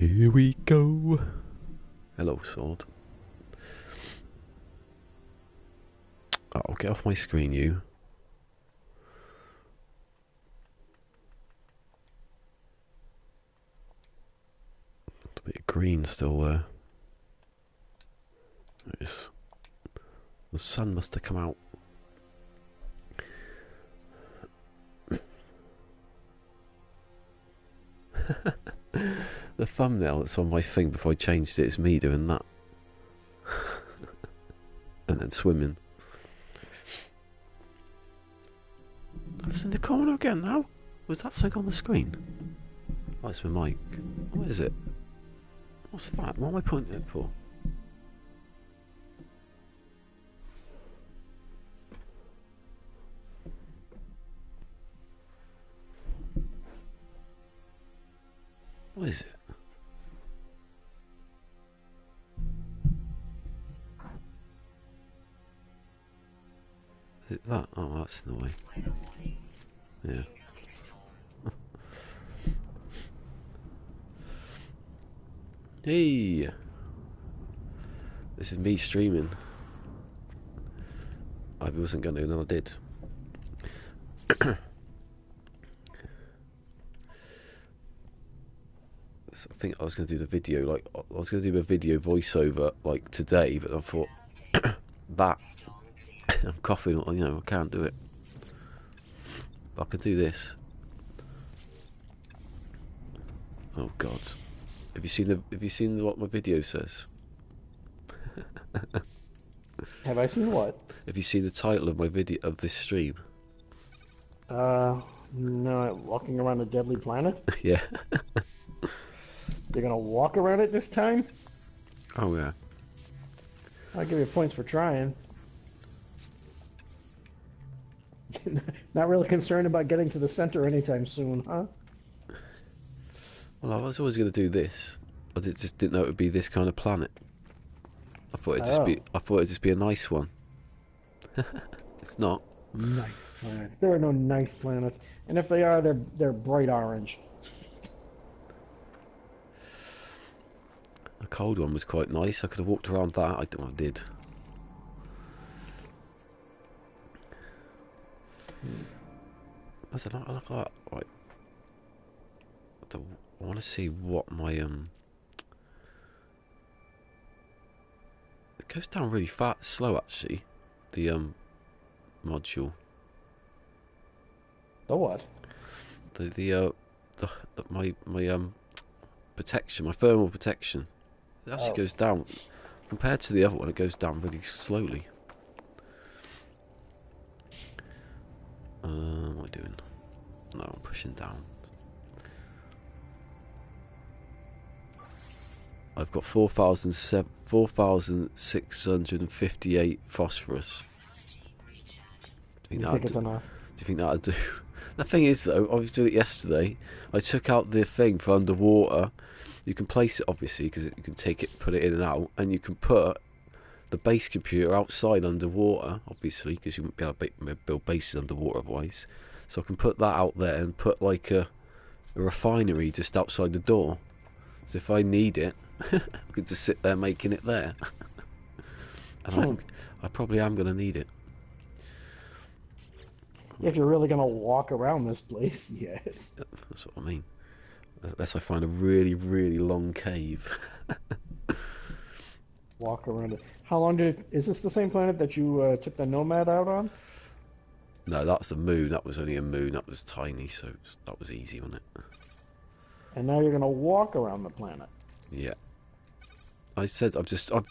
Here we go. Hello, sword. Oh, get off my screen, you. A bit of green still there. Nice. The sun must have come out. The thumbnail that's on my thing before I changed it is me doing that. And then swimming. It's in the corner again now. Was that something on the screen? Oh, it's my mic. What is it? What's that? What am I pointing it for? What is it? Is it that? Oh, that's in the way. Yeah. Hey! This is me streaming. I wasn't going to, and then I did. So I think I was going to do the video, like, I was going to do a video voiceover, like, today, but I thought, that, I'm coughing, you know, I can't do it. But I can do this. Oh, God. Have you seen what my video says? Have I seen what? Have you seen the title of my video, of this stream? No, walking around a deadly planet? Yeah. You're gonna walk around it this time? Oh, yeah. I'll give you points for trying. Not really concerned about getting to the center anytime soon, huh? Well, I was always going to do this. I just didn't know it would be this kind of planet. I thought it'd just be a nice one. It's not. Nice planets. There are no nice planets, and if they are, they're bright orange. The cold one was quite nice. I could have walked around that. I did. Look at that. Right. I want to see what my It goes down really slow actually. The module. The what? My protection, my thermal protection. It actually goes down compared to the other one. It goes down really slowly. What am I doing? No, I'm pushing down. I've got 4,658 phosphorus. Do you think it's enough? Do you think that'll do? The thing is, though, I was doing it yesterday. I took out the thing for underwater. You can place it, obviously, because you can take it, put it in and out, and you can put the base computer outside underwater, obviously, because you wouldn't be able to build bases underwater otherwise. So I can put that out there and put like a refinery just outside the door. So if I need it, I can just sit there making it there. And I probably am going to need it. If you're really gonna walk around this place, yes. That's what I mean. Unless I find a really, really long cave. Walk around it. How long is this the same planet that you took the Nomad out on? No, that's the moon. That was only a moon. That was tiny, so that was easy, wasn't it? And now you're gonna walk around the planet. Yeah. I've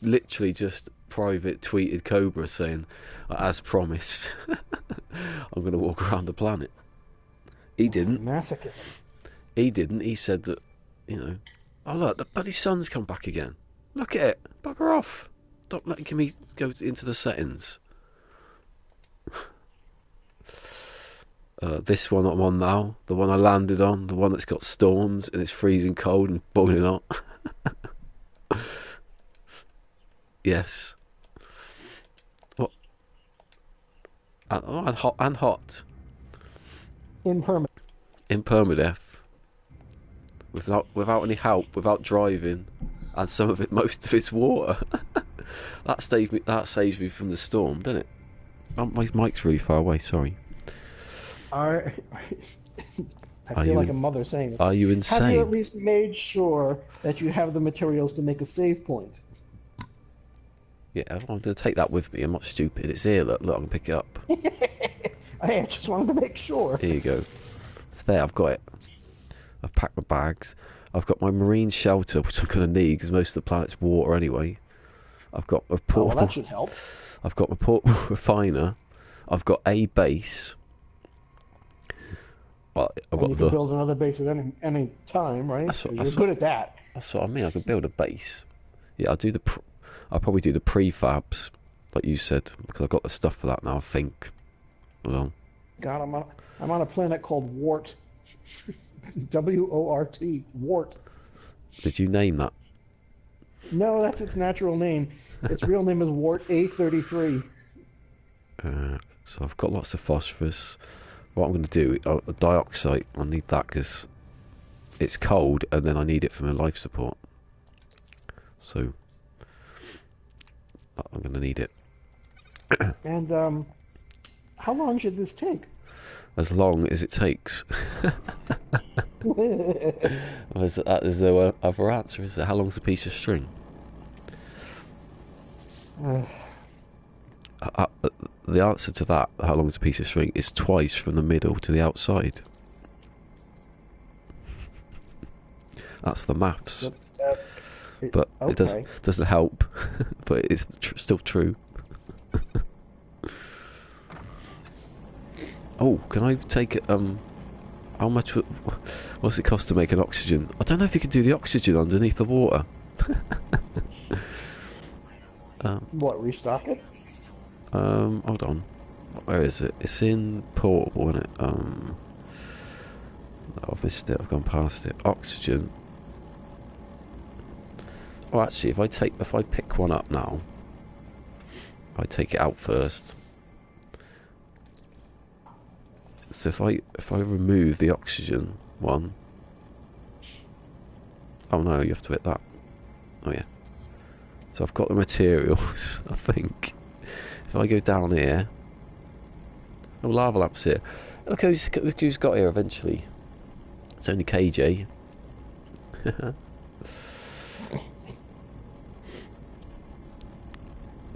literally just private tweeted Cobra saying, as promised, I'm going to walk around the planet. He didn't. Masochism. He didn't. He said that, oh look, the bloody sun's come back again. Look at it. Bugger off. Stop letting me go into the settings. This one I'm on now, the one I landed on, the one that's got storms and it's freezing cold and boiling hot. Yes. What? And hot. In permanent. In PermaDEAD. without any help, without driving, and some of it, most of it's water. That saves me from the storm, doesn't it? Oh, my mic's really far away. Sorry. Are I Are feel you like a mother saying this. are you Have you at insane? least made sure that you have the materials to make a save point? Yeah, I'm going to take that with me. I'm not stupid. It's here. Look, I can pick it up. I just wanted to make sure. Here you go. It's there. I've got it. I've packed my bags. I've got my marine shelter, which I'm going to need because most of the planet's water anyway. I've got a Oh, well, that portable. should help. I've got my portable refiner. I've got a base. Well, I've And got you can the. build another base at any time, right? That's what. Because That's you're what. good at that. That's what I mean. I can build a base. Yeah, I'll do the. I'll probably do the prefabs, like you said, because I've got the stuff for that now. I think. Well, God, I'm on a planet called Wart. W-O-R-T. Wart. did you name that? No, that's its natural name. Its real name is Wart A33. So I've got lots of phosphorus. What I'm going to do, dioxide. I need that because it's cold, and then I need it for my life support. So I'm going to need it And how long should this take? as long as it takes. There's no other answer, is there? How long's a piece of string? The answer to that, how long's a piece of string, is twice from the middle to the outside. That's the maths. But it Okay. doesn't help. But it's still true. Oh, can I take it? How much? What's it cost to make an oxygen? I don't know if you can do the oxygen underneath the water. What, restock it? Hold on. Where is it? It's in portable, isn't it? I've missed it. I've gone past it. Oxygen. Well, actually, if I pick one up now, I take it out first. So if I remove the oxygen one, oh no, you have to hit that. Oh yeah. So I've got the materials. I think if I go down here, oh, lava lamps here. Look who's got here eventually. It's only KJ.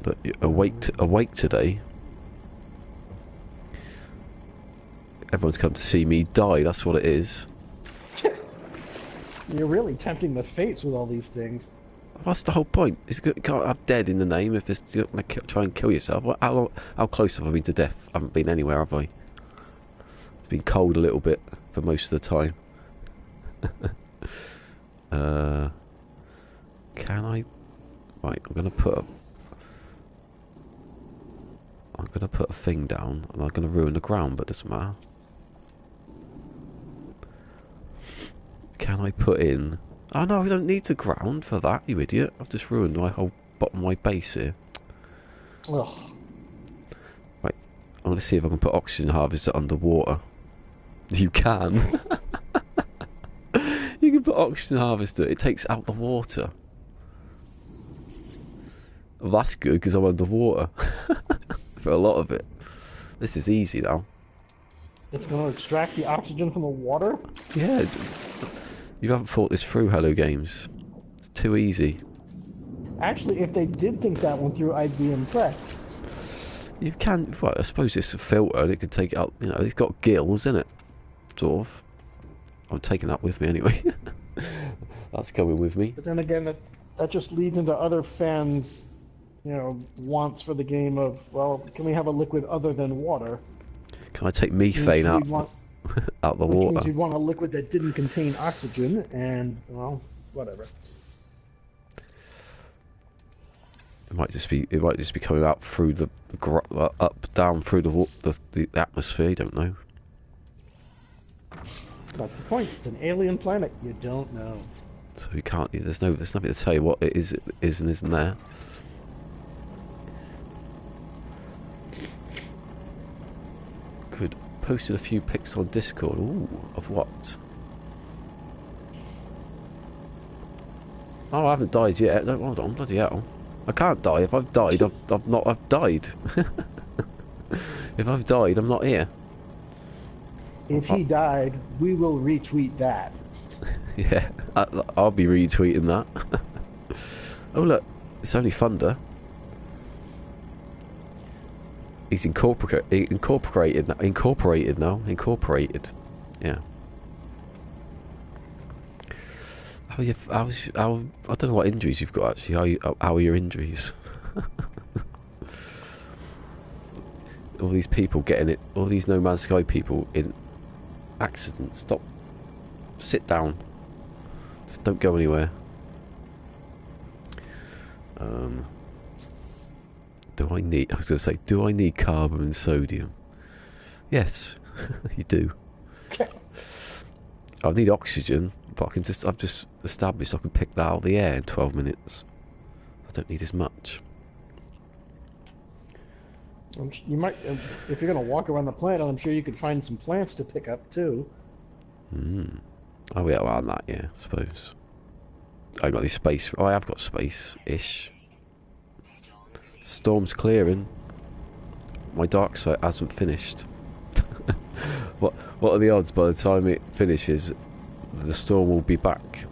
But awake today. Everyone's come to see me die. That's what it is. You're really tempting the fates with all these things. That's the whole point. You can't have dead in the name if you're going to try and kill yourself. How close have I been to death? I haven't been anywhere, have I? It's been cold a little bit for most of the time. Can I? Right, I'm gonna put a thing down, and I'm gonna ruin the ground, but it doesn't matter. Can I put in? Oh no, I don't need to ground for that, you idiot. I've just ruined my whole bottom of my base here. Ugh. Right, I'm gonna see if I can put oxygen harvester underwater. You can. You can put oxygen harvester. It takes out the water. Well, that's good because I'm underwater for a lot of it. This is easy now. It's going to extract the oxygen from the water? Yeah, you haven't thought this through, Hello Games. It's too easy. Actually, if they did think that one through, I'd be impressed. You can. Well, I suppose it's a filter and it can take it out. You know, it's got gills, isn't it? Sort of. I'm taking that with me anyway. That's coming with me. But then again, that just leads into other fan, wants for the game of, well, can we have a liquid other than water? Can I take methane out out the which water? means you'd want a liquid that didn't contain oxygen, and, well, whatever. It might just be coming out through the up down through the atmosphere. You don't know. That's the point. It's an alien planet. You don't know. So you can't. There's nothing to tell you what it is and isn't there. Good. Posted a few pics on Discord. Ooh, of what? Oh, I haven't died yet. No, hold on, bloody hell. I can't die. If I've died, I've died. If I've died, I'm not here. If I, he died, we will retweet that. yeah, I'll be retweeting that. Oh look, it's only Thunder. He's incorporated now. Incorporated. Yeah. I don't know what injuries you've got actually. How are your injuries? All these people getting it. All these No Man's Sky people in accidents. Stop. Sit down. Just don't go anywhere. Do I need? I was going to say, do I need carbon and sodium? Yes, you do. I need oxygen, but I've just established I can pick that out of the air in 12 minutes. I don't need as much. You might, if you're going to walk around the planet, I'm sure you could find some plants to pick up too. Oh yeah, well, that, yeah, I suppose. I got any space. Oh, I have got space-ish. Storm's clearing. My dark side hasn't finished. What are the odds by the time it finishes, the storm will be back?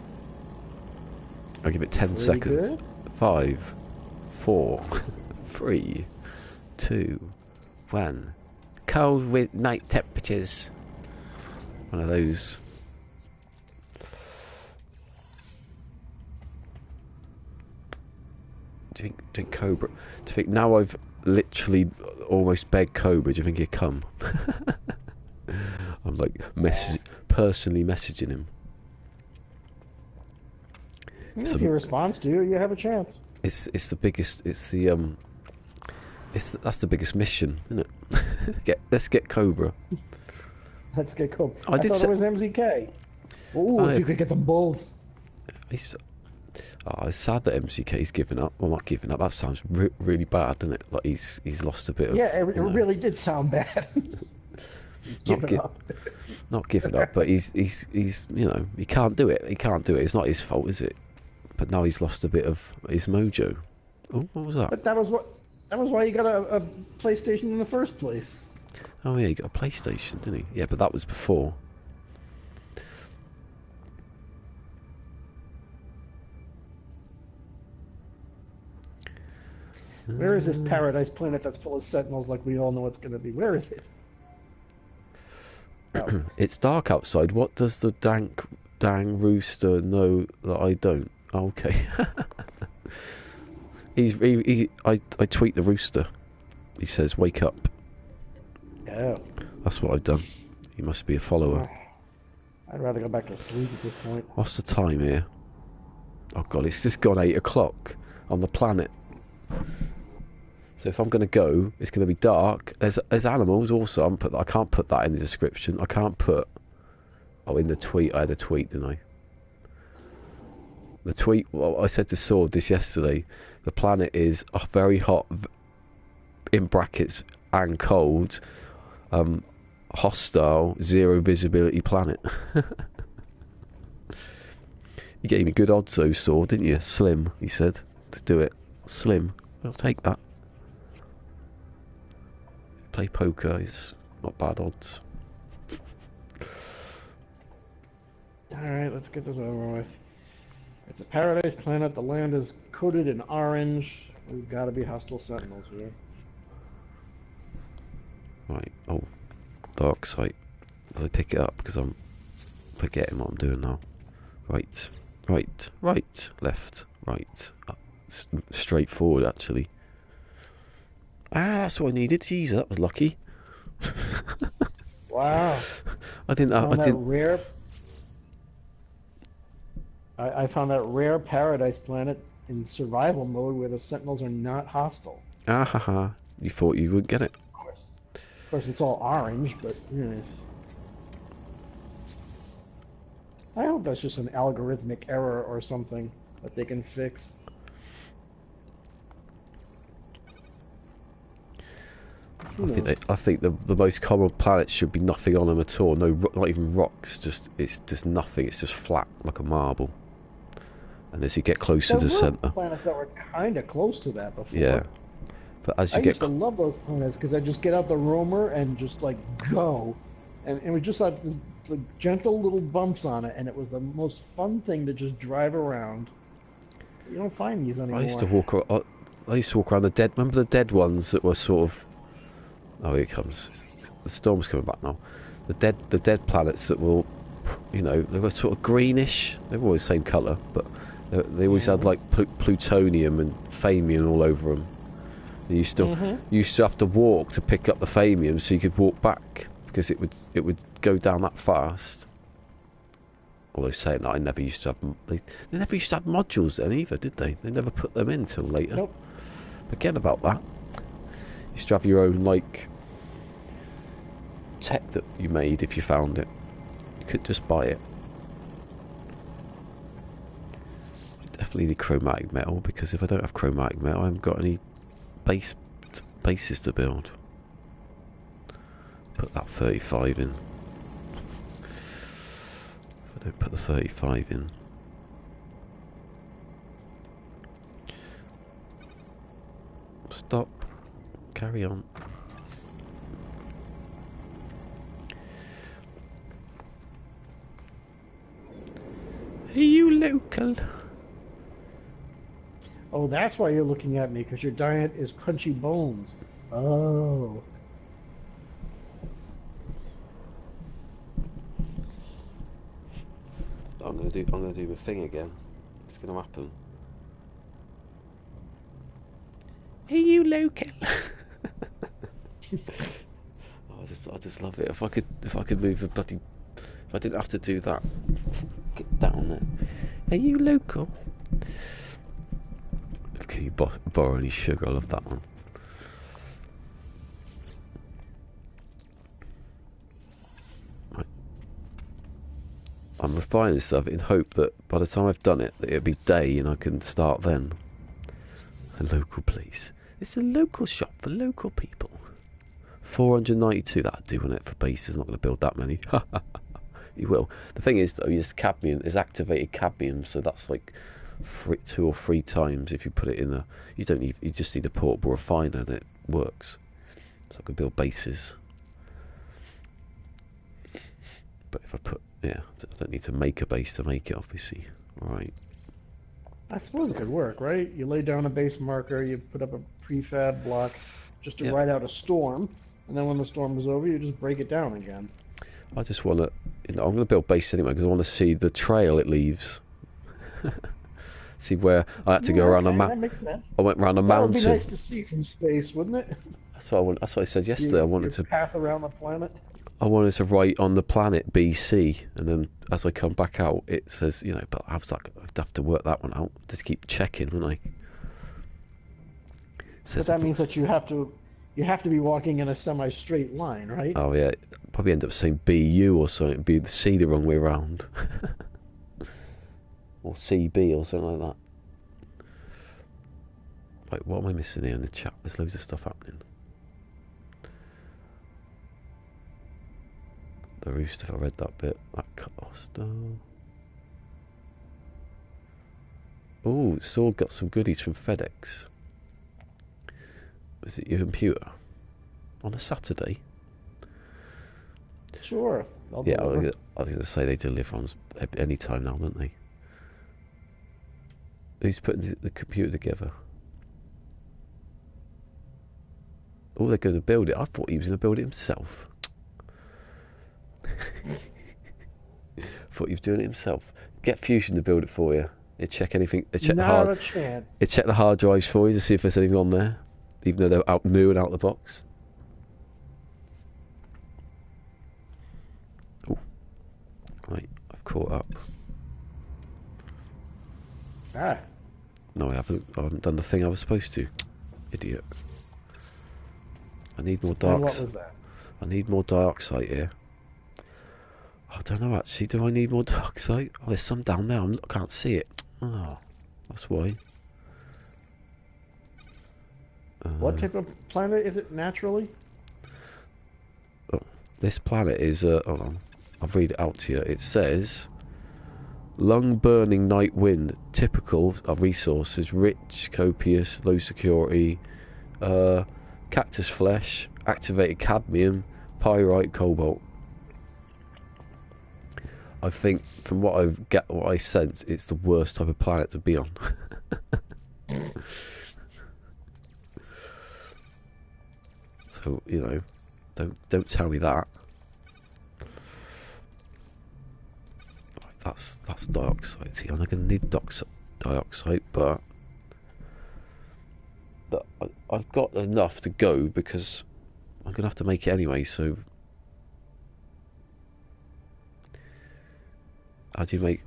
I'll give it 10 seconds. Good. 5, 4, 3, 2, 1. Cold with night temperatures. One of those. Do you think Cobra? Do you think now I've literally almost begged Cobra? Do you think he'd come? I'm like personally messaging him. If he responds to you, you have a chance. It's the biggest. It's the that's the biggest mission, isn't it? Let's get Cobra. Let's get Cobra. I thought it was MZK. Ooh, if you could get them both. It's sad that MCK's given up. Well, not giving up. That sounds really bad, doesn't it? Like he's lost a bit of. Yeah, it really did sound bad. Not giving up, but he's he can't do it. He can't do it. It's not his fault, is it? But now he's lost a bit of his mojo. Oh, what was that? But that was why you got a PlayStation in the first place. Oh yeah, he got a PlayStation, didn't he? Yeah, but that was before. Where is this paradise planet that's full of sentinels like we all know it's going to be? Where is it? Oh. It's dark outside. What does the dang rooster know that I don't? Okay. I tweet the rooster. He says, "Wake up." Oh. That's what I've done. He must be a follower. I'd rather go back to sleep at this point. What's the time here? Oh god, it's just gone 8 o'clock on the planet. So if I'm going to go, it's going to be dark. There's animals also. I can't put that in the description. I can't put... Oh, in the tweet. I had a tweet, didn't I? The tweet... Well, I said to Sword this yesterday. The planet is a very hot, in brackets, and cold, hostile, zero visibility planet. You gave me good odds though, Sword, didn't you? Slim, he said, to do it. Slim. I'll take that. Play poker is not bad odds. Alright, let's get this over with. It's a paradise planet. The land is coated in orange. We've got to be hostile sentinels here. Right. Oh, dark sight. As I pick it up because I'm forgetting what I'm doing now. Right, right, right, left, right. Straight forward, actually. Ah, that's what I needed. Jeez, that was lucky. Wow. I didn't. I found that rare paradise planet in survival mode where the sentinels are not hostile. Ah ha ha. You thought you wouldn't get it. Of course, it's all orange, but yeah. I hope that's just an algorithmic error or something that they can fix. I think the most common planets should be nothing on them at all. No, not even rocks. It's just nothing. It's just flat like a marble. And as you get closer There to the were centre, planets that were kind of close to that before. yeah. But as I you get used to love those planets because I just get out the roamer and just like go, and it was just like gentle little bumps on it, and it was the most fun thing to just drive around. You don't find these I used to anymore. I used to walk around the dead. Remember the dead ones that were sort of. Oh, here it comes. The storm's coming back now. The dead planets that were, you know, they were sort of greenish. They were always the same colour, but they always had like plutonium and famium all over them. You used to have to walk to pick up the famium so you could walk back because it would go down that fast. Although saying that, I never used to have they never used to have modules then either, did they? They never put them in till later. Nope. Forget about that. You used to have your own like tech that you made if you found it. You could just buy it. I definitely need chromatic metal because if I don't have chromatic metal, I haven't got any bases to build. Put that 35 in. If I don't put the 35 in. Stop. Carry on. Are you local? Oh, that's why you're looking at me, because your diet is crunchy bones. Oh. I'm gonna do the thing again. It's gonna happen. Are you local? I just love it. If I could move a bloody, if I didn't have to do that, get down there. Are you local? Can you borrow any sugar? I love that one. Right. I'm refining stuff in hope that by the time I've done it, that it'll be day and I can start then. A local place. It's a local shop for local people. 492, that'll do, won't it, for bases? I'm not going to build that many. You will. The thing is, though, it's cadmium, it's activated cadmium, so that's like 2 or 3 times if you put it in a. You don't need. You just need a portable refiner, and it works. So I can build bases. But if I put, I don't need to make a base to make it, obviously. Right. I suppose it could work, right? You lay down a base marker, you put up a prefab block just to ride out a storm, and then when the storm is over, you just break it down again. I just want to, I'm going to build base anyway because I want to see the trail it leaves. See where I had to go around a mountain. That makes sense. I went around a mountain. That would be nice to see from space, wouldn't it? That's what I said yesterday. I wanted to path around the planet. I wanted to write on the planet BC, and then as I come back out, it says, but I'd have to work that one out. Just keep checking, wouldn't I? But that means that you have to be walking in a semi-straight line, right? Oh yeah, probably end up saying BU or something. Be the C the wrong way around, or CB or something like that. Like, what am I missing here in the chat? There's loads of stuff happening. The roost, if I read that bit, that cut off stuff. Oh, it's all got some goodies from FedEx. Was it your computer? On a Saturday? Sure. I was going to say they deliver on any time now, don't they? Who's putting the computer together? Oh, they're going to build it. I thought he was going to build it himself. Thought he was doing it himself. Get Fusion to build it for you. They check anything. They check Not a chance. They check the hard drives for you to see if there's anything on there, even though they're out new and out of the box. Oh, right. I've caught up. Ah. No, I haven't done the thing I was supposed to. Idiot. I need more dark. And what was that? I need more dioxide here. I don't know actually. Do I need more dioxide? Oh, there's some down there. I can't see it. Oh, that's why. What type of planet is it naturally? Oh, this planet is. Hold on. I'll read it out to you. It says Lung-burning night wind, typical of resources, rich, copious, low security, cactus flesh, activated cadmium, pyrite, cobalt. I think from what I sense, it's the worst type of planet to be on. So, you know, don't tell me that. That's dioxide. See, I'm not going to need dioxide, but I've got enough to go because I'm going to have to make it anyway. So, how do you make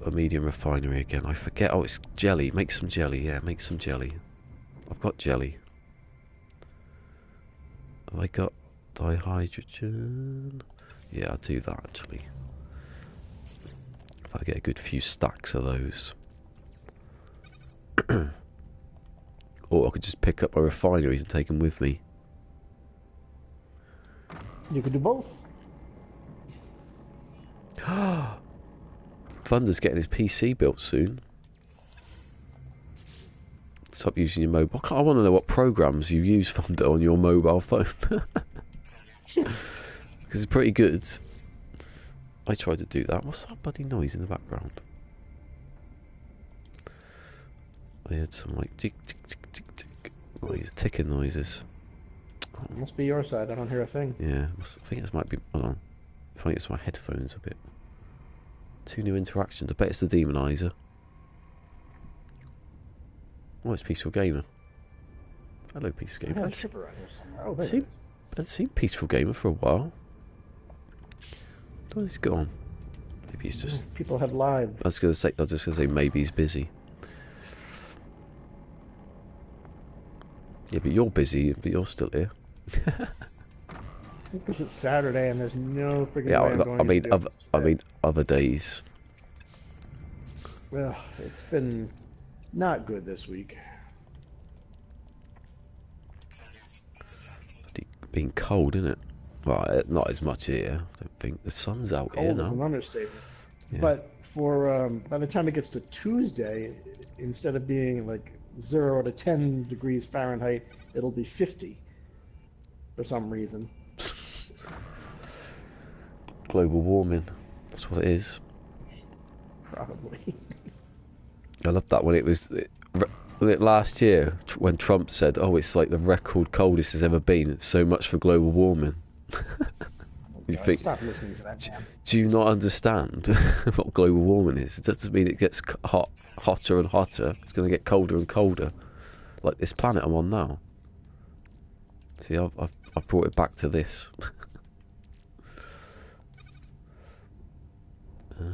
a medium refinery again? I forget. Oh, it's jelly. Make some jelly. Yeah, make some jelly. I've got jelly. Have I got dihydrogen? Yeah, I'll do that actually. If I get a good few stacks of those. Or I could just pick up my refineries and take them with me. You could do both. Thunder's getting his PC built soon. Stop using your mobile. I want to know what programs you use, Thunder, on your mobile phone. Because it's pretty good. I tried to do that. What's that bloody noise in the background? I heard some like tick tick tick tick tick noise, ticking noises. It must be your side. I don't hear a thing. Yeah, I think this might be. Hold on. I think it's my headphones a bit. 2 new interactions. I bet it's the demonizer. Oh, it's Peaceful Gamer. Hello, Peaceful Gamer. I ship around here somewhere. Oh, there it is. I've seen Peaceful Gamer for a while. Oh, he's gone. Maybe he's just. People have lives. I was just gonna say maybe he's busy. Yeah, but you're busy, but you're still here. Because it's Saturday and there's no freaking Yeah, way I'm going to do this I today. mean, other days. Well, it's been not good this week. Being cold, isn't it? Well, not as much here. I don't think the sun's out here Cold is an now. understatement. Yeah. But for by the time it gets to Tuesday, instead of being like 0 to 10 degrees Fahrenheit, it'll be 50 for some reason. Global warming. That's what it is. Probably. I love that when it was last year when Trump said, "Oh, it's like the record coldest it's ever been. It's so much for global warming." You God, think? stop listening to that man. Do you not understand what global warming is? It doesn't mean it gets hotter and hotter. It's going to get colder and colder, like this planet I'm on now. See, I've brought it back to this. I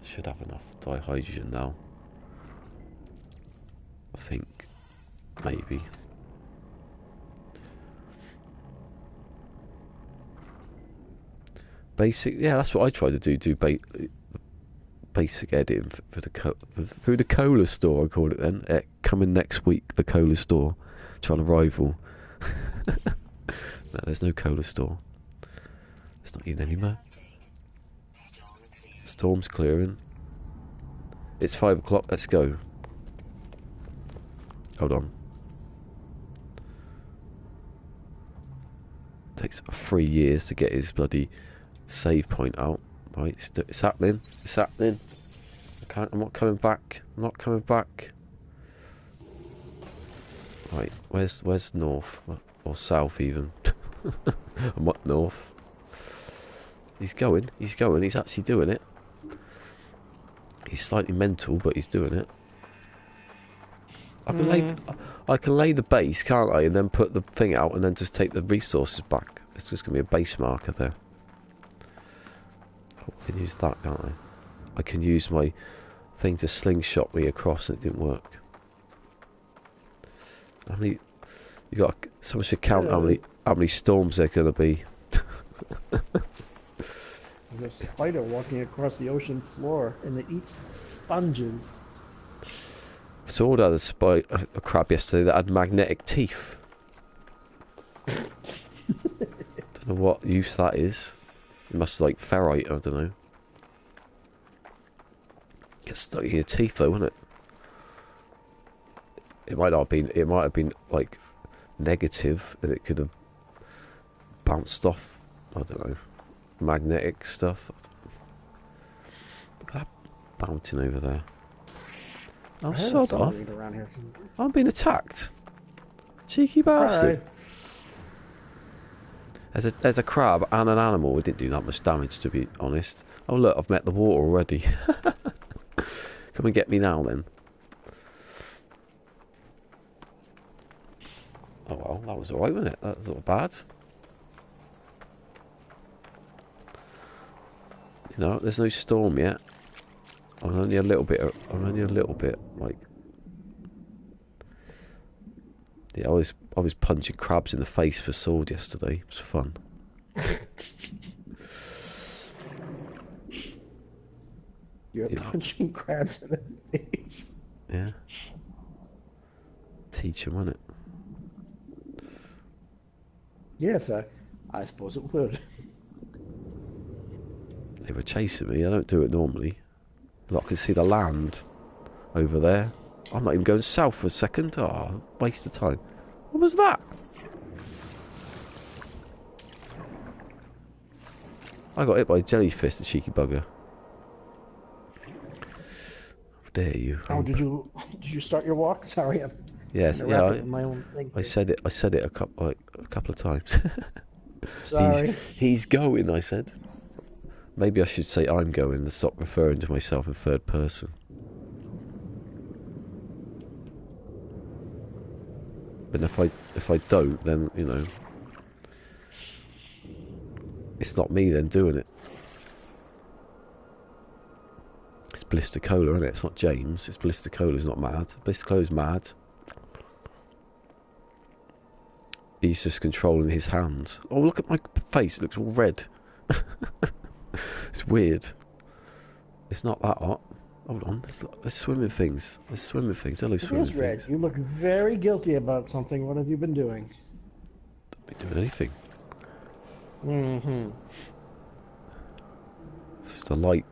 should have enough dihydrogen now. I think, maybe. Basic, yeah, that's what I try to do. Do basic editing for through the cola store. I call it then. Coming next week, the cola store, trying to rival. No, there's no cola store. It's not in anymore. Storm's clearing. It's 5 o'clock. Let's go. Hold on. Takes 3 years to get his bloody save point out. Right, it's happening. It's happening. I'm not coming back. I'm not coming back. Right, where's north or south even? I'm up north. He's going. He's actually doing it. He's slightly mental, but he's doing it. I can lay the base, can't I? And then put the thing out, and then just take the resources back. It's just gonna be a base marker there. I can use that, can't I? I can use my thing to slingshot me across, and it didn't work. How many? Someone should count how many storms there are gonna be. There's a spider walking across the ocean floor, and it eats sponges. I saw a crab yesterday that had magnetic teeth. Don't know what use that is. It must like ferrite, I don't know. Gets stuck in your teeth though, wouldn't it? It might not have been. It might have been like negative, and it could have bounced off. I don't know, magnetic stuff. Look at that mountain over there. Oh, sod off! Around here somewhere. I'm being attacked. Cheeky bastard. Right. There's a crab and an animal. It didn't do that much damage, to be honest. Oh look, I've met the water already. Come and get me now, then. Oh well, that was alright, wasn't it? That was not bad. You know, there's no storm yet. I'm only a little bit like. Yeah, I was punching crabs in the face for sword yesterday. It was fun. You're punching crabs in the face. Yeah. Teach them, wasn't it? Yes, I suppose it would. They were chasing me. I don't do it normally. Look, I can see the land over there. I'm not even going south for a second. Oh, waste of time. What was that? I got hit by a jellyfish, the cheeky bugger. How dare you? Oh, did you start your walk? Sorry, I'm yes, yeah. My own thing. I said it a couple of times. Sorry. He's going. I said. Maybe I should say I'm going and stop referring to myself in third person. But if I don't, then you know, it's not me then doing it. It's Blister Cola, isn't it? It's not James. It's Blister Cola. He's not mad. Blister Cola's mad. He's just controlling his hands. Oh, look at my face. It looks all red. It's weird. It's not that hot. Hold on. There's swimming things. There's swimming things. Hello, swimming things. Red. You look very guilty about something. What have you been doing? Don't be doing anything. Mm-hmm. It's just a light.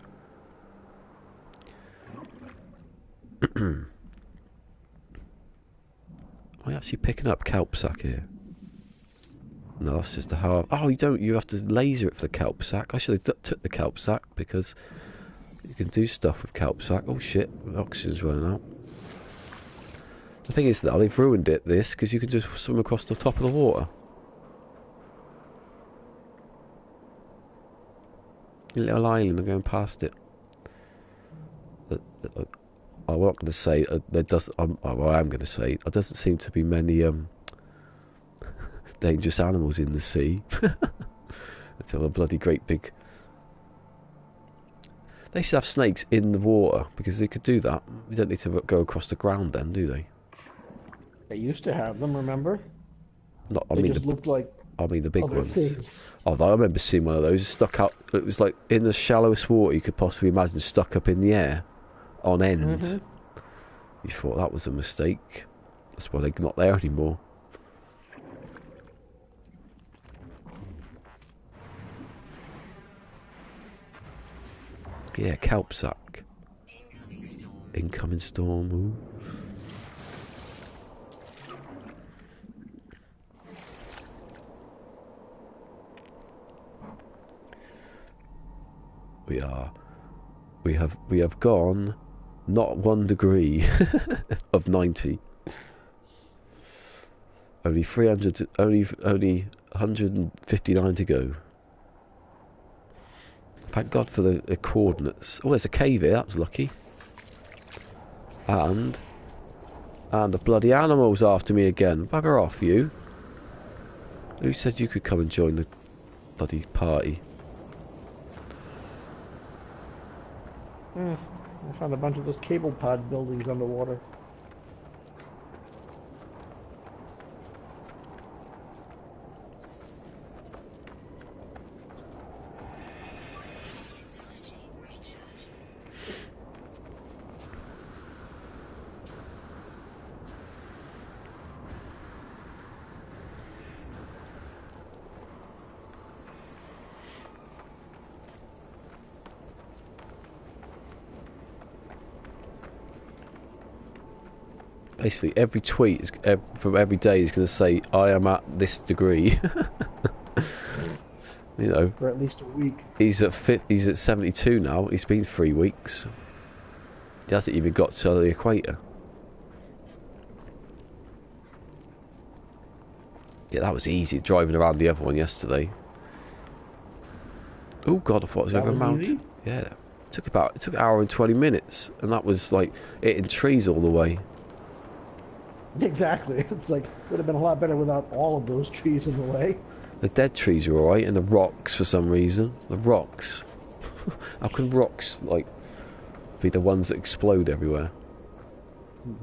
Am I actually picking up kelp sack here? No, that's just a half. Oh, you have to laser it for the kelp sack. I should have took the kelp sack because you can do stuff with kelp sack. Oh shit, the oxygen's running out. The thing is now, they've ruined this, because you can just swim across the top of the water. A little island, I'm going past it. I'm not going to say, I am going to say, there doesn't seem to be many dangerous animals in the sea. Until a bloody great big... They should have snakes in the water, because they could do that. You don't need to go across the ground then, do they? They used to have them, remember? They just looked like the big other ones. things. Oh, I remember seeing one of those stuck up. It was like in the shallowest water you could possibly imagine, stuck up in the air, on end. Mm-hmm. You thought that was a mistake. That's why they're not there anymore. Yeah, kelp sack. Incoming storm. Ooh. We have gone not 1 degree of 90. Only 300 only 159 to go. Thank God for the coordinates. Oh, there's a cave here, that was lucky. And the bloody animal's after me again. Bugger off, you. Who said you could come and join the bloody party? I found a bunch of those cable pod buildings underwater. Basically, every tweet from every day is going to say, "I am at this degree." You know, For at least a week. he's at 72 now. He's been 3 weeks. He hasn't even got to the equator. Yeah, that was easy driving around the other one yesterday. Oh God, I thought it was over a mountain. Easy? Yeah, it took an hour and 20 minutes, and that was like hitting trees all the way. Exactly. It's like would have been a lot better without all of those trees in the way. The dead trees are alright, and the rocks for some reason. The rocks. How can rocks like be the ones that explode everywhere?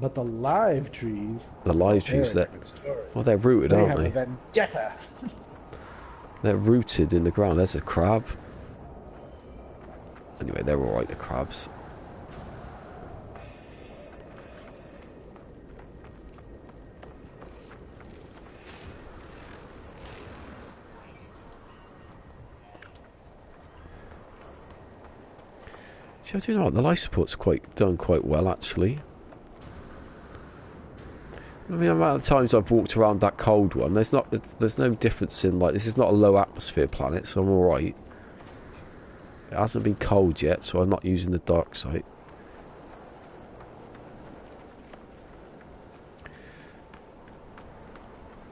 But the live trees. The live trees, they're a different story. well, they're rooted, They aren't have they? a vendetta. They're rooted in the ground. There's a crab. Anyway, they're alright, the crabs. See, I do know the life support's done quite well, actually. I mean, the amount of times I've walked around that cold one, there's no difference in, like, this is not a low atmosphere planet, so I'm alright. It hasn't been cold yet, so I'm not using the dark site.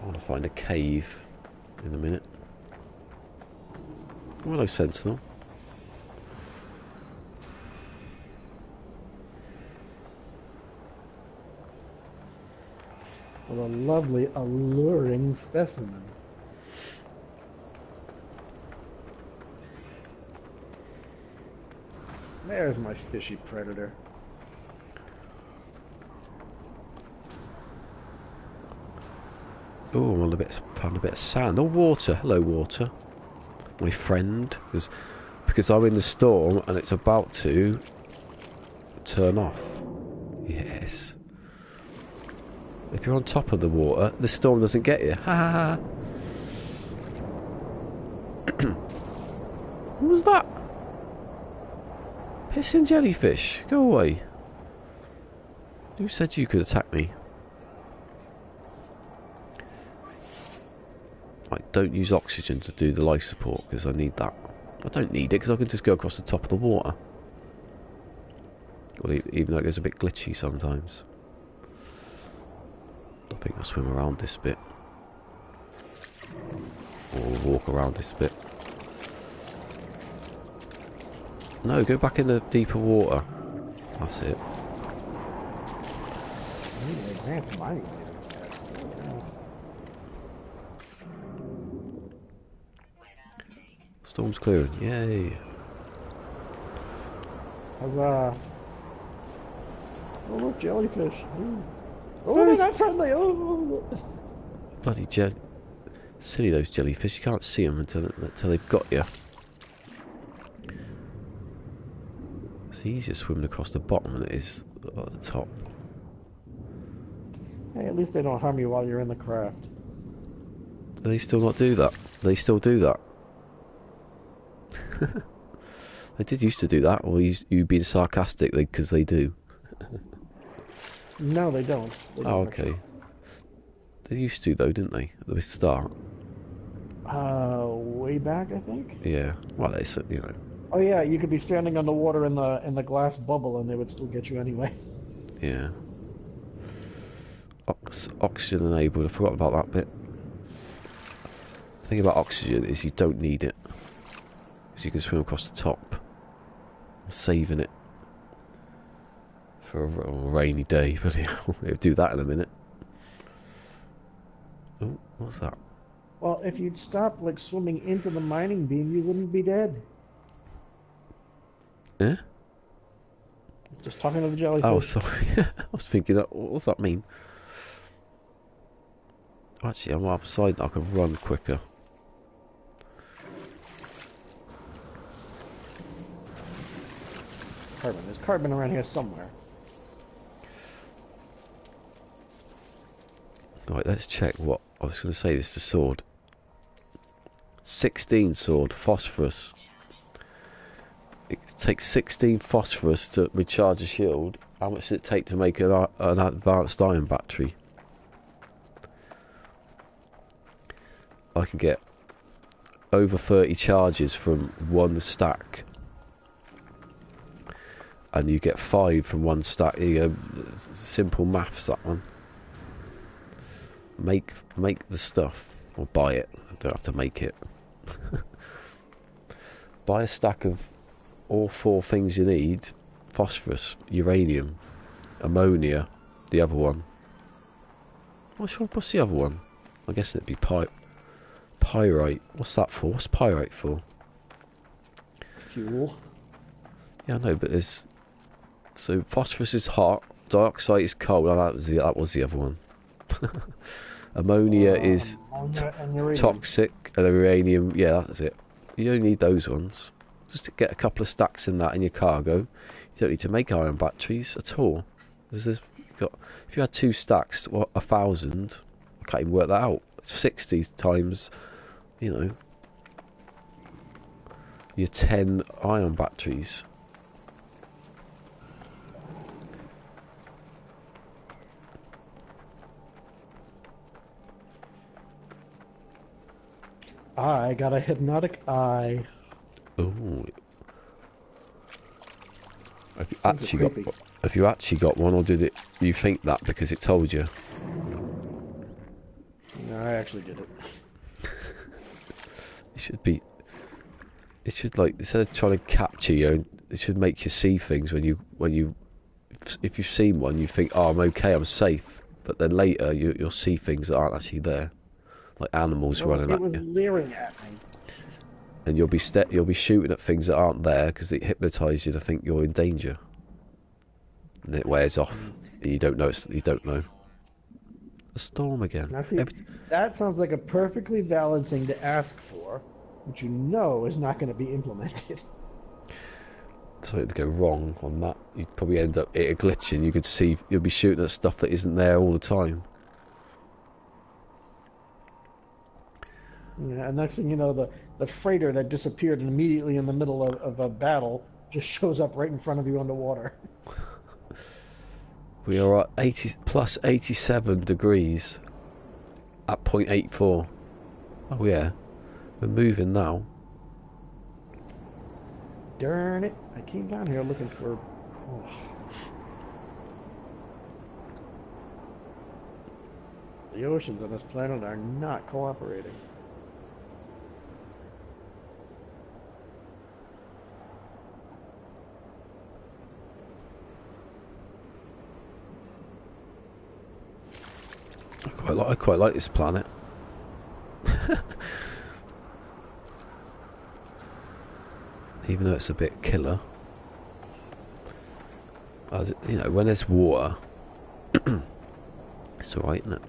I want to find a cave in a minute. Oh, hello, Sentinel. What a lovely, alluring specimen. There's my fishy predator. Oh, found a bit of sand. Oh, water. Hello, water. My friend. Because I'm in the storm and it's about to turn off. Yes. If you're on top of the water, the storm doesn't get you. Ha ha ha. What was that? Pissing jellyfish. Go away. Who said you could attack me? Right, don't use oxygen to do the life support because I need that. I don't need it because I can just go across the top of the water. Well, even though it goes a bit glitchy sometimes. I think I'll swim around this bit. Or walk around this bit. No, go back in the deeper water. That's it. Advanced mining. Storm's clearing. Yay. Huzzah. Oh, look, jellyfish. Ooh. Oh, they're not friendly. Oh. Bloody silly those jellyfish. You can't see them until they've got you. It's easier swimming across the bottom than it is at the top. Hey, at least they don't harm you while you're in the craft. Do they still not do that? They still do that. They did used to do that, or you being sarcastic because they do. No, they don't. They Oh, don't okay. actually. They used to though, didn't they? At the start. Way back, I think. Yeah. Well, they said, you know. Oh yeah, you could be standing underwater in the glass bubble, and they would still get you anyway. Yeah. Oxygen enabled. I forgot about that bit. The thing about oxygen is you don't need it. Because you can swim across the top. I'm saving it. For a rainy day. But yeah, we'll do that in a minute. Oh, what's that? Well, if you'd stop like swimming into the mining beam, you wouldn't be dead. Eh? Just talking to the jellyfish. Oh, sorry. I was thinking, what's that mean? Actually, I'm outside. I can run quicker. Carbon. There's carbon around here somewhere. Right, let's check what I was going to say. This is the sword. 16 sword, phosphorus. it takes 16 phosphorus to recharge a shield. How much does it take to make an advanced iron battery? I can get over 30 charges from one stack. And you get 5 from one stack. Here you go. Simple maths, that one. Make the stuff. Or buy it. I don't have to make it. Buy a stack of all 4 things you need. Phosphorus, uranium, ammonia, the other one. What's the other one? I guess it'd be pyrite. What's that for? What's pyrite for? Fuel. Yeah, I know, but there's... So phosphorus is hot, dioxide is cold. Oh, that was the other one. Ammonia is toxic, and uranium, yeah, that's it. You only need those ones. Just to get a couple of stacks in that in your cargo. You don't need to make iron batteries at all. If you had 2 stacks, 1,000, I can't even work that out. It's 60 times, your 10 iron batteries. I got a hypnotic eye. Oh. Have you actually got one, or did you think that because it told you? No, I actually did it. It should like, instead of trying to capture you, it should make you see things if you've seen one, you think, oh, I'm okay, I'm safe, but then later you'll see things that aren't actually there. Like animals running at you. It was leering at me. And you'll be shooting at things that aren't there because it hypnotises you to think you're in danger. And it wears off. And you don't know. A storm again. That sounds like a perfectly valid thing to ask for, which you know is not going to be implemented. So it'd go wrong on that. You'd probably end up it glitching. You'll be shooting at stuff that isn't there all the time. Yeah, and next thing you know, the freighter that disappeared immediately in the middle of a battle just shows up right in front of you underwater. We are at plus 87 degrees at 0.84. Oh yeah, we're moving now. Darn it! I came down here looking for. Oh. The oceans on this planet are not cooperating. I quite like this planet. Even though it's a bit killer. When there's water, it's alright, isn't it?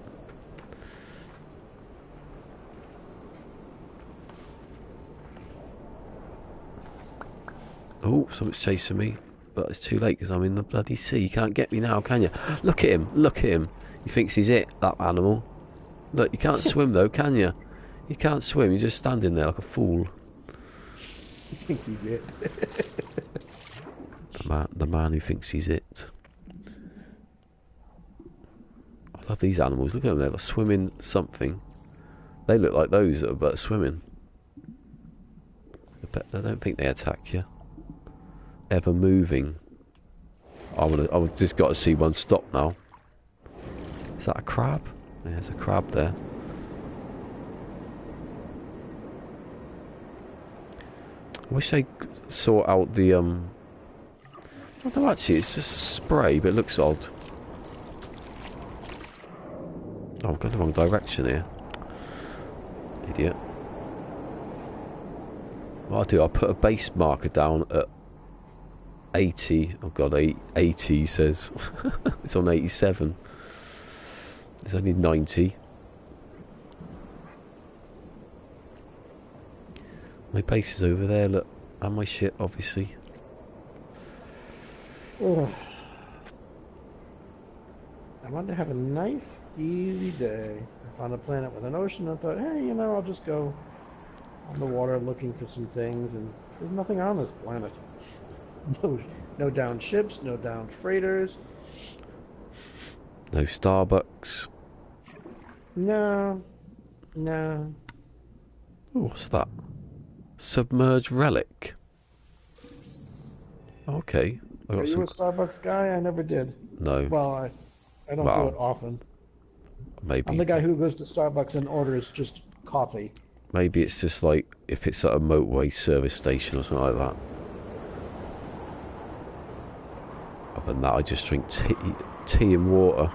Oh, something's chasing me. But it's too late because I'm in the bloody sea. You can't get me now, can you? Look at him. Look at him. He thinks he's it, that animal. Look, you can't swim though, can you? You can't swim. You're just standing there like a fool. He thinks he's it. The man who thinks he's it. I love these animals. Look at them. They're like swimming something. They look like those that are but swimming. I don't think they attack you. Ever moving. I've just got to see one stop now. Is that a crab? Yeah, there's a crab there. I wish they sort out the well, no, actually, it's just a spray, but it looks odd. Oh, I'm going the wrong direction here. Idiot. What I'll do, I'll put a base marker down at 80. Oh god, 80 he says. It's on 87. It's only 90. My base is over there, look. And my shit, obviously. Oh. I wanted to have a nice, easy day. I found a planet with an ocean and I thought, hey, I'll just go on the water looking for some things, and there's nothing on this planet. No, no downed ships, no downed freighters. No Starbucks. No, no. Ooh, what's that? Submerged relic. Okay. I Are got you some. a Starbucks guy? I never did. No. Well, I don't do it Well, often. I'm maybe. the guy who goes to Starbucks and orders just coffee. Maybe it's just like if it's at a motorway service station or something like that. Other than that, I just drink tea and water.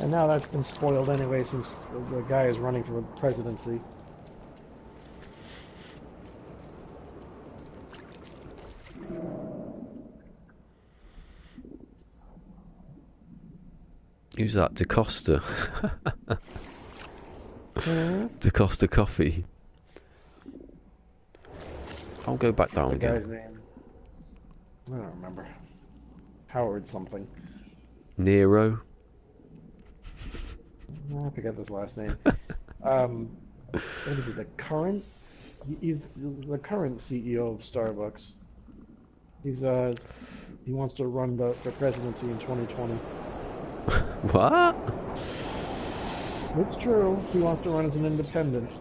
And now that's been spoiled anyway since the guy is running for the presidency. Who's that? DeCosta. Hmm? DeCosta coffee. I'll go back What's down the again. guy's name? I don't remember. Howard something. Nero. I forget his last name. What is it? The current? He's the current CEO of Starbucks. He wants to run for presidency in 2020. What? It's true. He wants to run as an independent,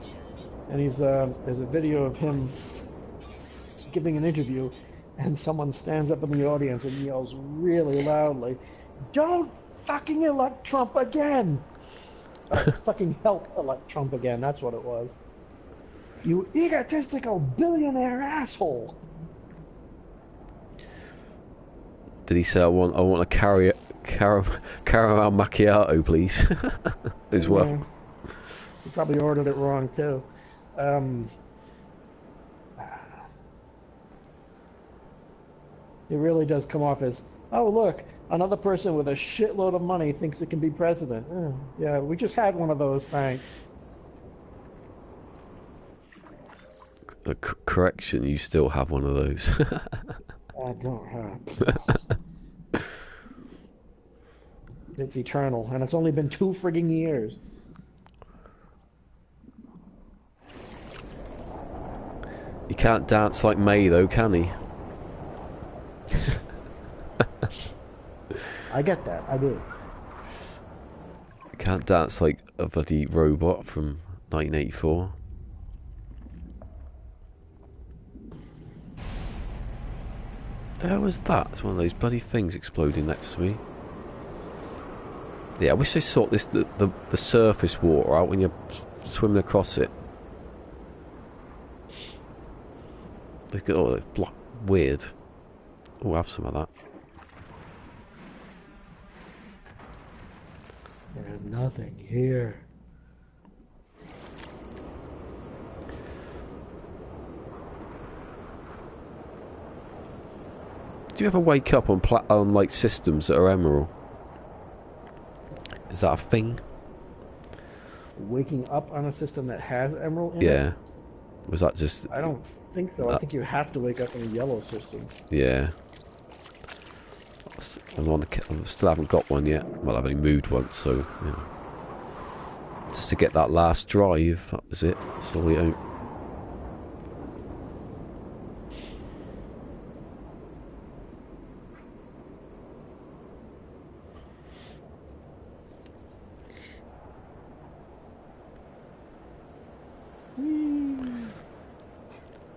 and there's a video of him giving an interview, and someone stands up in the audience and yells really loudly, "Don't fucking elect Trump again!" Fucking help elect Trump again. That's what it was. You egotistical billionaire asshole. Did he say I want a caramel macchiato, please? As well. Yeah. He probably ordered it wrong too. It really does come off as, oh look, another person with a shitload of money thinks it can be president. Yeah, we just had one of those, thanks. Correction, you still have one of those. I don't have. It's eternal, and it's only been 2 frigging years. He can't dance like May though, can he? I get that, I do. He can't dance like a bloody robot from 1984. The hell was that? It's one of those bloody things exploding next to me. Yeah, I wish they sort the surface water out when you're swimming across it. Look at all that weird. Oh, have some of that. There's nothing here. Do you ever wake up on like systems that are emerald? Is that a thing? Waking up on a system that has emerald in it? Yeah. Was that just? I don't think so. I think you have to wake up in a yellow system. Yeah. I still haven't got one yet. Well, I've only moved once, so you know. Just to get that last drive. That was it. That's all we own.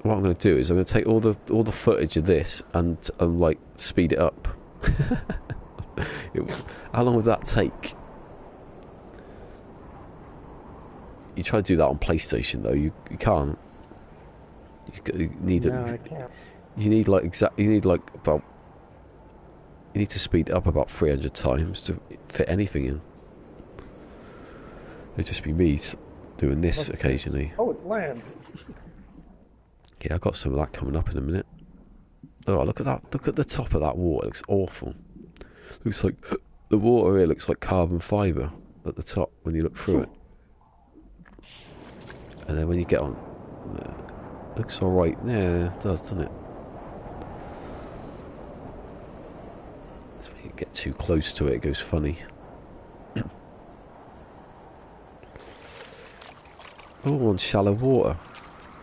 What I'm going to do is I'm going to take all the footage of this and like speed it up. How long would that take? You try to do that on PlayStation though. You can't. You need No, I can't. You need like You need like about. You need to speed it up about 300 times to fit anything in. It'd just be me doing this occasionally. Oh, it's land. Yeah, I've got some of that coming up in a minute. Oh, look at that. Look at the top of that water. It looks awful. Looks like the water here looks like carbon fibre at the top when you look through it. And then when you get on, looks alright. Yeah, it does, doesn't it? So when you get too close to it, it goes funny. all on shallow water,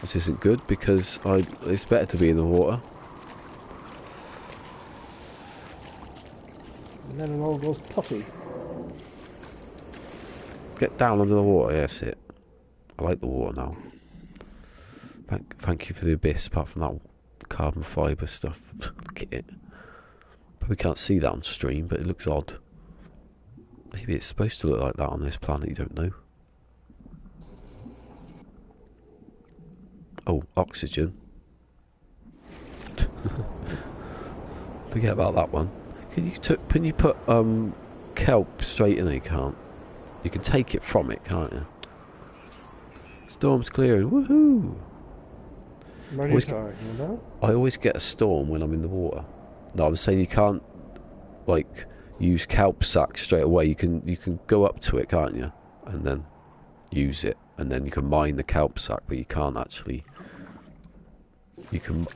which isn't good because it's better to be in the water. And then it all goes putty. Get down under the water, yeah, that's it. I like the water now. Thank you for the abyss, apart from that carbon fibre stuff. Look at it. Probably can't see that on stream, but it looks odd. Maybe it's supposed to look like that on this planet, you don't know. Oh, oxygen. Forget about that one. Can you put kelp straight in there? You can't. You can take it from it, can't you? Storm's clearing, woohoo! What are you talking about? I always get a storm when I'm in the water. No, I'm saying you can't, like, use kelp sack straight away. You can go up to it, can't you? And then use it, and then you can mine the kelp sack, but you can't actually. You can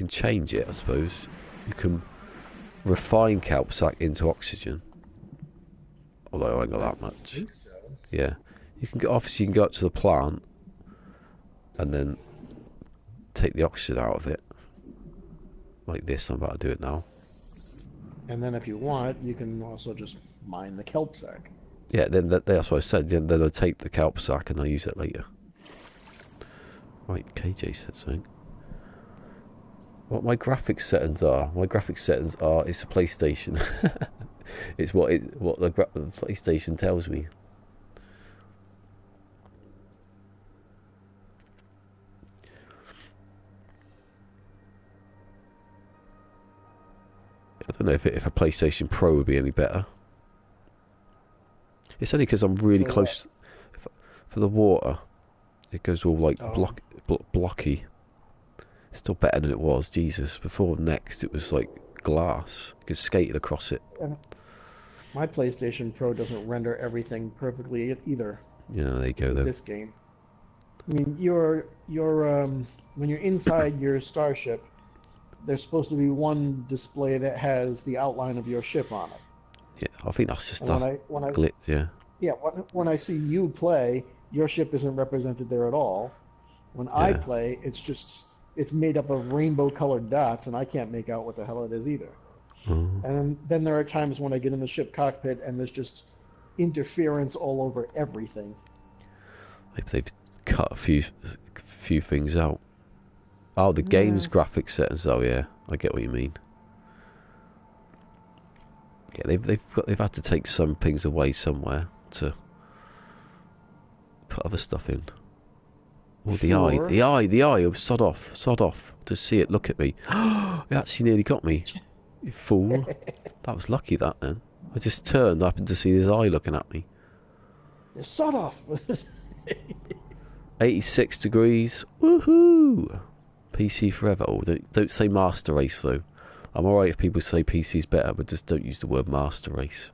change it, I suppose. You can refine kelp sack into oxygen. Although I ain't got that much. I think so. Yeah, obviously you can go up to the plant and then take the oxygen out of it, like this. I'm about to do it now. And then if you want, you can also just mine the kelp sack. Yeah, then that's what I said. Then I'll take the kelp sack and I'll use it later. Right, KJ said something. What my graphics settings are? My graphics settings are. It's a PlayStation. It's what the PlayStation tells me. I don't know if a PlayStation Pro would be any better. It's only because I'm really close for the water. It goes all like blocky. It's still better than it was. Jesus, before Next it was like glass. You could skate across it. My PlayStation Pro doesn't render everything perfectly either. Yeah, there you go then. This game. I mean, when you're inside your starship, there's supposed to be one display that has the outline of your ship on it. Yeah, I think that's just when I glitch. Yeah. Yeah, when I see you play, your ship isn't represented there at all. When I play, it's made up of rainbow-colored dots, and I can't make out what the hell it is either. And then there are times when I get in the ship cockpit, and there's just interference all over everything. Maybe they've cut a few things out. Oh, the game's graphics settings. Oh yeah, I get what you mean. Yeah, they've had to take some things away somewhere to put other stuff in. Oh, the eye. Oh, sod off. To see it look at me. It actually nearly got me. You fool. That was lucky, that, then. I just turned, I happened to see his eye looking at me. Sod off. 86 degrees. Woohoo! PC forever. Oh, don't say master race, though. I'm alright if people say PC's better, but just don't use the word master race.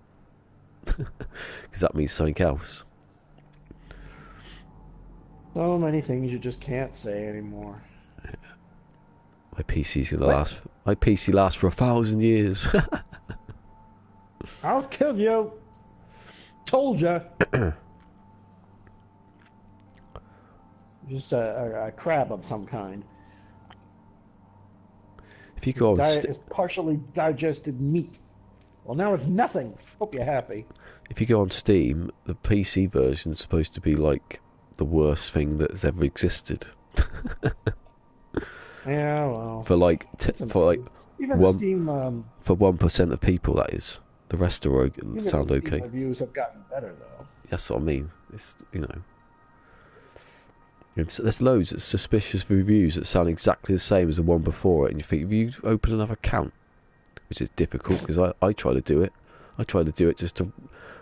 Because that means something else. So many things you just can't say anymore. My PC's gonna last. My PC lasts for 1,000 years. I'll kill you. Told ya. Just a crab of some kind. If you go on it's partially digested meat. Well, now it's nothing. Hope you're happy. If you go on Steam, the PC version's supposed to be like the worst thing that's ever existed. Yeah, well. For like even the Steam for 1% of people, that is. The rest are sound the okay. Steam reviews have gotten better though. That's what I mean. It's there's loads of suspicious reviews that sound exactly the same as the one before it, and you think, if you open another account, which is difficult because I try to do it. I try to do it just to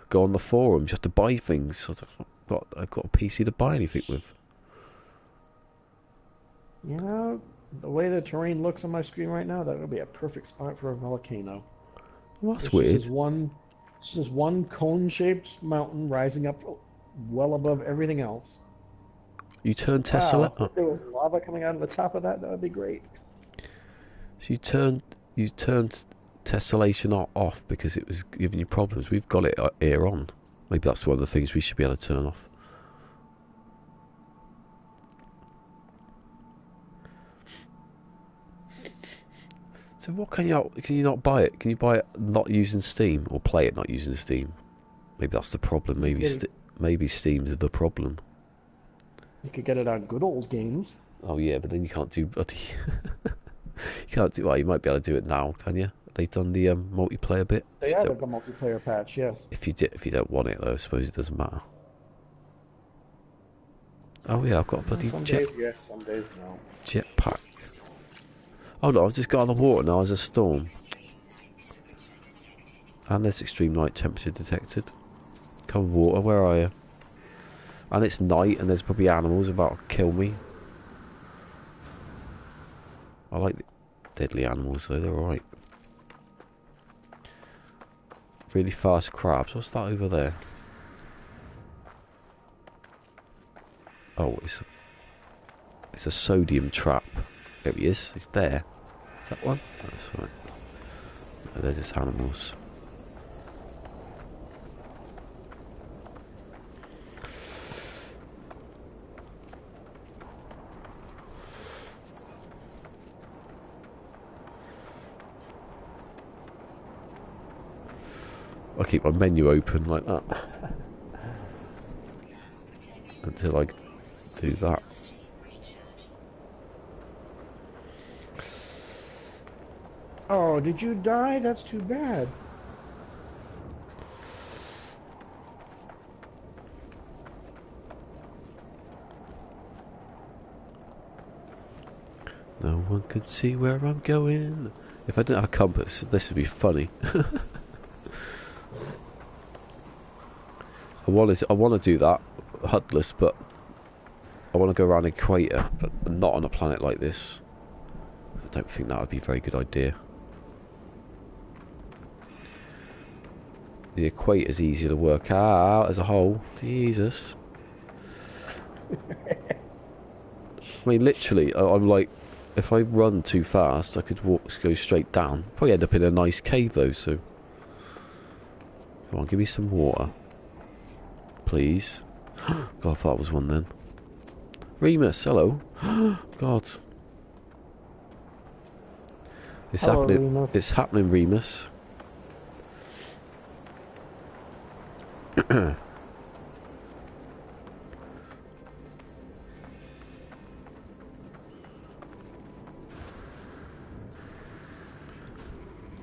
go on the forum, just to buy things. I've got a PC to buy anything with. You know, the way the terrain looks on my screen right now, that would be a perfect spot for a volcano. Well, that's weird. This is one cone-shaped mountain rising up well above everything else. You turn Tesla. Wow, if there was lava coming out of the top of that would be great. So you turned tessellation off because it was giving you problems. We've got it here on. Maybe that's one of the things we should be able to turn off. So what can you not buy it? Can you buy it not using Steam or play it not using Steam? Maybe that's the problem. Maybe Steam's the problem. You could get it on Good Old Games. Oh yeah, but then you can't do bloody. You can't do. Well, you might be able to do it now, can you? They've done the multiplayer bit. They added the multiplayer patch, yes. If you don't want it though, I suppose it doesn't matter. Oh yeah, I've got a bloody Some jet. days yes, some days no. Jetpack. Oh no, I've just got on the water now. There's a storm. And there's extreme night temperature detected. Come on, water, where are you? And it's night and there's probably animals about to kill me. I like the deadly animals though, they're alright. Really fast crabs. What's that over there? Oh, it's a sodium trap. There he is. He's there. Is that one? That's right. No, they're just animals. I keep my menu open like that until I do that. Oh, did you die? That's too bad. No one could see where I'm going. If I didn't have a compass, this would be funny. I want to do that, HUDless, but I want to go around the equator, but not on a planet like this. I don't think that would be a very good idea. The equator's easier to work out as a whole. Jesus. I mean, literally, I'm like, if I run too fast, I could go straight down. Probably end up in a nice cave though, so... Come on, give me some water. Please. God, I thought it was one then. Remus, hello. God. It's Hello, happening. Remus. It's happening, Remus.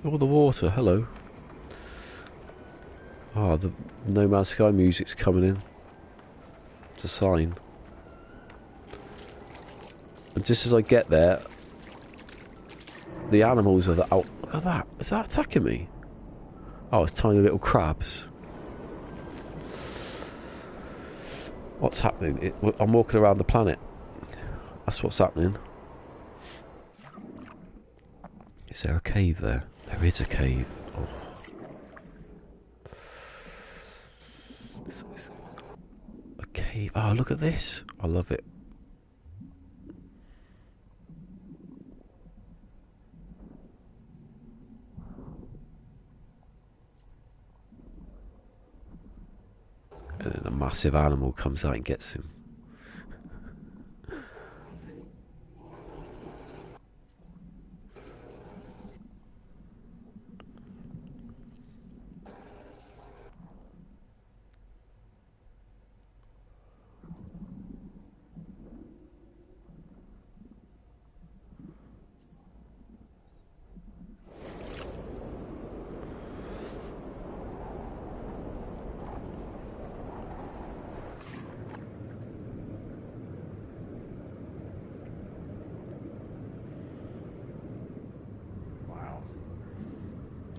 Oh, the water, hello. Ah, the No Man's Sky music's coming in. It's a sign. And just as I get there, the animals are out. Look at that. Is that attacking me? Oh, it's tiny little crabs. What's happening? I'm walking around the planet. That's what's happening. Is there a cave there? There is a cave. Oh. It's a cave. Oh, look at this. I love it. And then a massive animal comes out and gets him.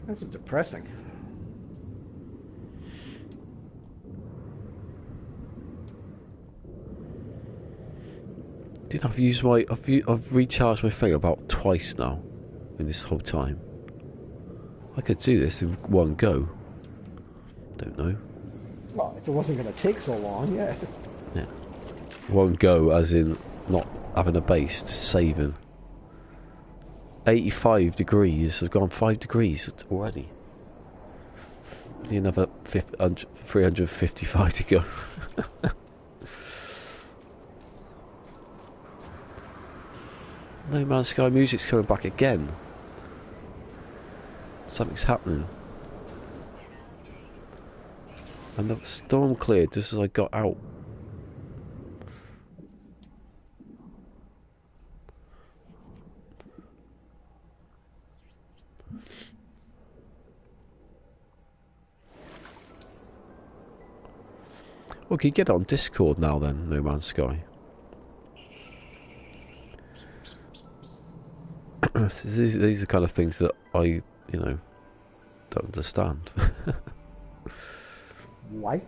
That's depressing. Dude, I've recharged my thing about twice now in this whole time. I could do this in one go. Don't know. Well, if it wasn't going to take so long, yes. Yeah. One go, as in not having a base, just saving. 85 degrees. I've gone 5 degrees already. Only another 355 to go. No Man's Sky music's coming back again. Something's happening. And the storm cleared just as I got out. Well, can you get on Discord now then, No Man's Sky? These are the kind of things that I, don't understand. Why?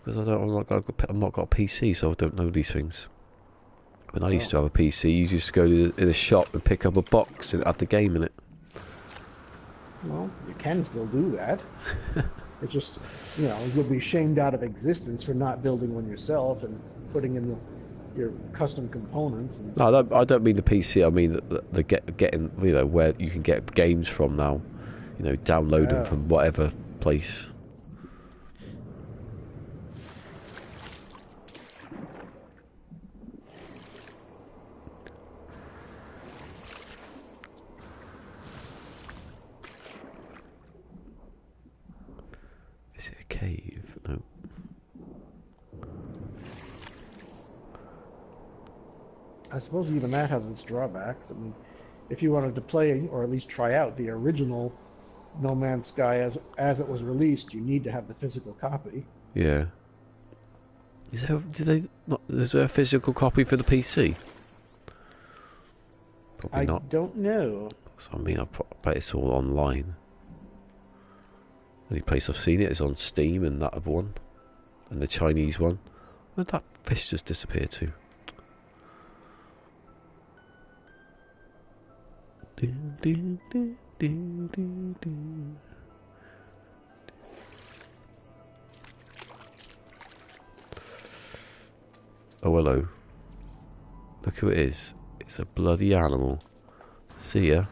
Because I'm not got a PC, so I don't know these things. When I used to have a PC, you used to go to in a shop and pick up a box and have the game in it. Well, you can still do that. It just, you would be shamed out of existence for not building one yourself and putting in your custom components. And no, I don't mean the PC. I mean the getting, where you can get games from now. Download them from whatever place. Is it a cave? No. I suppose even that has its drawbacks. I mean, if you wanted to play or at least try out the original No Man's Sky as it was released, you need to have the physical copy. Yeah. Is there a physical copy for the PC? Probably not. I don't know. So, I mean, I bet it's all online. The only place I've seen it is on Steam and that other one. And the Chinese one. Where did that fish just disappear to? Oh, hello. Look who it is. It's a bloody animal. See ya,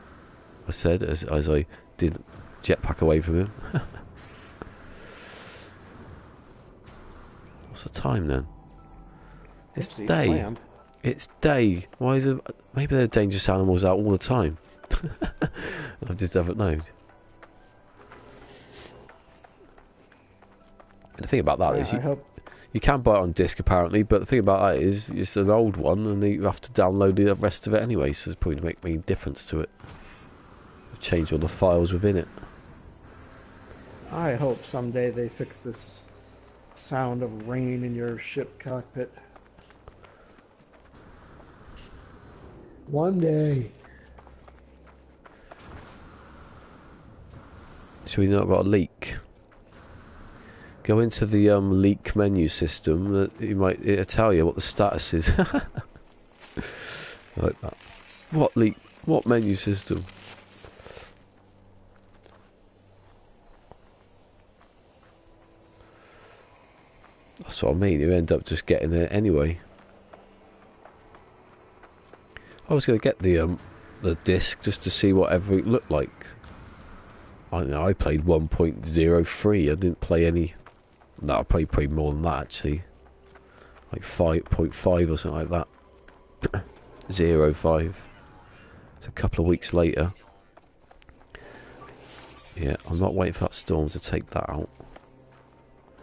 I said as I did jetpack away from him. What's the time then? It's day. Land. It's day. Why is it? Maybe there are dangerous animals out all the time. I just haven't known. And the thing about that is you can buy it on disc apparently, but the thing about that is it's an old one and you have to download the rest of it anyway, so it's probably make any difference to it. Change all the files within it. I hope someday they fix this sound of rain in your ship cockpit. One day. Should we not got a leak? Go into the leak menu system. It'll tell you what the status is. Like that. What leak? What menu system? That's what I mean. You end up just getting it anyway. I was going to get the disc just to see whatever it looked like. I don't know. I played 1.03. I didn't play any. No, I played more than that actually. Like 5.5 or something like that. 0.5. It's a couple of weeks later. Yeah, I'm not waiting for that storm to take that out.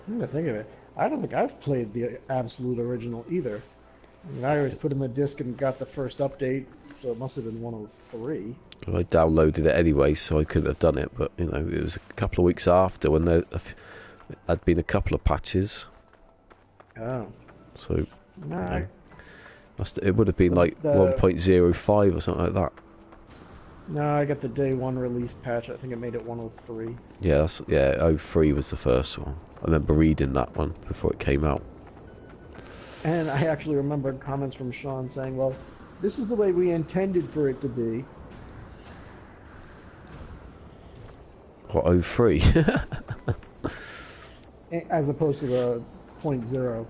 I'm gonna think of it. I don't think I've played the absolute original either. I mean, I always put in the disc and got the first update, so it must have been 103. Well, I downloaded it anyway, so I couldn't have done it. But it was a couple of weeks after when there had been a couple of patches. Oh. So No. It would have been like 1.05 or something like that. No, I got the day one release patch. I think it made it 103. Yeah, 03 was the first one. I remember reading that one before it came out. And I actually remembered comments from Sean saying, well, this is the way we intended for it to be. What, 03? As opposed to the 0.0.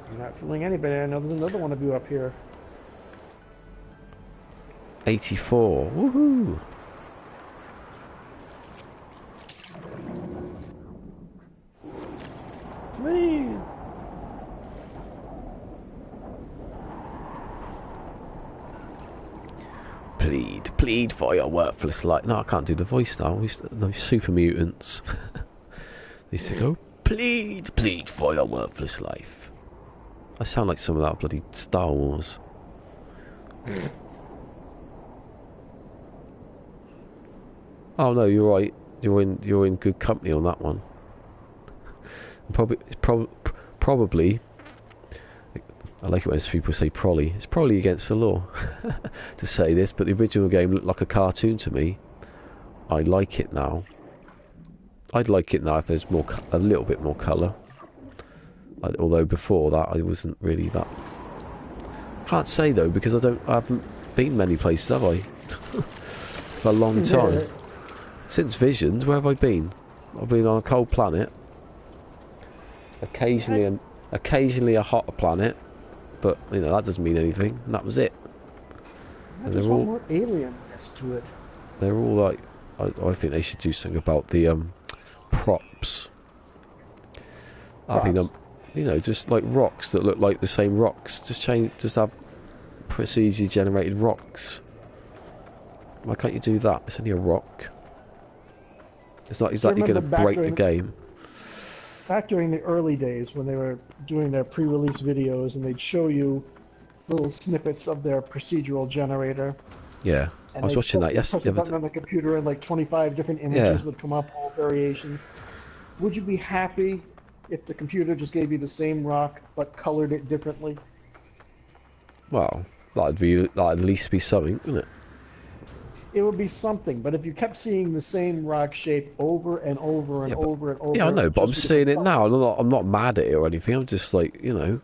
You're not fooling anybody. I know there's another one of you up here. 84. Woohoo! Please! plead for your worthless life. No, I can't do the voice now. Those super mutants. They used to go, plead for your worthless life. I sound like some of that bloody Star Wars. Oh no, you're right. You're in good company on that one. Probably. I like it when people say probably. It's probably against the law to say this, but the original game looked like a cartoon to me. I like it now. I'd like it now if there's a little bit more colour. Although before that, I wasn't really that. Can't say though because I haven't been many places, have I? For a long time. Since Visions, where have I been? I've been on a cold planet. Occasionally a hotter planet. But, you know, that doesn't mean anything. And that was it. And there's all more alienness to it. They're all like... I think they should do something about the props. I think, you know, just like rocks that look like the same rocks. Just have procedurally generated rocks. Why can't you do that? It's only a rock. It's not exactly going to break the game. Back during the early days when they were doing their pre-release videos and they'd show you little snippets of their procedural generator. Yeah, I was watching that yesterday. Press a button on the computer and like 25 different images would come up, all variations. Would you be happy if the computer just gave you the same rock but colored it differently? Well, that'd at least be something, wouldn't it? It would be something, but if you kept seeing the same rock shape over and over and over and over... Yeah, I know, but I'm seeing it now. I'm not mad at it or anything. I'm just like, you know,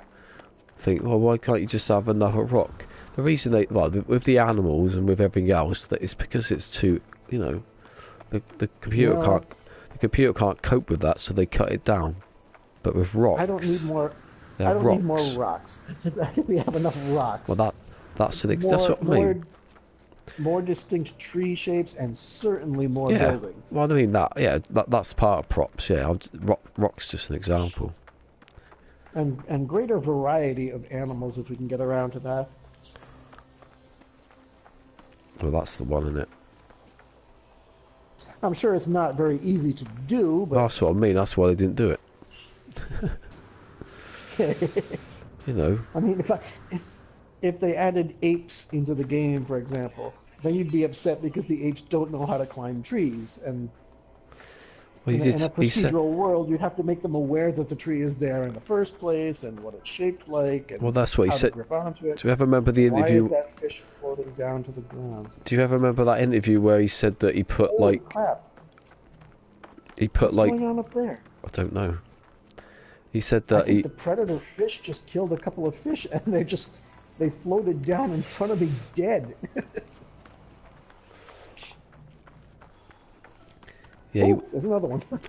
think, well, why can't you just have another rock? The reason with the animals and with everything else, that it's because it's too, you know, the computer can't cope with that, so they cut it down. But with rocks, I don't need more. I don't need more rocks. I think we have enough rocks. Well, that's what I mean. More distinct tree shapes and certainly more buildings. Well, I mean that's part of props. Yeah, rock's just an example. And greater variety of animals if we can get around to that. Well, that's the one, isn't it? I'm sure it's not very easy to do, but that's what I mean. That's why they didn't do it. You know. I mean, if they added apes into the game, for example, then you'd be upset because the apes don't know how to climb trees. And in a procedural world, you'd have to make them aware that the tree is there in the first place and what it's shaped like. And well, that's what he said. Grip onto it. Do you ever remember the interview? Why is that fish floating down to the ground? Do you ever remember that interview where he said that he put Holy crap. What's going on up there? I don't know. He said that the predator fish just killed a couple of fish and they floated down in front of me dead. Yeah, there's another one. What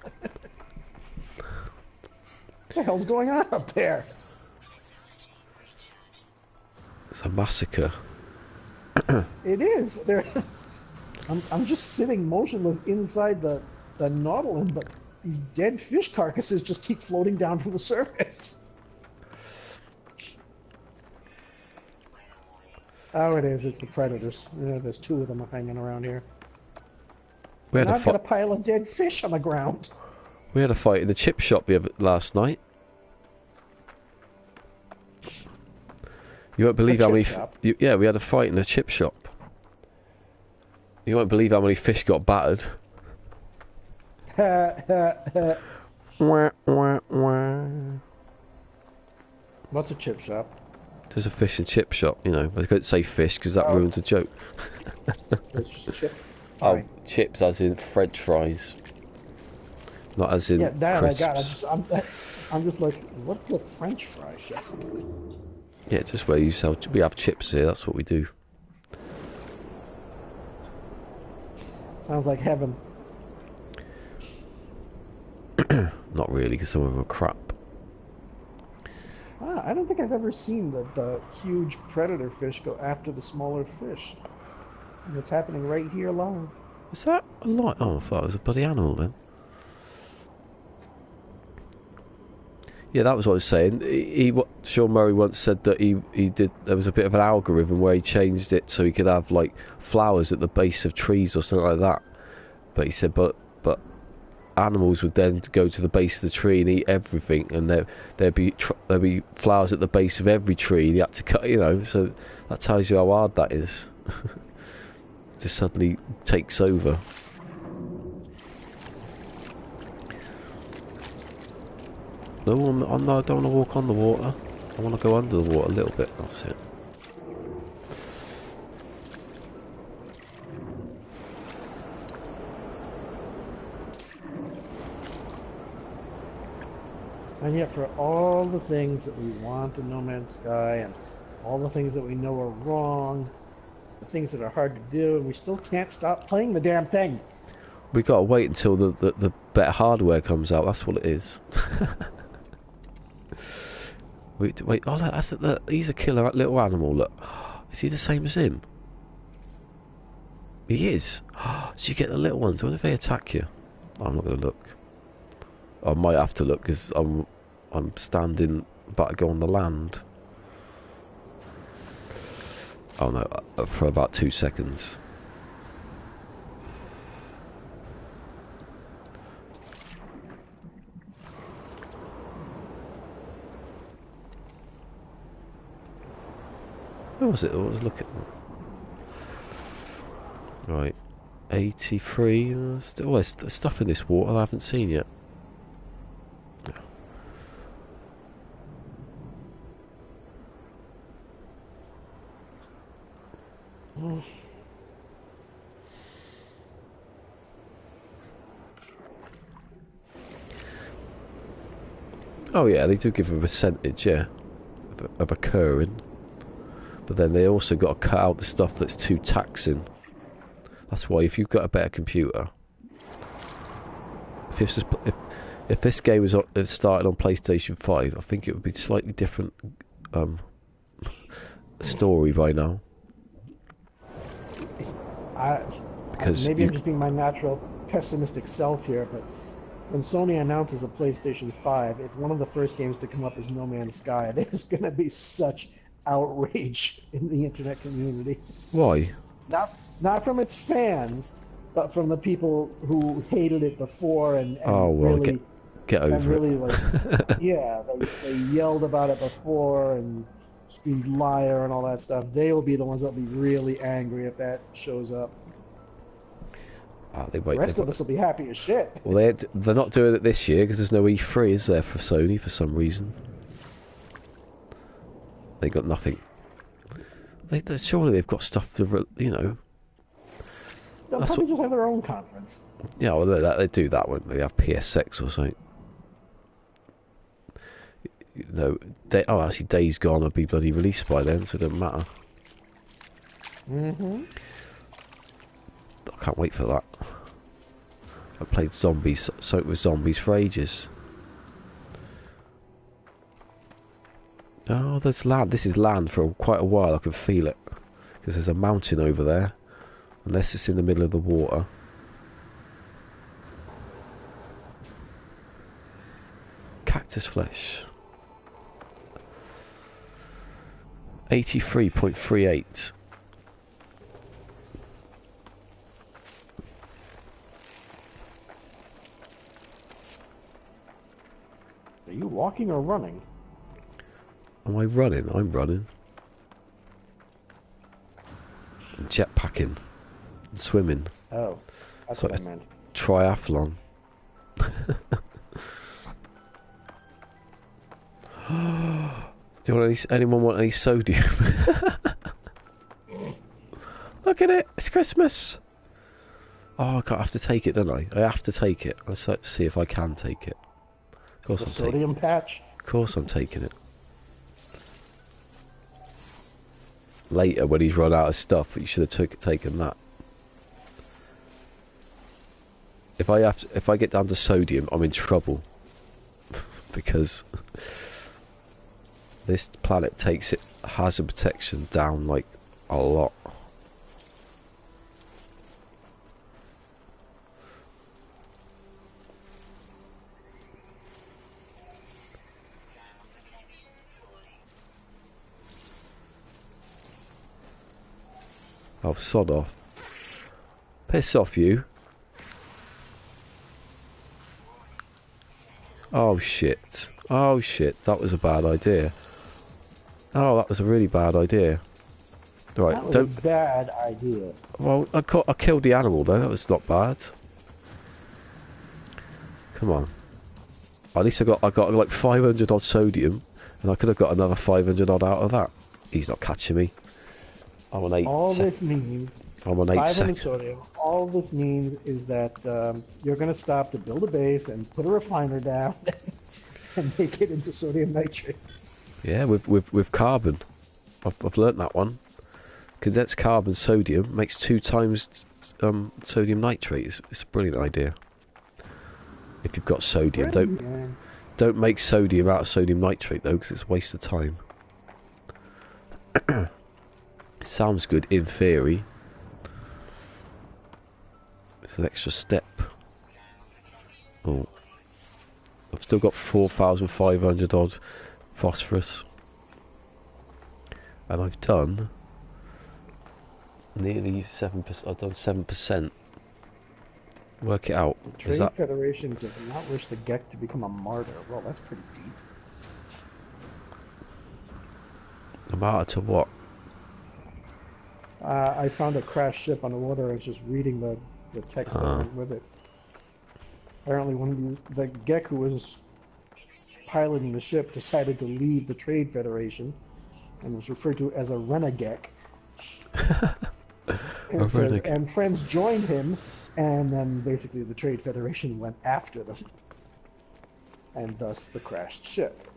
the hell's going on up there? It's a massacre. It is. I'm just sitting motionless inside the nautilus, but these dead fish carcasses just keep floating down from the surface. Oh, it is. It's the predators. Yeah, there's two of them hanging around here. I've got a pile of dead fish on the ground. We had a fight in the chip shop last night. You won't believe how many... Yeah, we had a fight in the chip shop. You won't believe how many fish got battered. What's a chip shop? There's a fish and chip shop, you know. I couldn't say fish because that ruins the joke. It's just a chip. Oh, chips as in French fries. Not as in crisps. I got. I'm just like, what's the French fry shop? Yeah, just where we have chips here, that's what we do. Sounds like heaven. Not really, because some of them are crap. I don't think I've ever seen the huge predator fish go after the smaller fish. And it's happening right here live. Is that a lot? Oh, I thought it was a bloody animal then. Yeah, that was what I was saying. Sean Murray once said that he did. There was a bit of an algorithm where he changed it so he could have like flowers at the base of trees or something like that. But he said, but animals would then go to the base of the tree and eat everything, and there'd be flowers at the base of every tree. They had to cut, So that tells you how hard that is. Just suddenly takes over. No, I don't want to walk on the water. I want to go under the water a little bit. That's it. And yet, for all the things that we want in No Man's Sky, and all the things that we know are wrong, the things that are hard to do, and we still can't stop playing the damn thing. We got to wait until the better hardware comes out. That's what it is. Wait! Oh, look, he's a killer little animal. Look, is he the same as him? He is. So you get the little ones. What if they attack you? I'm not going to look. I might have to look because I'm standing about to go on the land. Oh no, for about 2 seconds. What was it? What was looking? Right, 83. There's stuff in this water I haven't seen yet. Oh yeah, they do give a percentage, yeah, of occurring. But then they also got to cut out the stuff that's too taxing. That's why if you've got a better computer, if this game was started on PlayStation 5, I think it would be slightly different story by now. Because maybe I'm just being my natural pessimistic self here, but when Sony announces a PlayStation 5, if one of the first games to come up is No Man's Sky, there's going to be such outrage in the internet community. Why? Not from its fans, but from the people who hated it before and really get over and really it. Yeah, they yelled about it before and screamed liar and all that stuff. They will be the ones that will be really angry if that shows up. The rest of us will be happy as shit. Well, they're not doing it this year because there's no E3, is there, for Sony for some reason? They got nothing. Surely they've got stuff to, They'll probably just have their own conference. Yeah, well, they do that when they have PSX or something. Actually, Days Gone will be bloody released by then, so it doesn't matter. I can't wait for that. I played zombies, so it was zombies for ages. Oh, there's land. This is land for quite a while. I can feel it because there's a mountain over there. Unless it's in the middle of the water. Cactus flesh. 83.38. Are you walking or running? Am I running? I'm running. And jetpacking. And swimming. Oh, that's what I meant. Triathlon. Do you want anyone want any sodium? Look at it! It's Christmas! Oh, I have to take it, don't I? I have to take it. Let's see if I can take it. Of course, the sodium patch? Of course I'm taking it. Later, when he's run out of stuff, you should have taken that. If I get down to sodium, I'm in trouble. Because this planet takes it hazard protection down like a lot. Oh, sod off. Piss off, you. Oh, shit. Oh, shit. That was a bad idea. Oh, that was a really bad idea. Right, That was don't... a bad idea. Well, I killed the animal, though. That was not bad. Come on. At least I got like 500 odd sodium, and I could have got another 500 odd out of that. He's not catching me. I'm on 8. All this means I'm on 8 500 seconds. sodium. All this means is that you're going to stop to build a base and put a refiner down and make it into sodium nitrate. Yeah, with carbon. I've learnt that one. Condensed carbon sodium makes 2 times sodium nitrate. It's a brilliant idea. If you've got sodium, don't make sodium out of sodium nitrate though, because it's a waste of time. It sounds good in theory. It's an extra step. Oh, I've still got 4,500 odd phosphorus, and I've done nearly 7%. I've done 7%. Work it out. The Trade Federation does not wish the Gek to become a martyr. Well, that's pretty deep. A martyr to what? I found a crashed ship on the water and was just reading the text that went with it. Apparently, the Gek who was piloting the ship decided to leave the Trade Federation and was referred to as a renegek. And friends joined him, and then basically the Trade Federation went after them, and thus the crashed ship.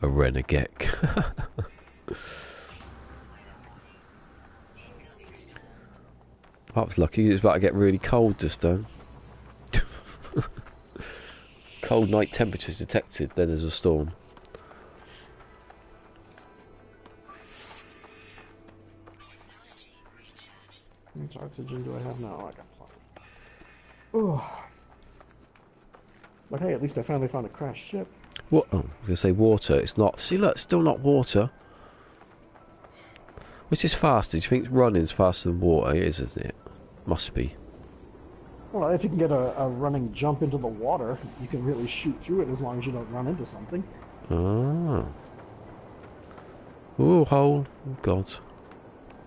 A renegade. I was lucky. It was about to get really cold just then. Cold night temperatures detected. Then there's a storm. How much oxygen do I have now? I got plenty. Oh. But hey, at least I finally found a crashed ship. What? Oh, I was going to say water. It's not. See, look, still not water. Which is faster? Do you think running's faster than water? It is, isn't it? Must be. Well, if you can get a running jump into the water, you can really shoot through it as long as you don't run into something. Ah. Ooh, hole. Oh, God.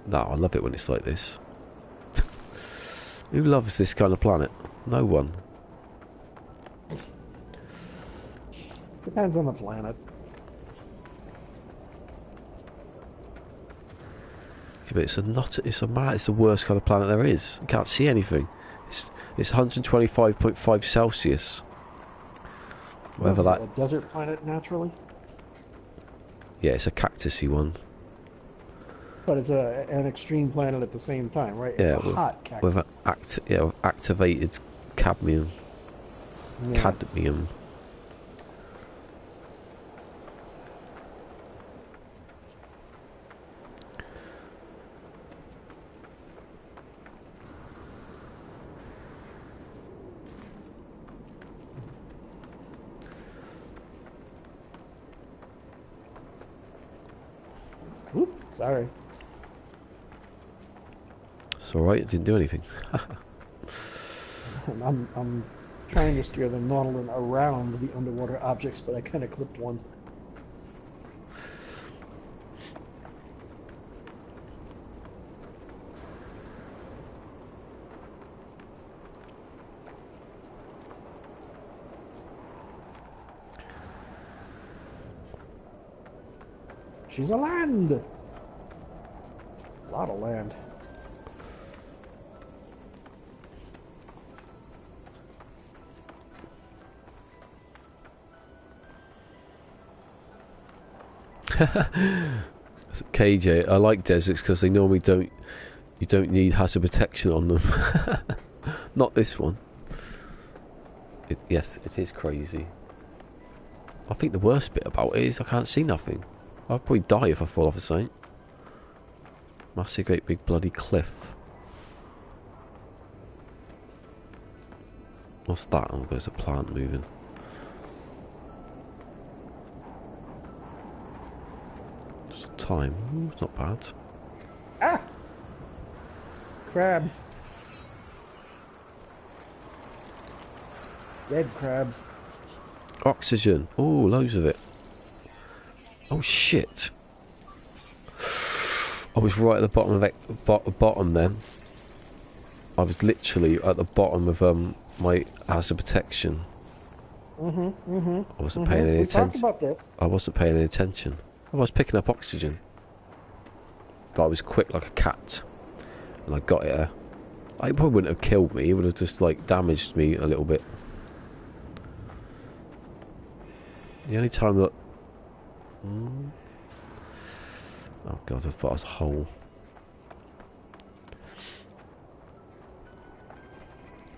No, I love it when it's like this. Who loves this kind of planet? No one. Depends on the planet. Yeah, but it's the worst kind of planet there is. You can't see anything. It's 125.5 Celsius. Whatever that. A desert planet naturally. Yeah, it's a cactusy one. But it's an extreme planet at the same time, right? It's a hot cactus. With activated cadmium. Yeah. Cadmium. Oops, sorry. It's alright, it didn't do anything. I'm trying to steer the Nautilus around the underwater objects, but I kind of clipped one. She's a land! A lot of land. KJ, I like deserts because they normally you don't need hazard protection on them. Not this one. Yes, it is crazy. I think the worst bit about it is I can't see nothing. I'll probably die if I fall off a something. Massive great big bloody cliff. What's that? Oh, there's a plant moving. Just a time. Ooh, it's not bad. Ah! Crabs. Dead crabs. Oxygen. Oh, loads of it. Oh shit! I was right at the bottom of it. Bottom then. I was literally at the bottom of my house of protection. I wasn't paying any We attention. talked about this. I wasn't paying any attention. I was picking up oxygen, but I was quick like a cat, and I got it there. It probably wouldn't have killed me. It would have just like damaged me a little bit. The only time that... Oh god, I thought I was a hole.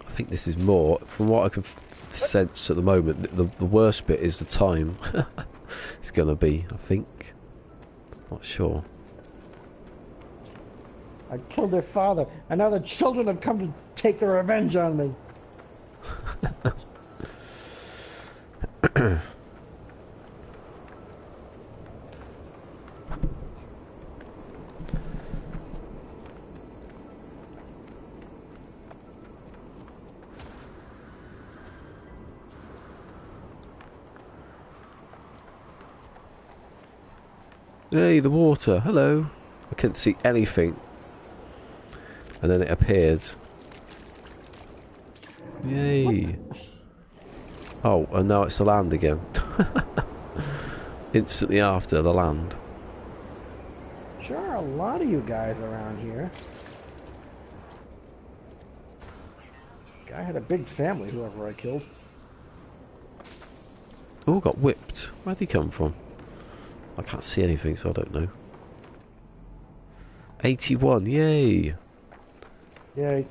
I think this is more, from what I can sense at the moment, the worst bit is the time. It's gonna be, I think. Not sure. I killed their father, and now the children have come to take their revenge on me. Hey, the water. Hello. I couldn't see anything. And then it appeared. Yay. Oh, and now it's the land again. Instantly after the land. Sure are a lot of you guys around here. Guy had a big family, whoever I killed. Oh, got whipped. Where'd he come from? I can't see anything, so I don't know. 81, yay! Yay.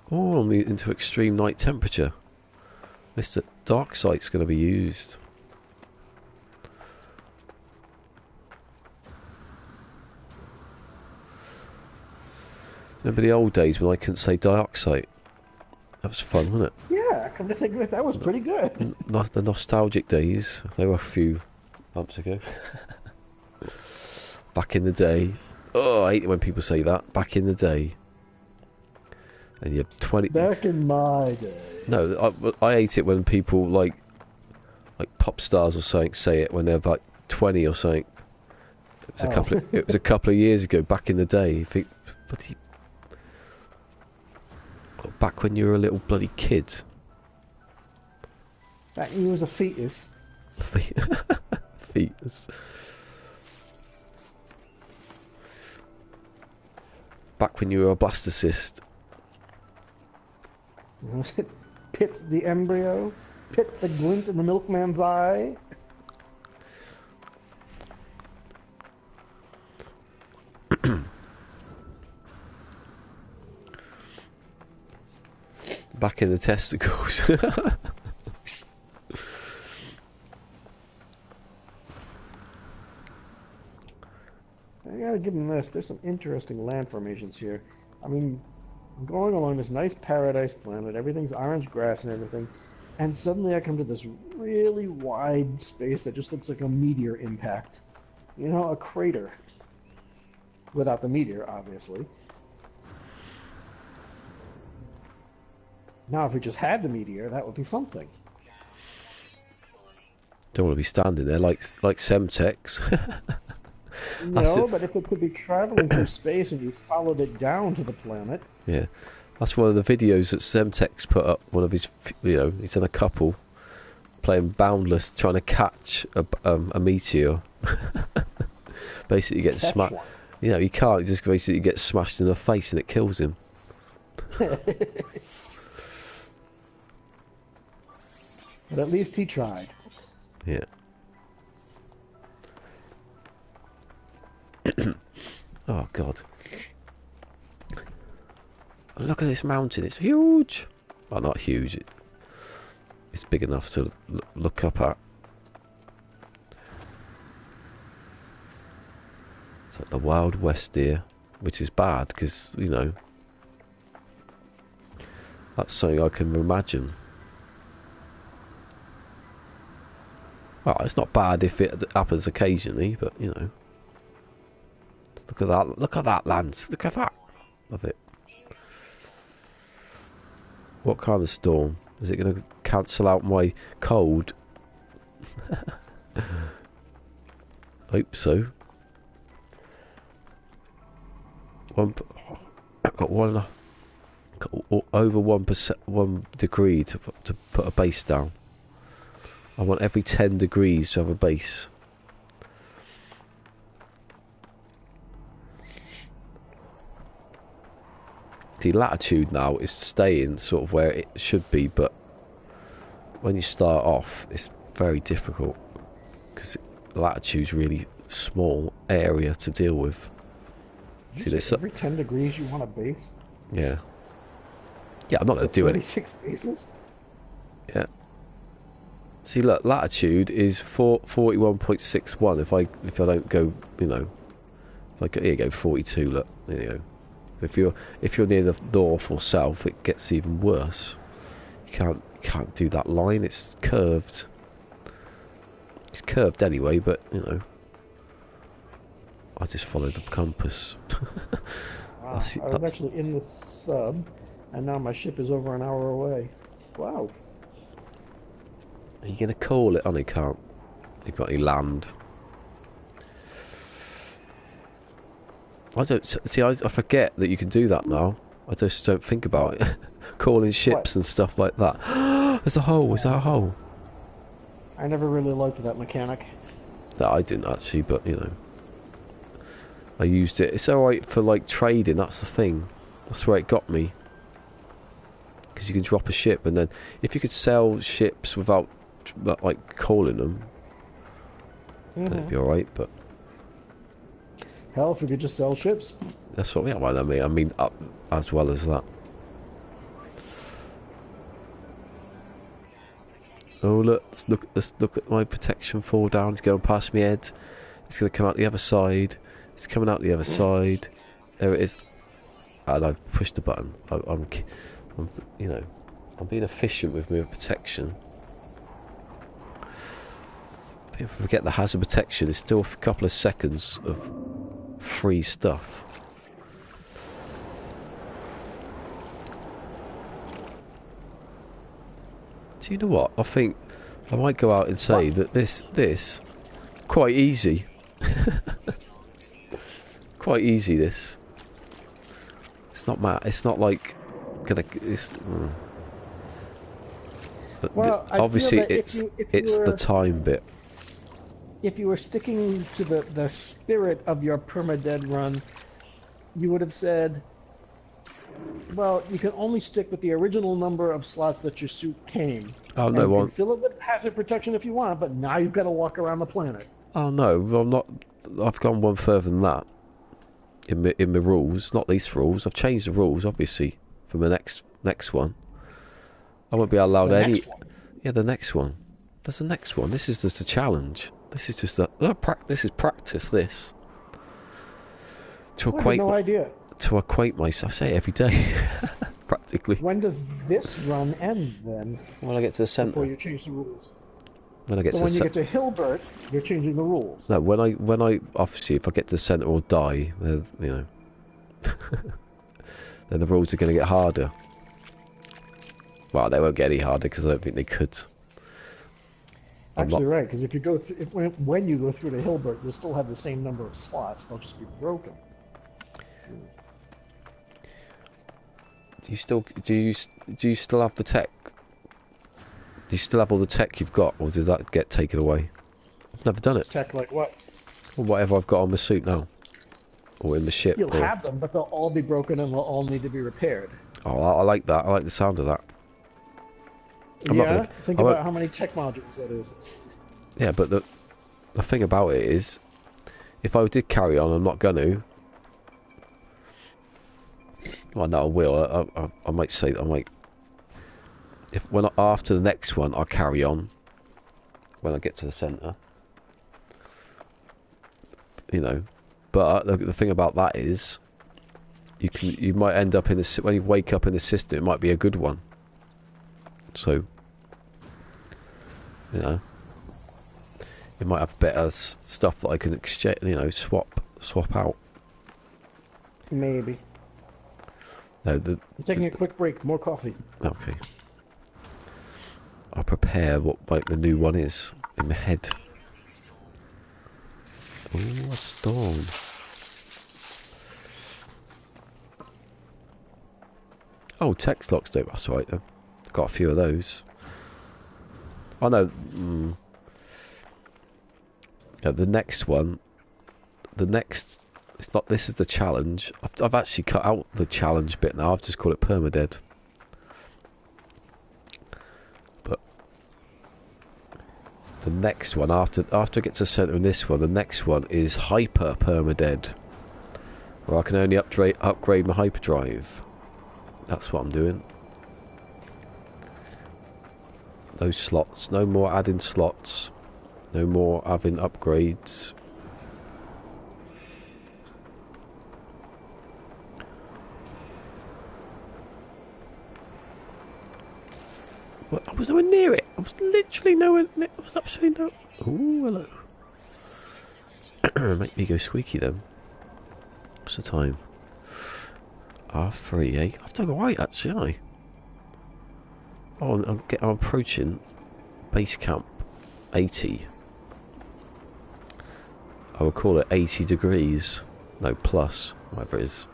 Oh, I'm into extreme night temperature. This dark sight's going to be used. Remember the old days when I couldn't say dioxide? That was fun, wasn't it? Yeah, come to think of it, that was pretty good. The nostalgic days. They were a few months ago. Back in the day. Oh, I hate it when people say that. Back in the day. And you're 20... Back in my day. No, I hate it when people like pop stars or something say it when they're like 20 or something. It was a couple of years ago, back in the day. You think, back when you were a little bloody kid. Back when you was a fetus. Fetus. Back when you were a blastocyst. Pit the embryo. Pit the glint in the milkman's eye. Back in the testicles. I gotta give them this. There's some interesting land formations here. I mean, I'm going along this nice paradise planet. Everything's orange grass and everything. And suddenly I come to this really wide space that just looks like a meteor impact. You know, a crater. Without the meteor, obviously. Now, if we just had the meteor, that would be something. Don't want to be standing there like Semtex. No, but if it could be traveling through space and you followed it down to the planet. Yeah, that's one of the videos that Semtex put up. One of his, he's in a couple playing Boundless, trying to catch a meteor. Basically, gets smashed. You know, he can't. He just basically gets smashed in the face and it kills him. But at least he tried. Yeah. Oh God. Look at this mountain, it's huge. Well, not huge. It's big enough to look up at. The Wild West here, which is bad because, you know, that's something I can imagine. Well, it's not bad if it happens occasionally, but, you know. Look at that. Look at that, Lance. Look at that. Love it. What kind of storm? Is it going to cancel out my cold? Hope so. I've got over 1%, 1 degree to put a base down. I want every 10 degrees to have a base. The latitude now is staying sort of where it should be, but when you start off, it's very difficult because the latitude's really small area to deal with. See this? Every 10 degrees you want a base? Yeah. Yeah, I'm not going to do it. 36 bases? Yeah. See, look, latitude is 41.61. If I don't go, you know, if I go, here you go, 42. Look, there you go. If you're near the north or south, it gets even worse. You can't do that line. It's curved. It's curved anyway, but you know, I just follow the compass. Wow. I was actually in the sub, and now my ship is over an hour away. Wow. Are you gonna call it? Oh, you can't. You've got any land. I don't see. I forget that you can do that now. I just don't think about it. Calling ships and stuff like that. There's a hole. Is that a hole? I never really liked that mechanic. No, I didn't actually, but you know, I used it. It's alright for like trading. That's the thing. That's where it got me. Because you can drop a ship, and then if you could sell ships without like calling them, that'd be alright. But hell, if we could just sell ships. That's what I mean, up as well as that. Oh look, let's look at my protection fall down. It's going past my head. It's going to come out the other side. It's coming out the other side. There it is. And I've pushed the button. I'm you know, I'm being efficient with my protection. People forget the hazard protection. There's still a couple of seconds of free stuff. Do you know what? I think I might go out and say that this quite easy. Quite easy. This. It's not mad. It's not like gonna. But well, obviously it's the time bit. If you were sticking to the spirit of your PermaDEAD run, you would have said, well, you can only stick with the original number of slots that your suit came. Oh no, you can fill it with hazard protection if you want, but now you've got to walk around the planet. Oh no, I'm not. I've gone one further than that. In the rules, not these rules. I've changed the rules, obviously, for the next one. I won't be allowed any. Yeah, the next one. There's the next one. This is just a challenge. This is just this is practice. This to equate. I have no idea. To equate myself, I say it every day, practically. When does this run end then? When I get to the centre. Before you change the rules. When I get so when you get to Hilbert, you're changing the rules. No, when I obviously if I get to the centre or die, then you know, then the rules are going to get harder. Well, they won't get any harder because I don't think they could. Actually, right? Because if you go through, when you go through to Hilbert, you'll still have the same number of slots. They'll just be broken. Do you still have the tech? Do you still have all the tech you've got, or did that get taken away? I've never done it. Tech like what? Or whatever I've got on my suit now, or in the ship. You'll have them, but they'll all be broken and they'll all need to be repaired. Oh, I like that. I like the sound of that. Think about how many tech modules that is. Yeah, but the thing about it is, if I did carry on, I'm not going to. Well, no, I will. I might say that I might. After the next one, I'll carry on. When I get to the centre, you know, But the thing about that is, you might end up in the when you wake up in the system, it might be a good one. So, you know, it might have better stuff that I can exchange. You know, swap out. Maybe. No, I'm taking a quick break. More coffee. Okay. I'll prepare what like the new one is in my head. Oh, a storm. Oh, text locks do. That's right then. Got a few of those. Oh no. Yeah, the next one. The next. It's not. This is the challenge. I've actually cut out the challenge bit now. I've just called it PermaDEAD. But the next one after I get to center in this one, the next one is Hyper PermaDEAD, where I can only upgrade my hyperdrive. That's what I'm doing. Those slots. No more adding slots. No more having upgrades. Well, I was nowhere near it. I was literally nowhere near it. I was absolutely no... Oh, hello. Make me go squeaky then. What's the time? R3, eh? I've done alright actually, haven't I? Oh, I'm approaching base camp 80. I would call it 80 degrees. No, plus, whatever it is.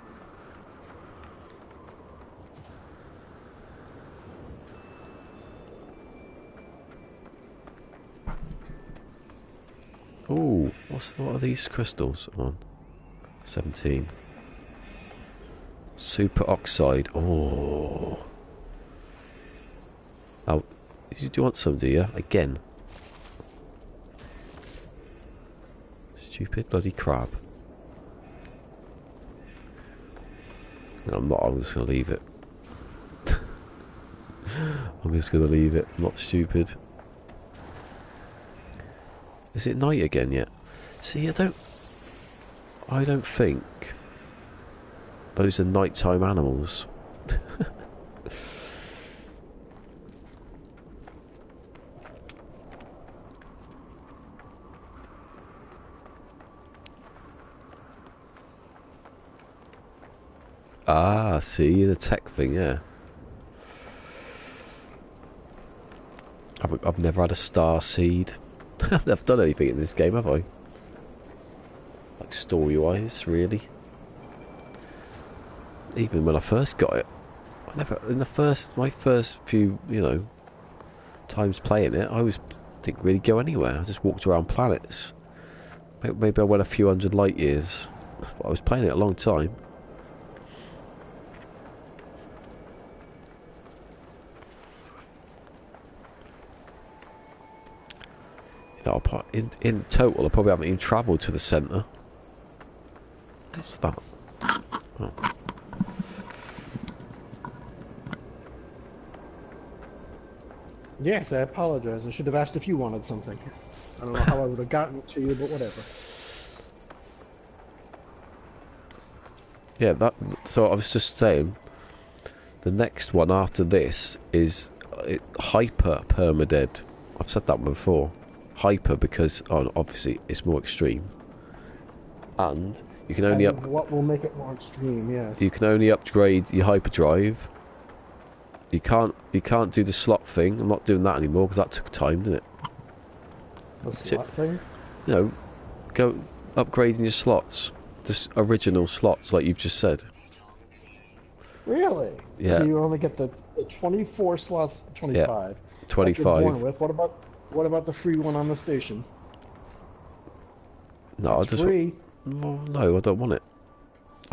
Oh, what are these crystals on? 17. Super oxide. Oh. Oh, do you want some, do you? Again. Stupid bloody crab. No, I'm not. I'm just going to leave it. I'm just going to leave it. I'm not stupid. Is it night again yet? See, I don't think those are nighttime animals. Ah, see, the tech thing, yeah. I've never had a star seed. I've never done anything in this game, have I? Like story-wise, really. Even when I first got it, my first few, you know, times playing it, I didn't really go anywhere. I just walked around planets. Maybe I went a few hundred light years. But I was playing it a long time. In total, I probably haven't even travelled to the centre. What's that? Oh. Yes, I apologize. I should have asked if you wanted something. I don't know how I would have gotten it to you, but whatever. Yeah, so I was just saying, the next one after this is Hyper PermaDEAD. I've said that one before. Hyper because obviously it's more extreme, and you can only what will make it more extreme? Yes. You can only upgrade your hyperdrive. You can't do the slot thing. I'm not doing that anymore because that took time, didn't it? The slot thing? You know, go upgrading your slots, the original slots like you've just said. Really? Yeah. So you only get the 24 slots, 25. Yeah. 25. That you're born with. What about the free one on the station? No, That's free. No, I don't want it.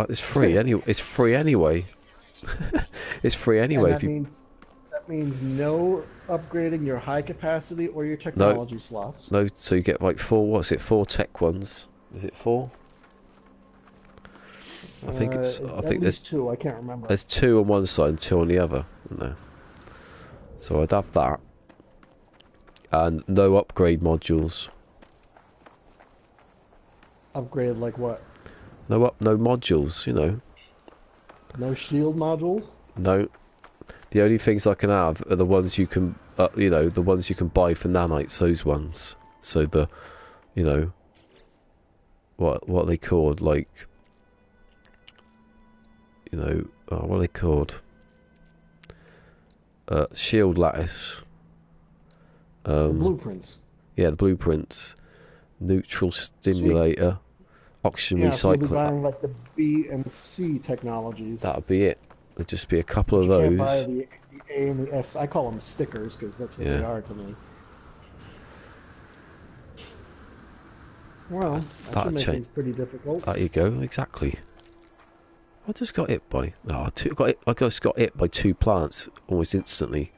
It's free anyway. It's free anyway. It's free anyway. And that means no upgrading your high capacity or your technology slots. No, so you get like 4. What's it? 4 tech ones. Is it 4? I think there's 2. I can't remember. There's 2 on one side and 2 on the other. No. So I'd have that. And no upgrade modules. Upgrade like what? no modules, you know. No shield modules. No. The only things I can have are the ones you can, you know, the ones you can buy for nanites. Those ones. So the, you know, what are they called? Like, you know, what are they called? Shield lattice. The blueprints. Yeah, the blueprints. Neutral stimulator. Oxygen Yeah, so you'll be recycler. buying like the B and C technologies. That'll be it. There'll just be a couple But of you can't buy those. the A and the S. I call them stickers because that's what Yeah. they are to me. Well, that should make things pretty difficult. There you go. Exactly. I just got hit by. Oh, I just got hit by 2 plants almost instantly.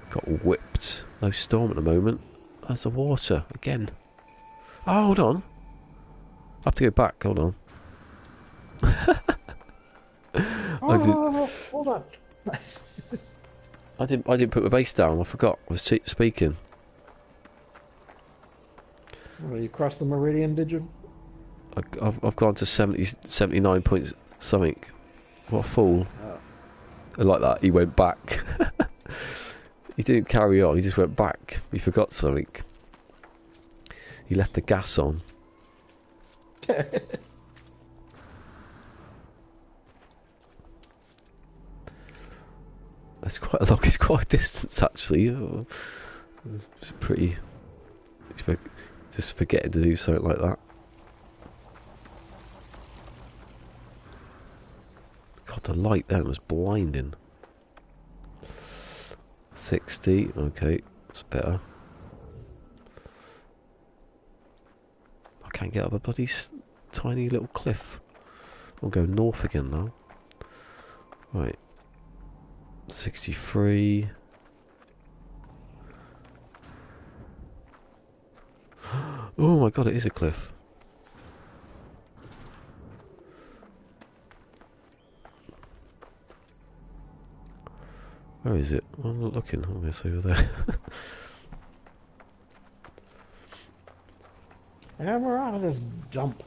Got whipped. No storm at the moment. There's the water again. Oh, hold on. I have to go back. Hold on. Hold on. I didn't put my bass down. I forgot. I was speaking. Well, you crossed the meridian, did you? I've gone to 79 point something. What a fool. Oh. And like that, he went back. He didn't carry on, he just went back. He forgot something. He left the gas on. That's quite a long, it's quite a distance actually. Oh, it's pretty... Just forgetting to do something like that. God, the light then was blinding. 60, okay, it's better. I can't get up a bloody tiny little cliff. We'll go north again now. Right. 63. Oh my god, it is a cliff. Where is it? I'm not looking. Oh, it's over there. And we're out of this dump.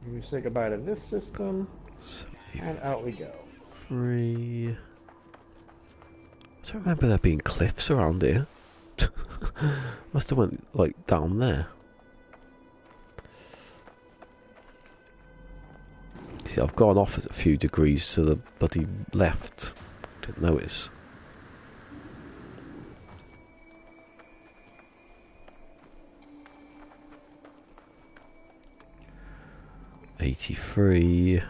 We say goodbye to this system, and out we go. 3. I don't remember there being cliffs around here. Must have went like down there. See, I've gone off a few degrees to the bloody left. Didn't notice. $83.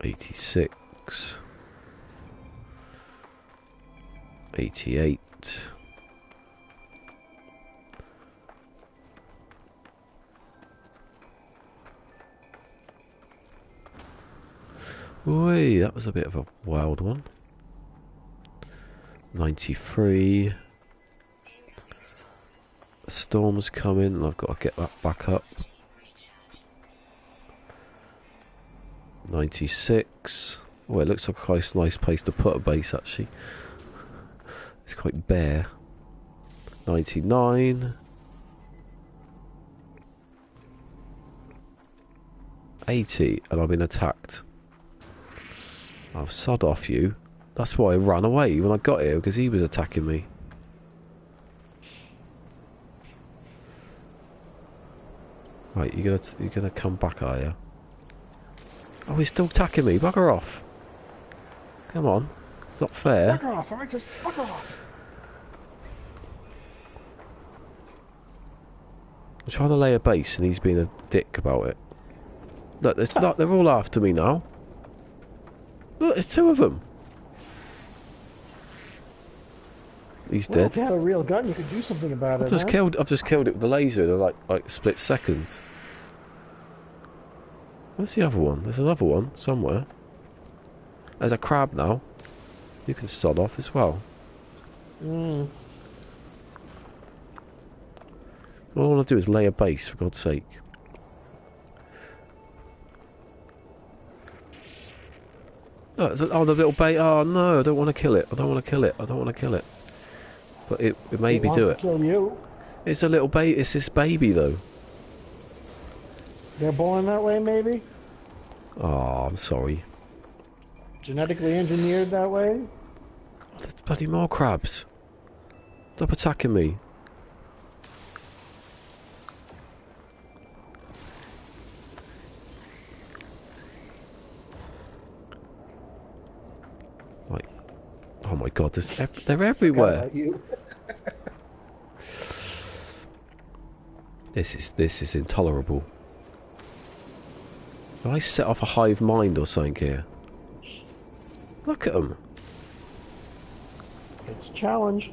86. 88. Oi, that was a bit of a wild one. 93. A storm's coming and I've got to get that back up. 96. Oh, it looks like quite a nice place to put a base actually. It's quite bare. 99. 80, and I've been attacked. Oh, sod off you. That's why I ran away when I got here, because he was attacking me. Right, you're gonna come back, are you? Oh, he's still attacking me. Bugger off. Come on. It's not fair. Fuck off, alright? Just fuck off. I'm trying to lay a base and he's being a dick about it. Look, they're all after me now. Look, there's 2 of them. He's Well, dead. if you had a real gun, you could do something about it. I've just killed it with the laser in like a split second. Where's the other one? There's another one somewhere. There's a crab now. You can sod off as well. All I want to do is lay a base, for God's sake. Oh, the little bait. Oh no, I don't want to kill it. I don't want to kill it. I don't want to kill it. But it maybe do it. Kill you. It's a little bait. It's this baby though. They're born that way, maybe? Oh, I'm sorry. Genetically engineered that way? Oh, there's bloody more crabs. Stop attacking me. Like, oh my God, they're everywhere. This is intolerable. Did I set off a hive mind or something here? Look at them. It's a challenge.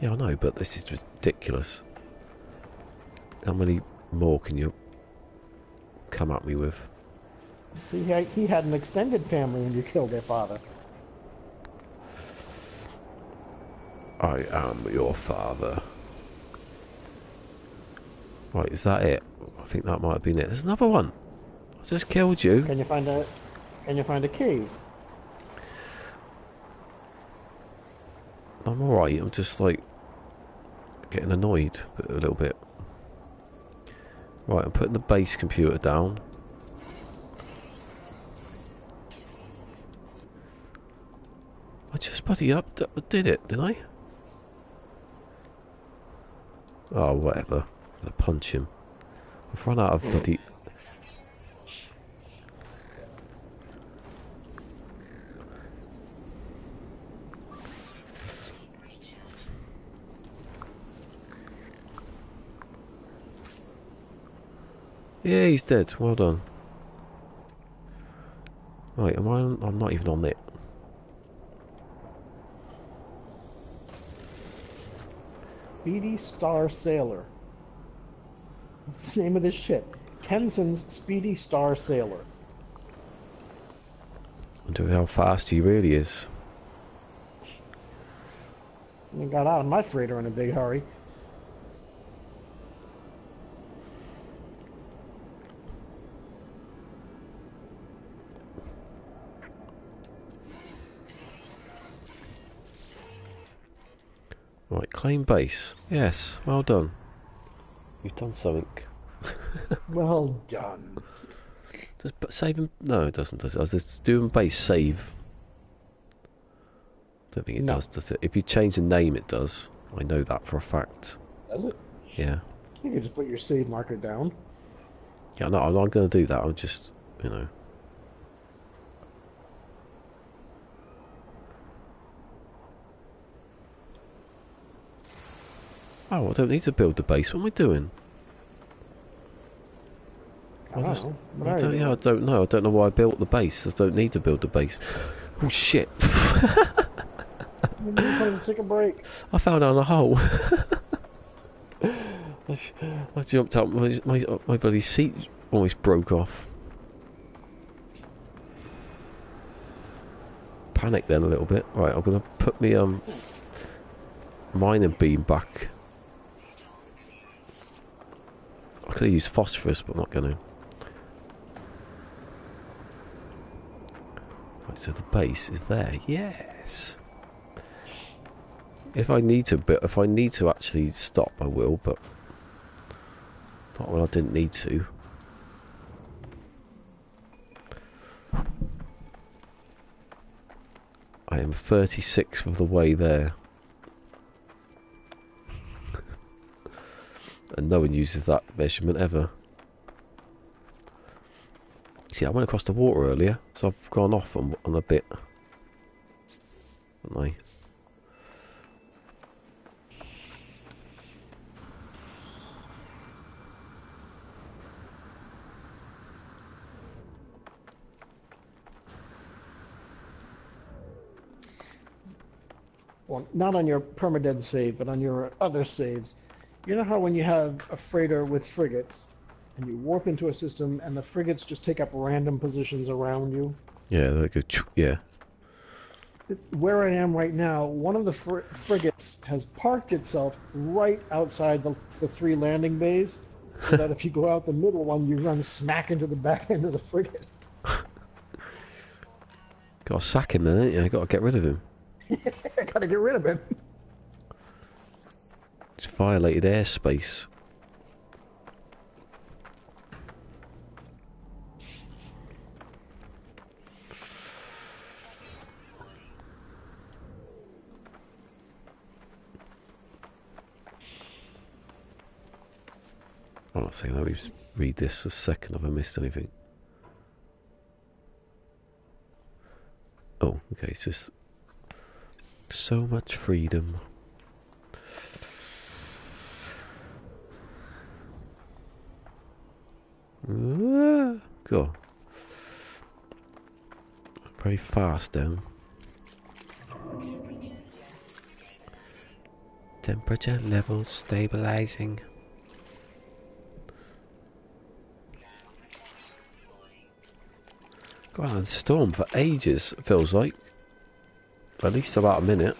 Yeah, I know, but this is ridiculous. How many more can you come at me with? He had an extended family when you killed their father. I am your father. Right, is that it? I think that might have been it. There's another one. I just killed you. Can you find a cave? I'm alright, I'm just like getting annoyed a little bit. Right, I'm putting the base computer down. I just bloody did it, did I? Oh, whatever. I'm gonna punch him. I've run out of bloody... Yeah, he's dead. Well done. Right, am I on? I'm not even on it. Speedy Star Sailor. What's the name of this ship? Kenson's Speedy Star Sailor. I wonder how fast he really is. I got out of my freighter in a big hurry. Right, claim base. Yes, well done. You've done something. Well done. Does saving? No, it doesn't. Does it? Does doing base save? Don't think it does it? If you change the name, it does. I know that for a fact. Does it? Yeah. You can just put your save marker down. Yeah, no, I'm not going to do that. I'll just, you know. Oh, I don't need to build the base. What am I doing? I don't know. I don't know. I don't know why I built the base. I don't need to build the base. Oh shit! Take a break. I fell down a hole. I jumped up. My bloody seat almost broke off. Panicked then a little bit. Right, I'm gonna put me mining beam back. I could have used phosphorus, but I'm not going to. Right, so the base is there. Yes. If I need to actually stop, I will, but not when I didn't need to. I am 36th of the way there. And no one uses that measurement ever. See, I went across the water earlier, so I've gone off on a bit. Haven't I? Well, not on your PermaDEAD save, but on your other saves. You know how when you have a freighter with frigates, and you warp into a system, and the frigates just take up random positions around you? Yeah, they go. Yeah. Where I am right now, one of the frigates has parked itself right outside the three landing bays, so that if you go out the middle one, you run smack into the back end of the frigate. Got to sack him then, ain't you? Got to get rid of him. I gotta get rid of him. It's violated airspace. I'm not saying, let me just read this a second if I missed anything. Oh, okay, it's just so much freedom. Go. Very fast down. Temperature levels stabilizing. Gone on storm for ages, it feels like. For at least about a minute.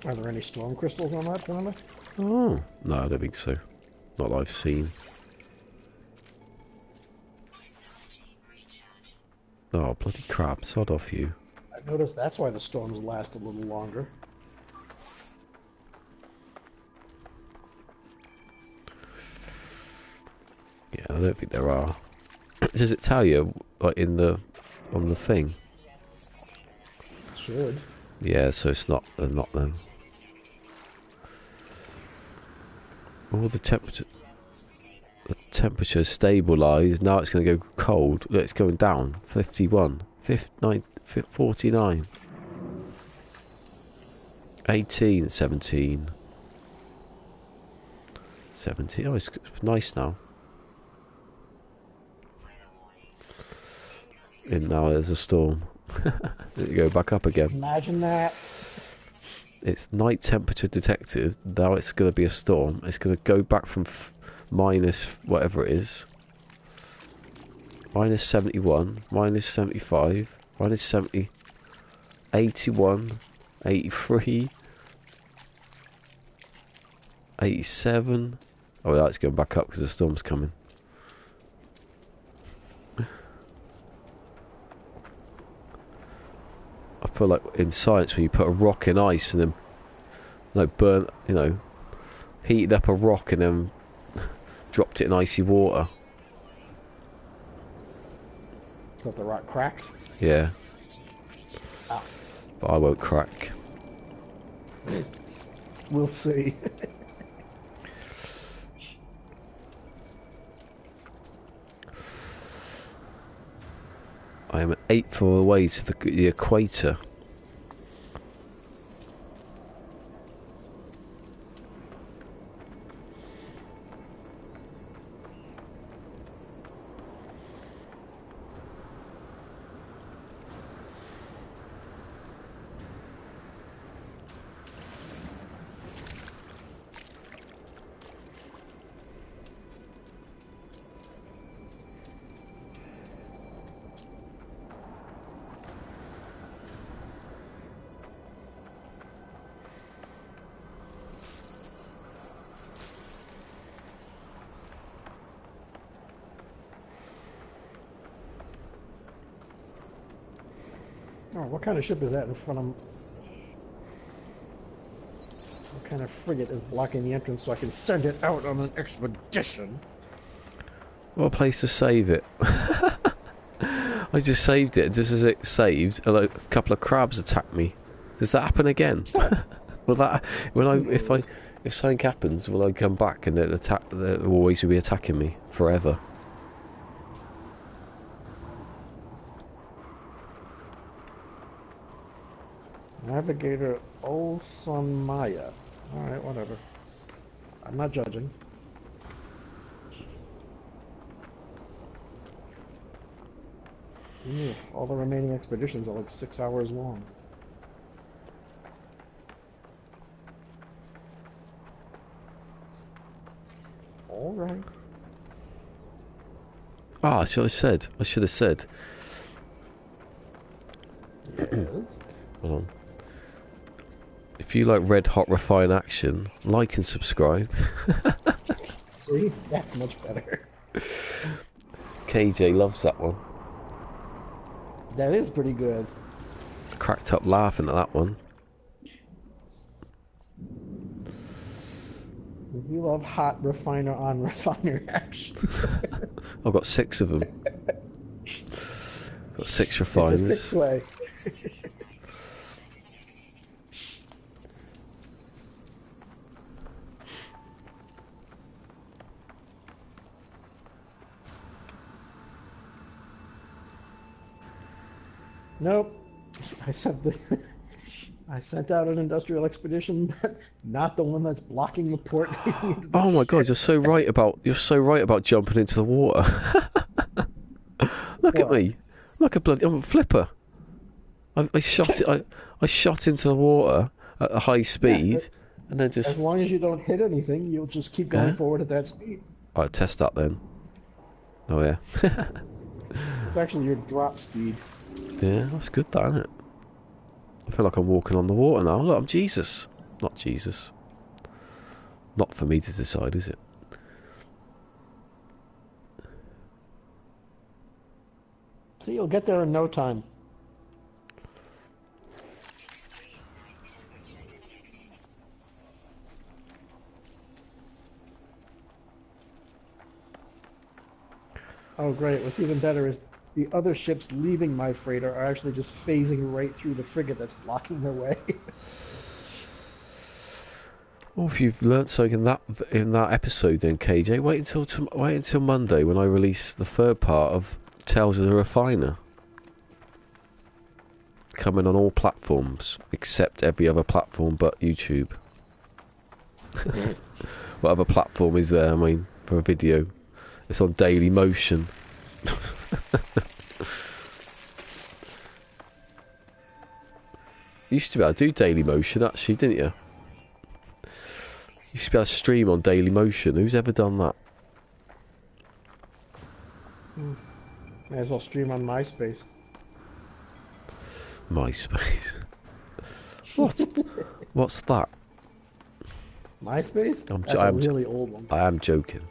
Are there any storm crystals on that planet? Oh, no, I don't think so. Not that I've seen. Oh, bloody crap, sod off you. I've noticed that's why the storms last a little longer. Yeah, I don't think there are. Does it tell you, like, on the thing? It should. Yeah, so it's not, they're not them. All the temperature stabilised. Now it's going to go cold. Look, it's going down. 51, 59, 49, 18, 17, 17. Oh, it's nice now. And now there's a storm. Did it go back up again? Imagine that. It's night temperature detected. Now it's going to be a storm. It's going to go back from minus whatever it is. Minus 71, minus 75, minus 70, 81, 83, 87. Oh, that's going back up because the storm's coming. I feel like in science when you put a rock in ice and then burn, heated up a rock and then dropped it in icy water. So if the rock cracks? Yeah. Ah. But I won't crack. We'll see. I am an eighth of the way to the equator. Oh, what kind of ship is that in front of... What kind of frigate is blocking the entrance so I can send it out on an expedition? What a place to save it. I just saved it. Just as it saved, a couple of crabs attacked me. Does that happen again? Will that if something happens, will I come back and they'll always be attacking me forever? Navigator Olson-Maya. Alright, whatever. I'm not judging. All the remaining expeditions are like 6 hours long. Alright. Ah, I should have said. Hold on. If you like red hot refined action, like and subscribe. See, that's much better. KJ loves that one. That is pretty good. I cracked up laughing at that one. We love hot refiner on refiner action. I've got 6 of them. Got 6 It's a refiners. 6-way. Nope. I sent out an industrial expedition, but not the one that's blocking the port. Oh my god, you're so right about jumping into the water. Look at What? me. Look at bloody I'm a flipper. I shot it I shot into the water at a high speed and then As just long as you don't hit anything, you'll just keep going forward at that speed. Alright, test that then. Oh yeah. It's actually your drop speed. Yeah, that's good that, isn't it? I feel like I'm walking on the water now. Look, I'm Jesus. Not Jesus. Not for me to decide, is it? See, you'll get there in no time. Oh, great. What's even better is the other ships leaving my freighter are actually just phasing right through the frigate that's blocking their way. Well, if you've learnt something in that episode, then KJ, wait until Monday when I release the third part of Tales of the Refiner, coming on all platforms except every other platform but YouTube. What other platform is there? I mean, for a video, it's on Daily Motion. You used to be able to do Daily Motion, actually, didn't you? You used to be able to stream on Daily Motion. Who's ever done that? May as well stream on MySpace. MySpace. What's that? MySpace? I'm That's I a am really old one. I am joking.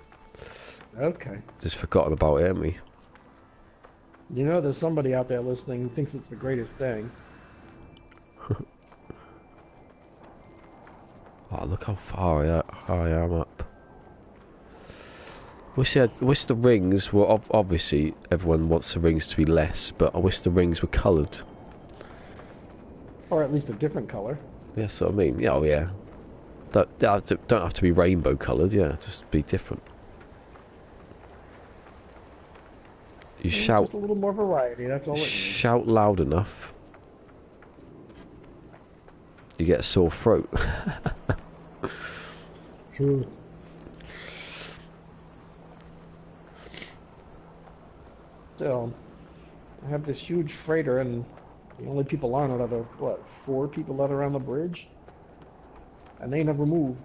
Okay. Just forgotten about it, haven't we? You know there's somebody out there listening who thinks it's the greatest thing. Oh, look how far I am up. Wish the rings were obviously everyone wants the rings to be less, but I wish the rings were coloured. Or at least a different color. Yeah, that's what I mean. Yeah, oh yeah. Don't have to be rainbow coloured. Yeah, just be different. You shout. Just a little more variety, that's all it needs. Shout loud enough, you get a sore throat. True. So, I have this huge freighter, and the only people on it are the, 4 people that are on the bridge? And they never move.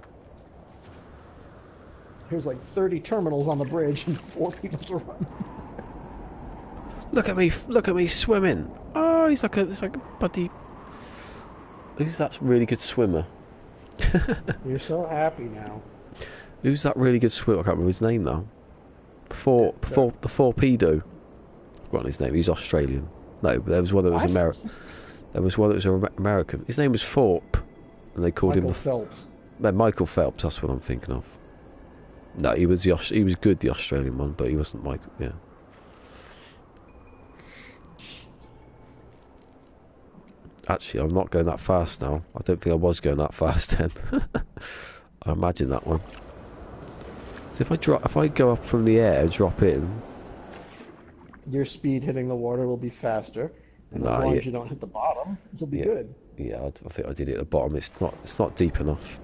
There's like 30 terminals on the bridge and 4 people to run. Look at me swimming. Oh, it's like a buddy. Who's that really good swimmer? You're so happy now. Who's that really good swimmer? I can't remember his name now. The torpedo. What his name? He's Australian. No, there was one that was American. There was one that was American. His name was Thorpe, and they called Michael him Phelps. No, Michael Phelps. That's what I'm thinking of. No, he was good, the Australian one, but he wasn't Michael. Yeah. Actually, I'm not going that fast now. I don't think I was going that fast then. I imagine that one. So if I go up from the air, drop in. Your speed hitting the water will be faster, and as long as you don't hit the bottom, it'll be good. Yeah, I think I did it at the bottom. It's not deep enough.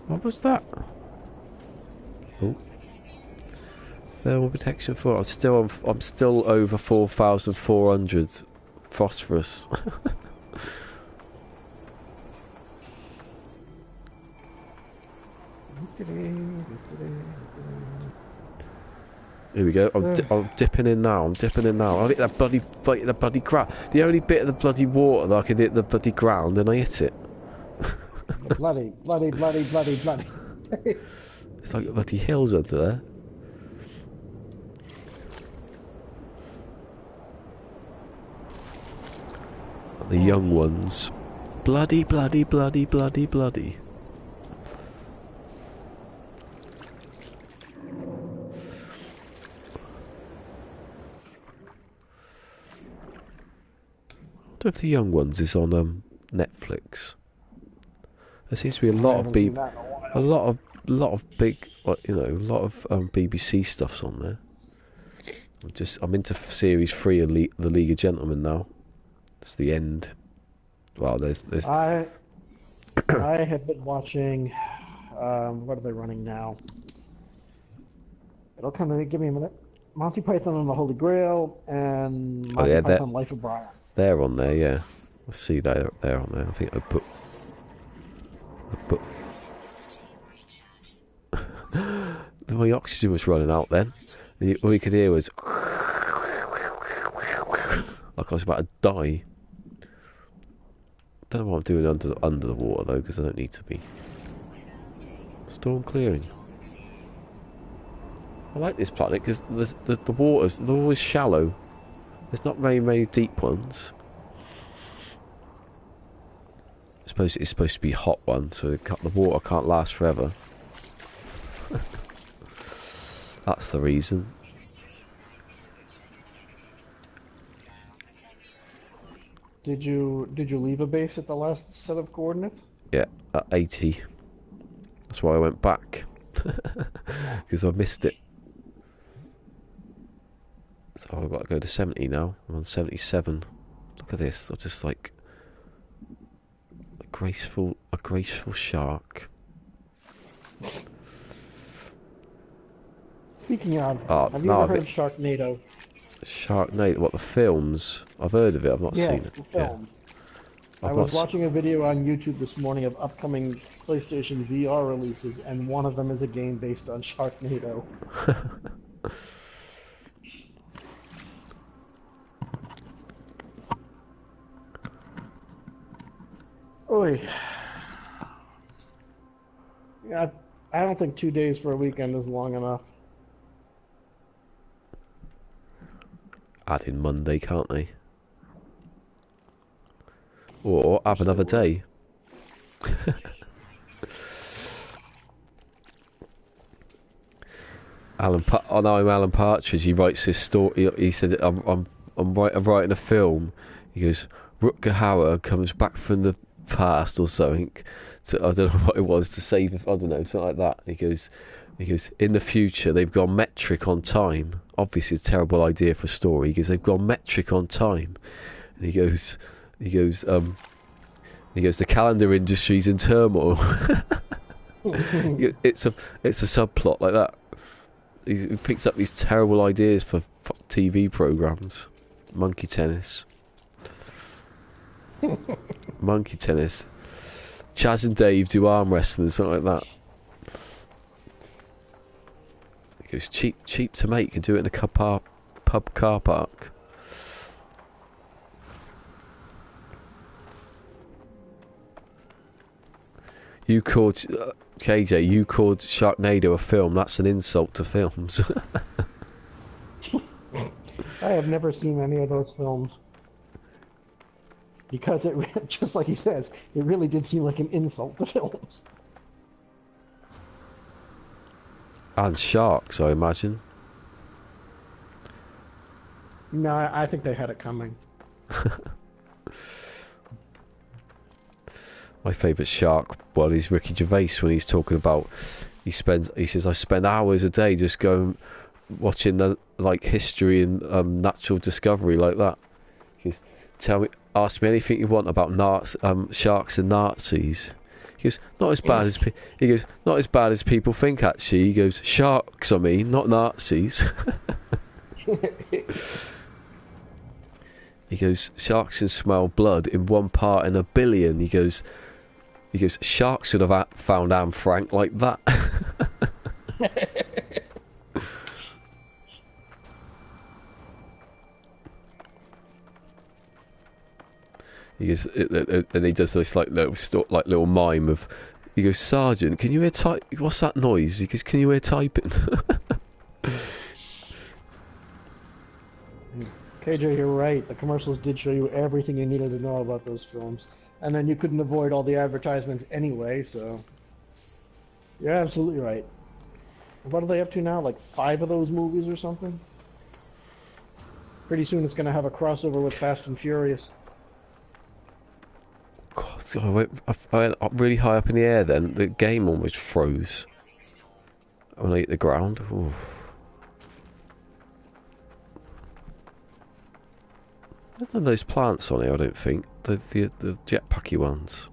What was that? Oh, thermal protection for. I'm still over 4,400 phosphorus. Here we go. Ugh. I'm dipping in now. I'm dipping in now. I'll hit that bloody ground. The only bit of the bloody water that I can hit the bloody ground, and I hit it. Bloody, bloody, bloody, bloody, bloody. It's like bloody hills under there. The young ones. Bloody, bloody, bloody, bloody, bloody. I wonder if the young ones is on Netflix. There seems to be a lot of a lot of big, you know, a lot of BBC stuff's on there. I'm into series 3 of the League of Gentlemen now. It's the end. Well, there's. I have been watching. What are they running now? It'll come to me. Give me a minute. Monty Python and the Holy Grail and Monty Python Life of Brian. They're on there, yeah. I see they're on there. I think I put. My oxygen was running out then. And all you could hear was like I was about to die. Don't know what I'm doing under the water though, because I don't need to be. Storm clearing. I like this planet because the waters, they're always shallow. There's not very many deep ones. It's supposed to be a hot one, so the water can't last forever. That's the reason. Did you leave a base at the last set of coordinates? Yeah, at 80. That's why I went back. Because I missed it. So I've got to go to 70 now. I'm on 77. Look at this. I'm just like a graceful shark. Speaking of, have you ever heard of Sharknado? Sharknado? What, the films? I've heard of it. I've not seen it. Yes, the film. Yeah. I was watching a video on YouTube this morning of upcoming PlayStation VR releases, and one of them is a game based on Sharknado. Oy. Yeah, I don't think 2 days for a weekend is long enough. Add in Monday, can't they? Or have another day. I'm Alan Partridge. He writes his story. He said, I'm writing a film. He goes, Rutger Hauer comes back from the past or something. So I don't know what it was to save. I don't know, something like that. He goes, in the future they've gone metric on time. Obviously, a terrible idea for a story. He goes, they've gone metric on time, and he goes, the calendar industry's in turmoil. It's a subplot like that. He picks up these terrible ideas for TV programs. Monkey tennis. Monkey tennis. Chaz and Dave do arm wrestling, something like that. It goes cheap to make. You can do it in a pub car park. You called KJ. You called Sharknado a film. That's an insult to films. I have never seen any of those films. Because it, just like he says, it really did seem like an insult to films. And sharks, I imagine. No, I think they had it coming. My favourite shark one is Ricky Gervais when he's talking about he says I spend hours a day just going watching the history and natural discovery like that. He goes, ask me anything you want about sharks and Nazis. He goes, not as bad as people think actually. He goes, sharks, I mean, not Nazis. He goes, sharks can smell blood in 1 part in a billion. He goes, sharks should have found Anne Frank like that. He goes, and he does this like little mime of. He goes, Sergeant, can you hear type? What's that noise? He goes, can you hear typing? KJ, you're right. The commercials did show you everything you needed to know about those films, and then you couldn't avoid all the advertisements anyway. So you're absolutely right. What are they up to now? Like 5 of those movies or something? Pretty soon it's going to have a crossover with Fast and Furious. God, I went up really high up in the air then. The game almost froze. When I hit the ground. Ooh. There's none of those plants on here, I don't think. The jetpacky ones.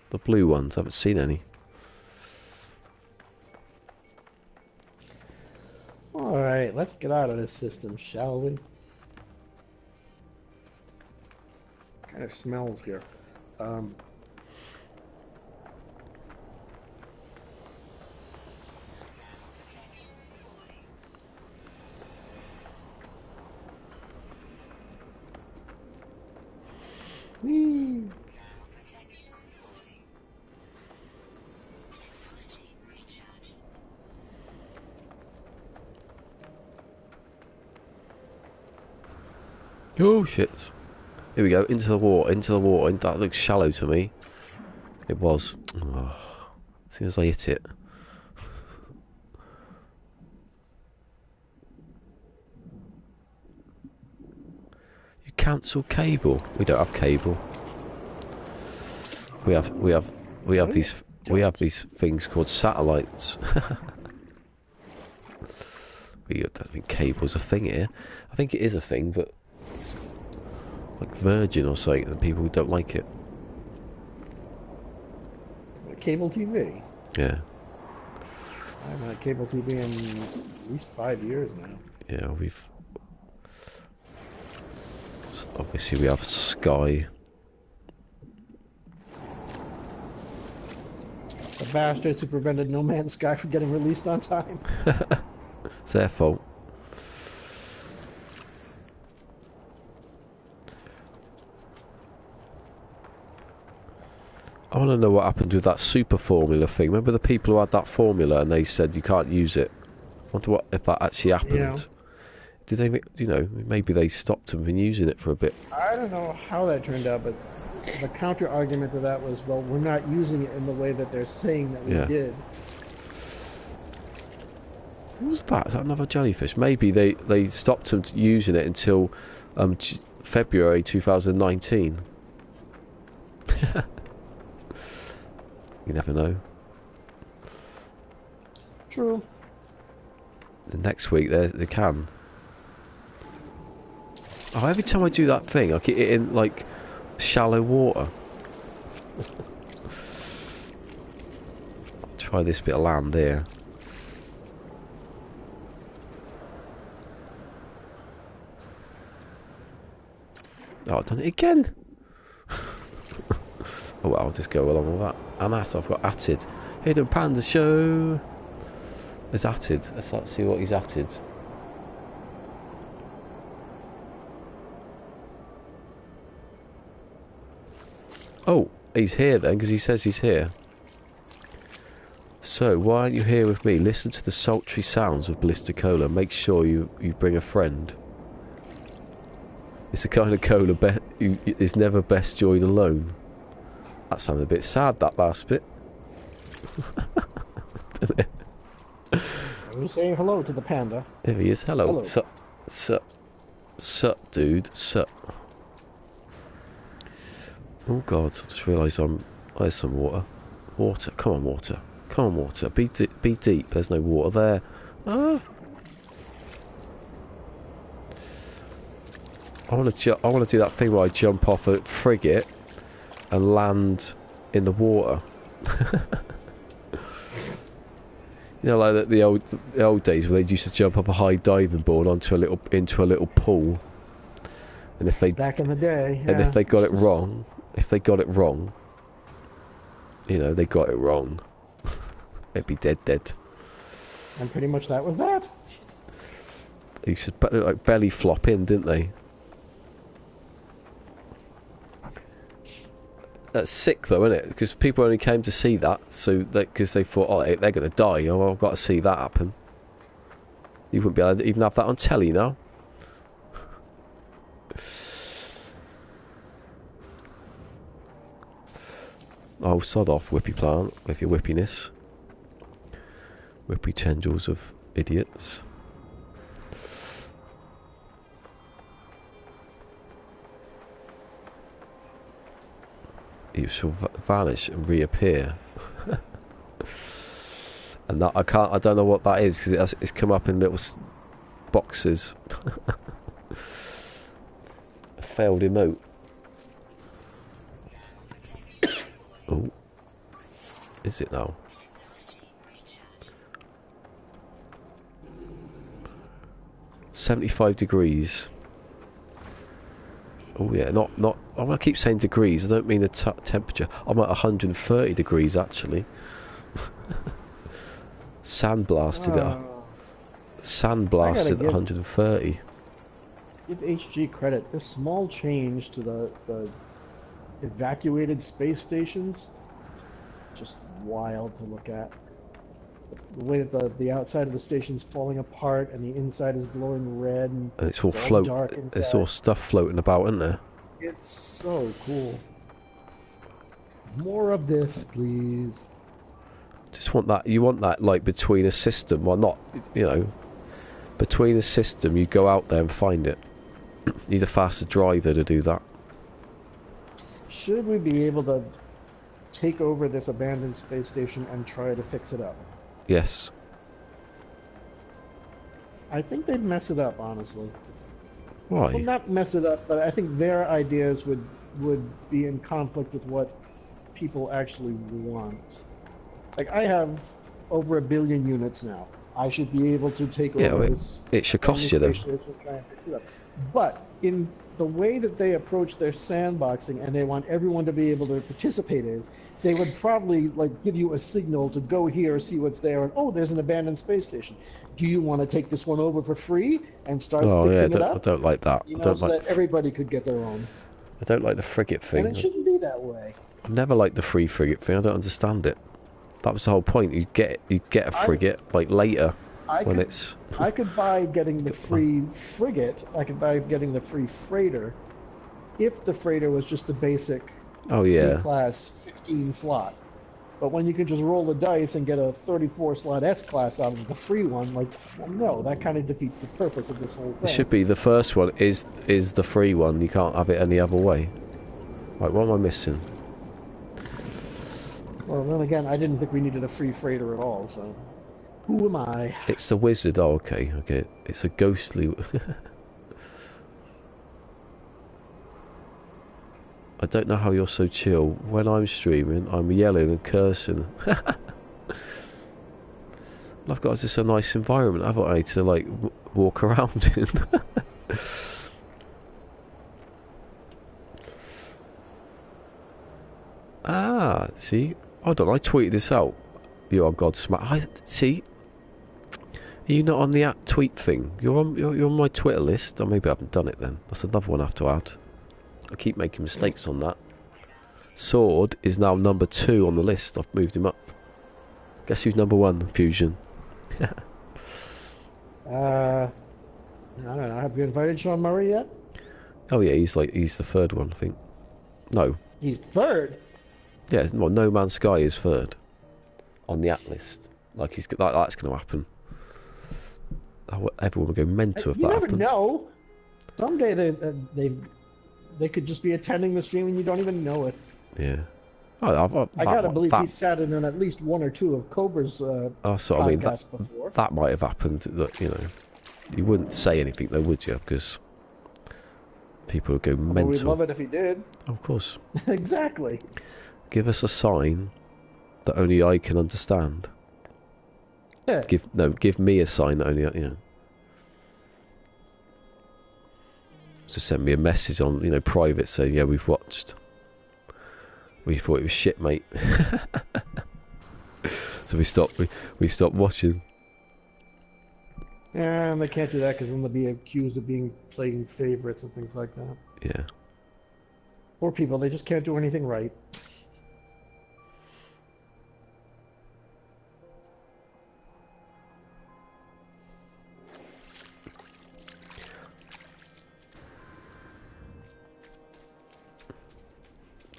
The blue ones, I haven't seen any. Alright, let's get out of this system, shall we? Kind of smells here. Whee! Oh shit. Here we go, into the water, that looks shallow to me. It was. Oh, as soon as I hit it. You cancel cable. We don't have cable. We have these things called satellites. I don't think cable's a thing here. I think it is a thing, but it's like Virgin or something, and people who don't like it. Cable TV? Yeah. I haven't had cable TV in at least 5 years now. Yeah, obviously we have Sky. The bastards who prevented No Man's Sky from getting released on time. It's their fault. I want to know what happened with that super formula thing. Remember the people who had that formula and they said you can't use it? I wonder if that actually happened. Yeah. Did they, maybe they stopped them from using it for a bit. I don't know how that turned out, but the counter argument to that was, well, we're not using it in the way that they're saying that we did. What was that? Is that another jellyfish? Maybe they stopped them using it until February 2019. You never know. True. The next week they can. Oh, every time I do that thing, I get it in like shallow water. Try this bit of land here. Oh, I've done it again. Oh, well, I'll just go along with that. I've got atted. Hidden Panda Show. There's atted. Let's see what he's atted. Oh, he's here then, because he says he's here. So, why aren't you here with me? Listen to the sultry sounds of Blister Cola. Make sure you bring a friend. It's the kind of cola is never best enjoyed alone. That sounded a bit sad, that last bit. Didn't it? I was saying hello to the panda. There he is. Hello. Hello. Sup, dude. Sup. Oh God! I just realised there's some water. Water. Come on, water. Come on, water. Be deep. There's no water there. Ah. I want to do that thing where I jump off a frigate and land in the water. You know, like the old days where they used to jump off a high diving board into a little pool. And if they back in the day, yeah. And if they got it wrong, they got it wrong. They'd be dead. And pretty much that was that. They used to like belly flop in, didn't they? That's sick though, isn't it? Because people only came to see that, so because they thought, oh, they're going to die. Oh, well, I've got to see that happen. You wouldn't be able to even have that on telly now. Oh, sod off, whippy plant, with your whippiness. Whippy tendrils of idiots. You shall vanish and reappear. And that I don't know what that is, because it's come up in little boxes. A failed emote. Oh, is it now? -75 degrees. Oh yeah, not. I want to keep saying degrees. I don't mean the temperature. I'm at 130 degrees actually. Sandblasted at 130. Give HG credit. This small change to the evacuated space stations, just wild to look at. The way that the outside of the station's falling apart and the inside is glowing red and it's all dark inside. There's all stuff floating about, isn't there? It's so cool. More of this, please. Just want that. You want that, like, between a system, well, not, you know, between a system. You go out there and find it. You need a faster driver to do that. Should we be able to take over this abandoned space station and try to fix it up? Yes. I think they'd mess it up, honestly. Why? Well, not mess it up, but I think their ideas would be in conflict with what people actually want. Like, I have over 1 billion units now. I should be able to take over this. It should cost you, though. But in the way that they approach their sandboxing, and they want everyone to be able to participate, is they would probably like give you a signal to go here, see what's there, and oh, there's an abandoned space station. Do you want to take this one over for free and start fixing it up? I don't like that. You know, so that everybody could get their own. I don't like the frigate thing. And it shouldn't be that way. I've never liked the free frigate thing. I don't understand it. That was the whole point. You get a frigate like later when it's. I could buy getting the free frigate. I could buy getting the free freighter, if the freighter was just the basic C-class 15 slot. But when you can just roll the dice and get a 34 slot S-class out of the free one, like, well, no, that kind of defeats the purpose of this whole thing. It should be the first one is the free one. You can't have it any other way. Right, what am I missing? Well, then again, I didn't think we needed a free freighter at all, so who am I? It's the wizard. Oh, okay. It's a ghostly. I don't know how you're so chill. When I'm streaming, I'm yelling and cursing. I've got just a nice environment, haven't I, to like walk around in. See? Hold on, I tweeted this out. You are Godsmack. See? Are you not on the tweet thing? You're on my Twitter list. Or maybe I haven't done it then. That's another one I have to add. I keep making mistakes on that. Sword is now number 2 on the list. I've moved him up. Guess who's number 1? Fusion. I don't know. Have you invited Sean Murray yet? Oh yeah, he's the 3rd one, I think. No. He's 3rd? Yeah, well, No Man's Sky is 3rd on the at list. Like that's going to happen. Everyone will go mental if that happens. You never know. Someday they could just be attending the stream and you don't even know it. Yeah. I gotta believe he sat in on at least 1 or 2 of Cobra's podcasts before. That might have happened. That, you know, you wouldn't say anything though, would you? Because people would go mental. We'd love it if he did. Of course. Exactly. Give us a sign that only I can understand. Yeah. Give me a sign that only you know. Just send me a message on, you know, private saying, yeah, we've watched. We thought it was shit, mate. So we stopped watching. Yeah, and they can't do that because then they'll be accused of playing favorites and things like that. Yeah. Poor people, they just can't do anything right.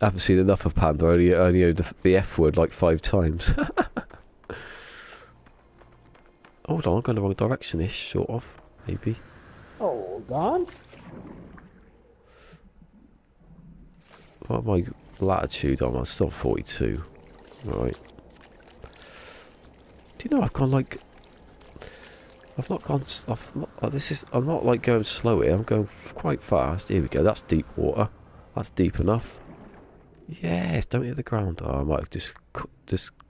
I haven't seen enough of Panda. I only heard the F word like 5 times. Hold on, I'm going the wrong direction-ish, sort of. Maybe. Hold on. What my latitude on? I'm still 42. Right. Do you know I've gone like... I've not gone... I'm not like going slow here. I'm going quite fast. Here we go. That's deep water. That's deep enough. Yes, don't hit the ground. Oh, I might have just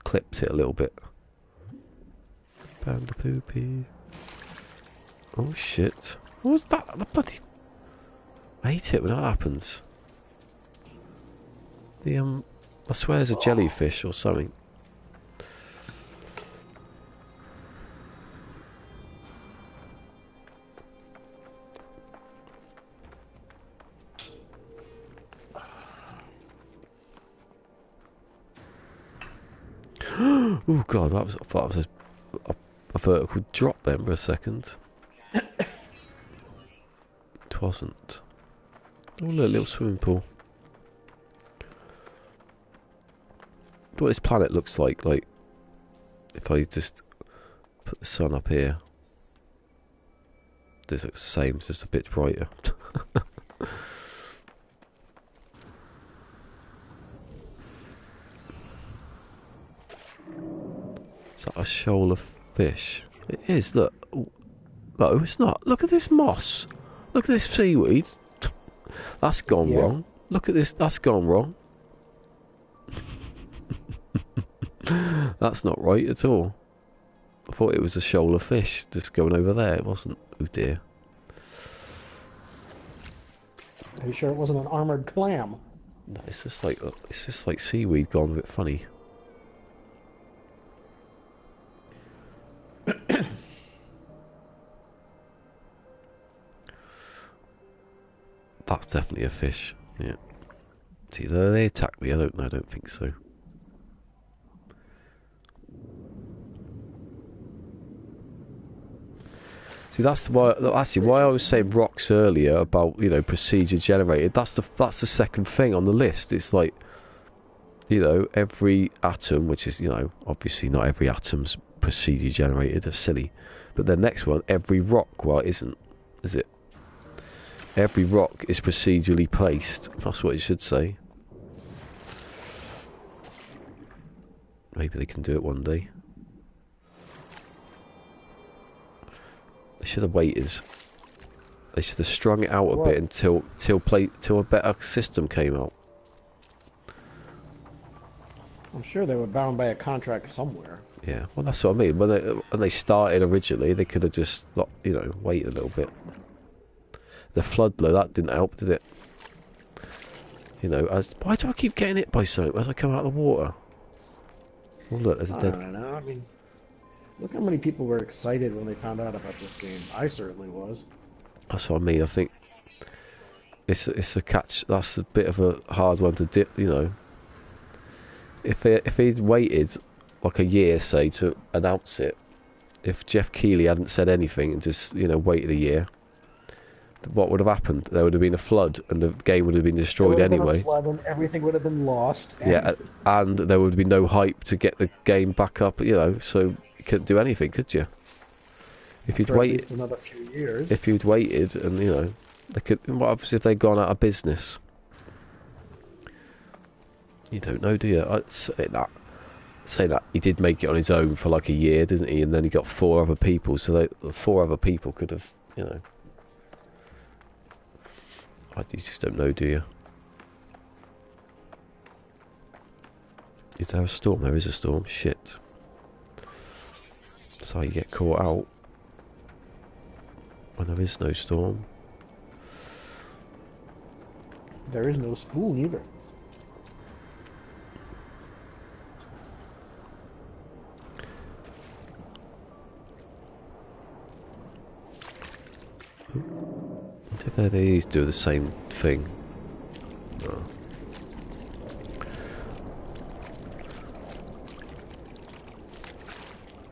clipped it a little bit. Panda poopy. Oh shit. What was that? The bloody... I hate it when that happens. I swear there's a jellyfish or something. Oh god, I thought it was a vertical drop then for a second. It wasn't. Oh look, a little swimming pool. What this planet looks like if I just put the sun up here. This looks the same, it's just a bit brighter. Is that a shoal of fish? It is, look. No, it's not. Look at this moss. Look at this seaweed. That's gone wrong. Look at this, that's gone wrong. That's not right at all. I thought it was a shoal of fish just going over there. It wasn't. Oh dear. Are you sure it wasn't an armored clam? No, it's just like seaweed gone a bit funny. That's definitely a fish. Yeah. See, they attack me. I don't think so. See, that's why. Actually, why I was saying rocks earlier about procedure generated. That's the second thing on the list. It's like every atom, which is obviously not every atom's procedure generated. That's silly. But the next one, every rock. Well, it isn't, is it? Every rock is procedurally placed. That's what it should say. Maybe they can do it one day. They should have waited. They should have strung it out a bit until a better system came out. I'm sure they were bound by a contract somewhere. Yeah, well that's what I mean. When they started originally, they could have just waited a little bit. The flood though, that didn't help, did it? Why do I keep getting hit by something as I come out of the water? Oh look, there's a dead... I don't know, I mean, look how many people were excited when they found out about this game. I certainly was. That's what I mean. I think it's a catch. That's a bit of a hard one to dip. If he'd waited like a year, say, to announce it, if Jeff Keighley hadn't said anything and just waited a year, what would have happened? There would have been a flood, and the game would have been destroyed anyway. Been a flood and everything would have been lost. Yeah, and there would be no hype to get the game back up. So you couldn't do anything, could you? If you'd waited another few years. If you'd waited, and they could. What happens if they'd gone out of business? You don't know, do you? I'd say that he did make it on his own for like a year, didn't he? And then he got 4 other people, so the 4 other people could have, You just don't know, do you? Is there a storm? There is a storm. Shit. That's how you get caught out when there is no storm. There is no spoon either. What if these do the same thing? Oh.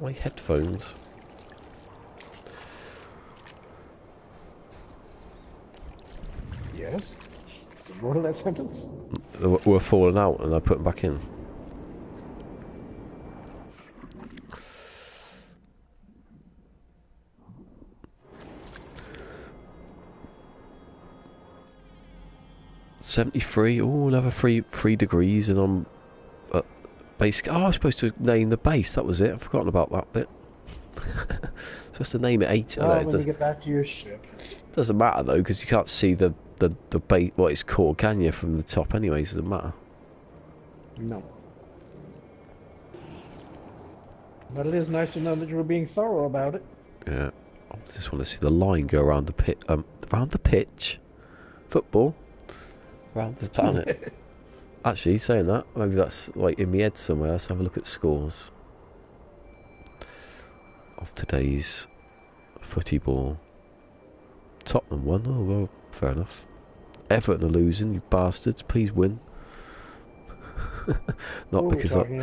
my headphones? Yes? Is there more to that sentence? Were falling out and I put them back in. $73. Oh, another three degrees, and I'm at base. Oh, I was supposed to name the base. That was it. I've forgotten about that bit. Supposed to name it 8. Well, when you get back to your ship. Doesn't matter though, because you can't see the base, what it's called, can you, from the top? Anyways, it doesn't matter. No. But it is nice to know that you were being thorough about it. Yeah. I just want to see the line go around the pit. Around the pitch. Football. Around the planet. Actually, saying that, maybe that's like in my head somewhere. Let's have a look at scores of today's footy ball. Tottenham won. Oh well, fair enough. Everton are losing, you bastards. Please win. Not because I'm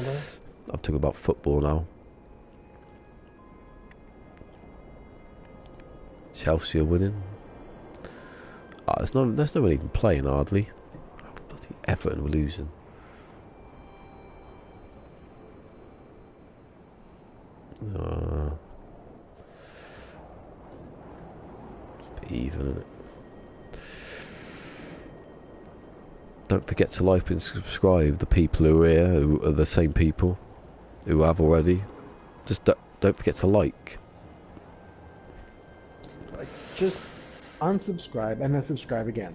talking about football now. Chelsea are winning. There's no one even playing hardly. Bloody Everton were losing. It's a bit even, isn't it? Don't forget to like and subscribe. The people who are here, who are the same people who have already. Just don't forget to like. Just unsubscribe and then subscribe again.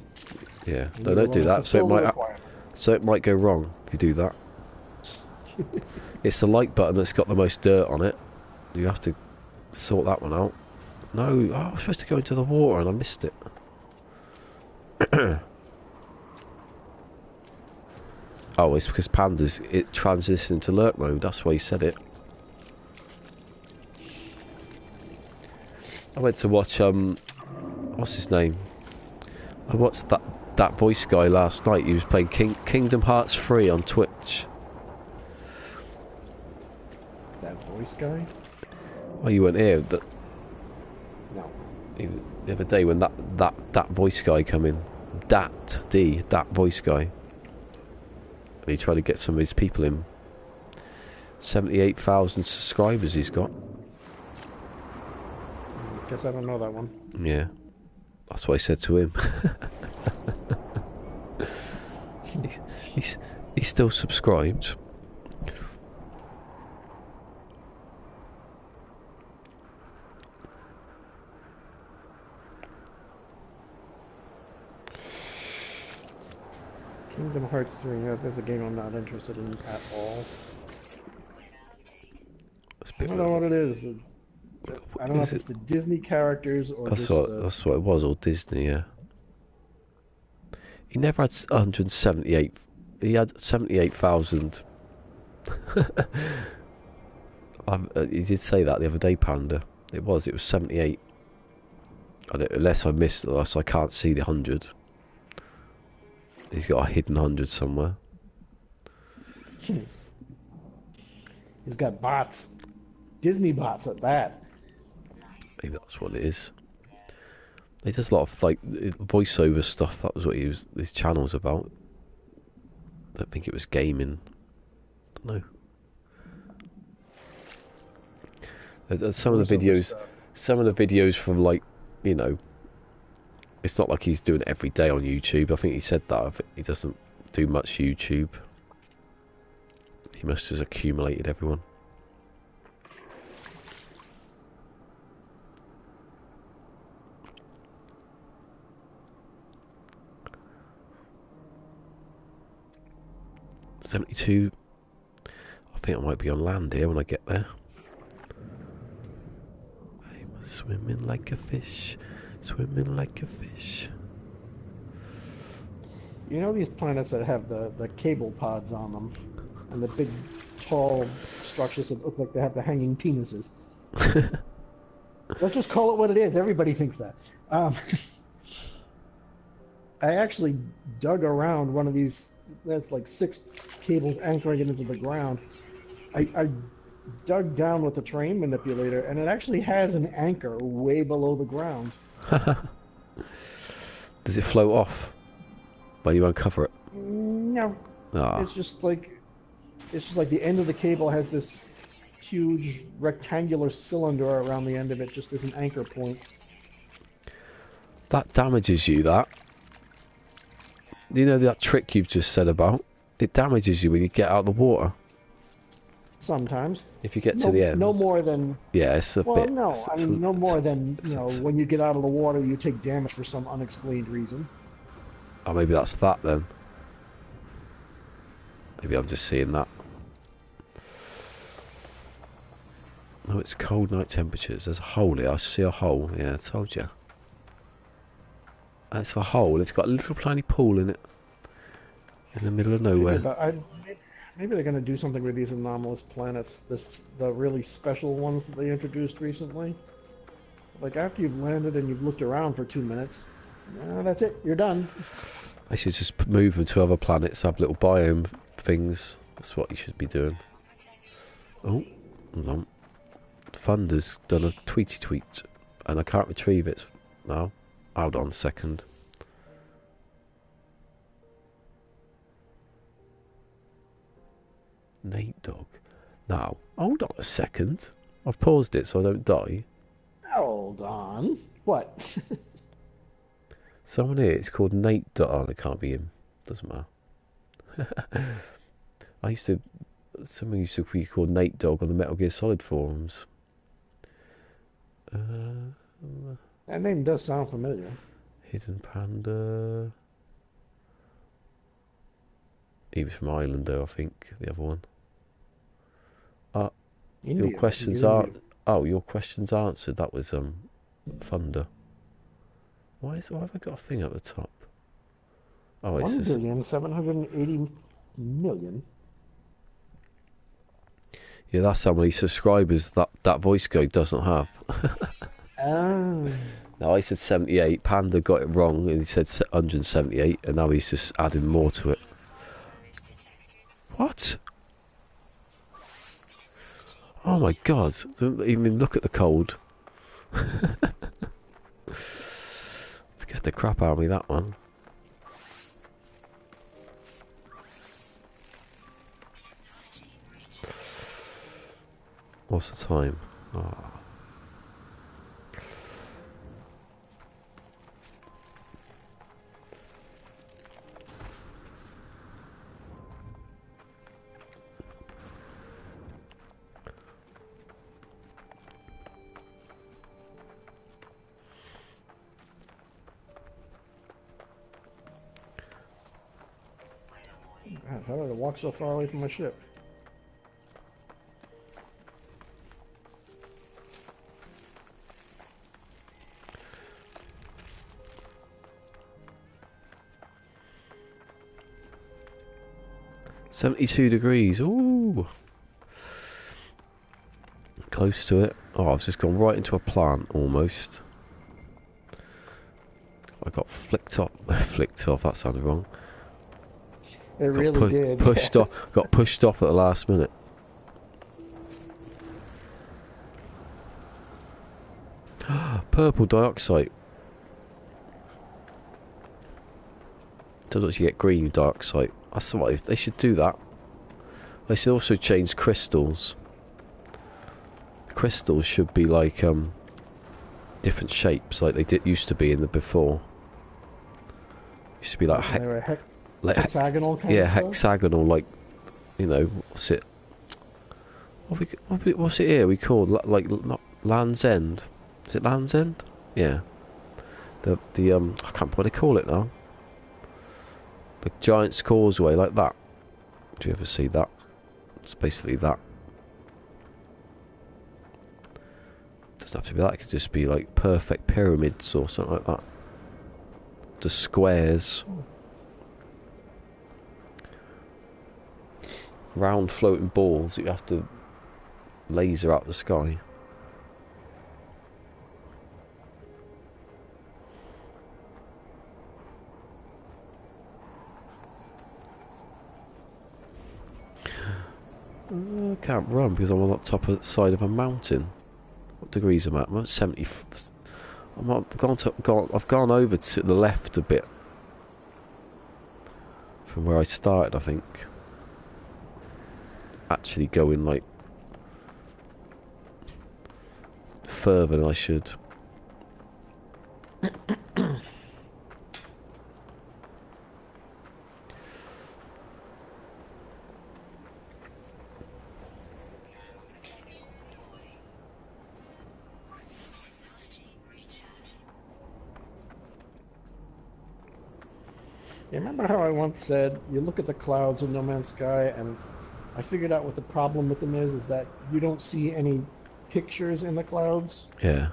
Yeah, no, don't do that. So it might go wrong if you do that. It's the like button that's got the most dirt on it. You have to sort that one out. No, I was supposed to go into the water and I missed it. Oh, it's because Pandas, it transitions into lurk mode. That's why he said it. I went to watch what's his name? I watched that voice guy last night. He was playing Kingdom Hearts 3 on Twitch. That voice guy? Oh, you weren't here. No. The other day when that voice guy come in, that voice guy. And he tried to get some of his people in. 78,000 subscribers he's got. Guess I don't know that one. Yeah. That's what I said to him. he's still subscribed. Kingdom Hearts 3, that's a game I'm not interested in at all. I don't know what it is. I don't know if it's the Disney characters or that's what it was, or Disney, yeah. He never had 178. He had 78,000. He did say that the other day, Panda. It was 78. Unless I missed it, unless I can't see the 100. He's got a hidden 100 somewhere. He's got bots. Disney bots at that. Maybe that's what it is. He does a lot of like voiceover stuff. That was what his channel was about. I don't think it was gaming. I don't know. Some of the videos from, like, you know, it's not like he's doing it every day on YouTube. I think he said that he doesn't do much YouTube. He must have accumulated everyone. $72. I think I might be on land here when I get there. I'm swimming like a fish, swimming like a fish. You know these planets that have the cable pods on them, and the big, tall structures that look like they have the hanging penises? Let's just call it what it is. Everybody thinks that. I actually dug around one of these. That's like 6 cables anchoring it into the ground. I dug down with the terrain manipulator, and it actually has an anchor way below the ground. Does it float off when you uncover it? No, Ah, it's just like the end of the cable has this huge rectangular cylinder around the end of it, just as an anchor point. that damages you, that. You know that trick you've just said about? It damages you when you get out of the water. Sometimes. If you get to the No, no end. more than. Yeah, it's a Well, bit... no. I mean, no more than, it's when you get out of the water, you take damage for some unexplained reason. oh, maybe that's that then. Maybe I'm just seeing that. Oh, it's cold night temperatures. There's a hole here. I see a hole. Yeah, I told you. It's a hole. It's got a little tiny pool in it. In the middle of nowhere. Maybe they're going to do something with these anomalous planets. The really special ones that they introduced recently. Like after you've landed and you've looked around for 2 minutes, that's it. You're done. I should just move them to other planets, have little biome things. That's what you should be doing. Oh, hold on. Thunder's done a tweety tweet, and I can't retrieve it now. Hold on a second. Nate Dog. Now, hold on a second. I've paused it so I don't die. Hold on. What? Someone here, it's called Nate Dog. Oh, it can't be him. Doesn't matter. Someone used to be called Nate Dog on the Metal Gear Solid forums. That name does sound familiar. Hidden Panda. He was from Ireland, though, I think. The other one. India. Your questions are. Oh, your questions answered. That was Thunder. Why have I got a thing at the top? Oh, it's 1,780,000,000. Yeah, that's how many subscribers that voice guy doesn't have. Oh. Now I said 78. Panda got it wrong, and he said 178, and now he's just adding more to it. What? Oh my god! Don't even look at the cold. Get the crap out of me, that one. What's the time? Oh. God, how did I walk so far away from my ship? $72. Ooh. Close to it. Oh, I've just gone right into a plant, almost. I got flicked off. Flicked off, that sounded wrong. It really did. Pushed yes. off. Got pushed off at the last minute. Purple dioxide. Doesn't actually get green dioxide. That's what they should do that. They should also change crystals. Crystals should be like different shapes, like they used to be in the before. Used to be like hexagonal kind yeah, of stuff? hexagonal, like, what's it? What's it here? We call like not Land's End. Is it Land's End? Yeah. I can't remember what they call it now. The Giant's Causeway, like that. Do you ever see that? It's basically that. Doesn't have to be that. It could just be like perfect pyramids or something like that. Just squares. Round floating balls that you have to laser out the sky. I can't run because I'm on the top of the side of a mountain. What degrees am I at? I'm at 70. I've gone over to the left a bit from where I started, I think. Actually going like further than I should. You remember how I once said, you look at the clouds in No Man's Sky, and I figured out what the problem with them is that you don't see any pictures in the clouds. Yeah.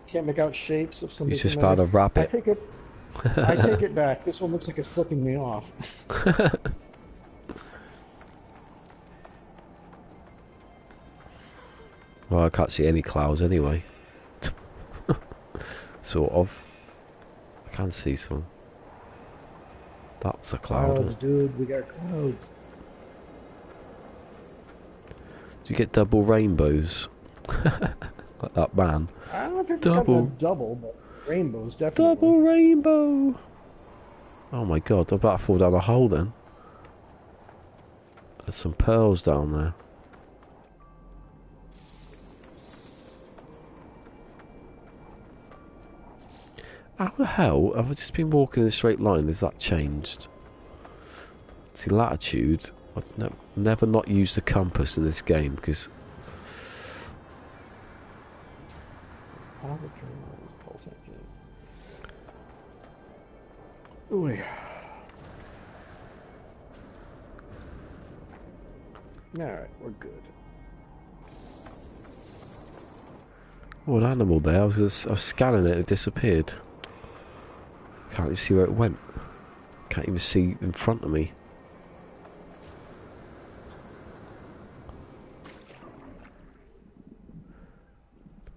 Can't make out shapes of something. You just found a rabbit. I take it back. This one looks like it's flipping me off. Well, I can't see any clouds anyway. Sort of. I can see some. That's a cloud. Clouds, dude. We got clouds. Do you get double rainbows? Like that man. I don't know if it's Double. double, but rainbows definitely. Double rainbow! Oh my god, I'm about to fall down a hole then. There's some pearls down there. How the hell have I just been walking in a straight line? Has that changed? See, latitude. I've never not used the compass in this game because. Ooh, yeah. Alright, we're good. Oh, an animal there. I was scanning it, it disappeared. Can't even see where it went. Can't even see in front of me.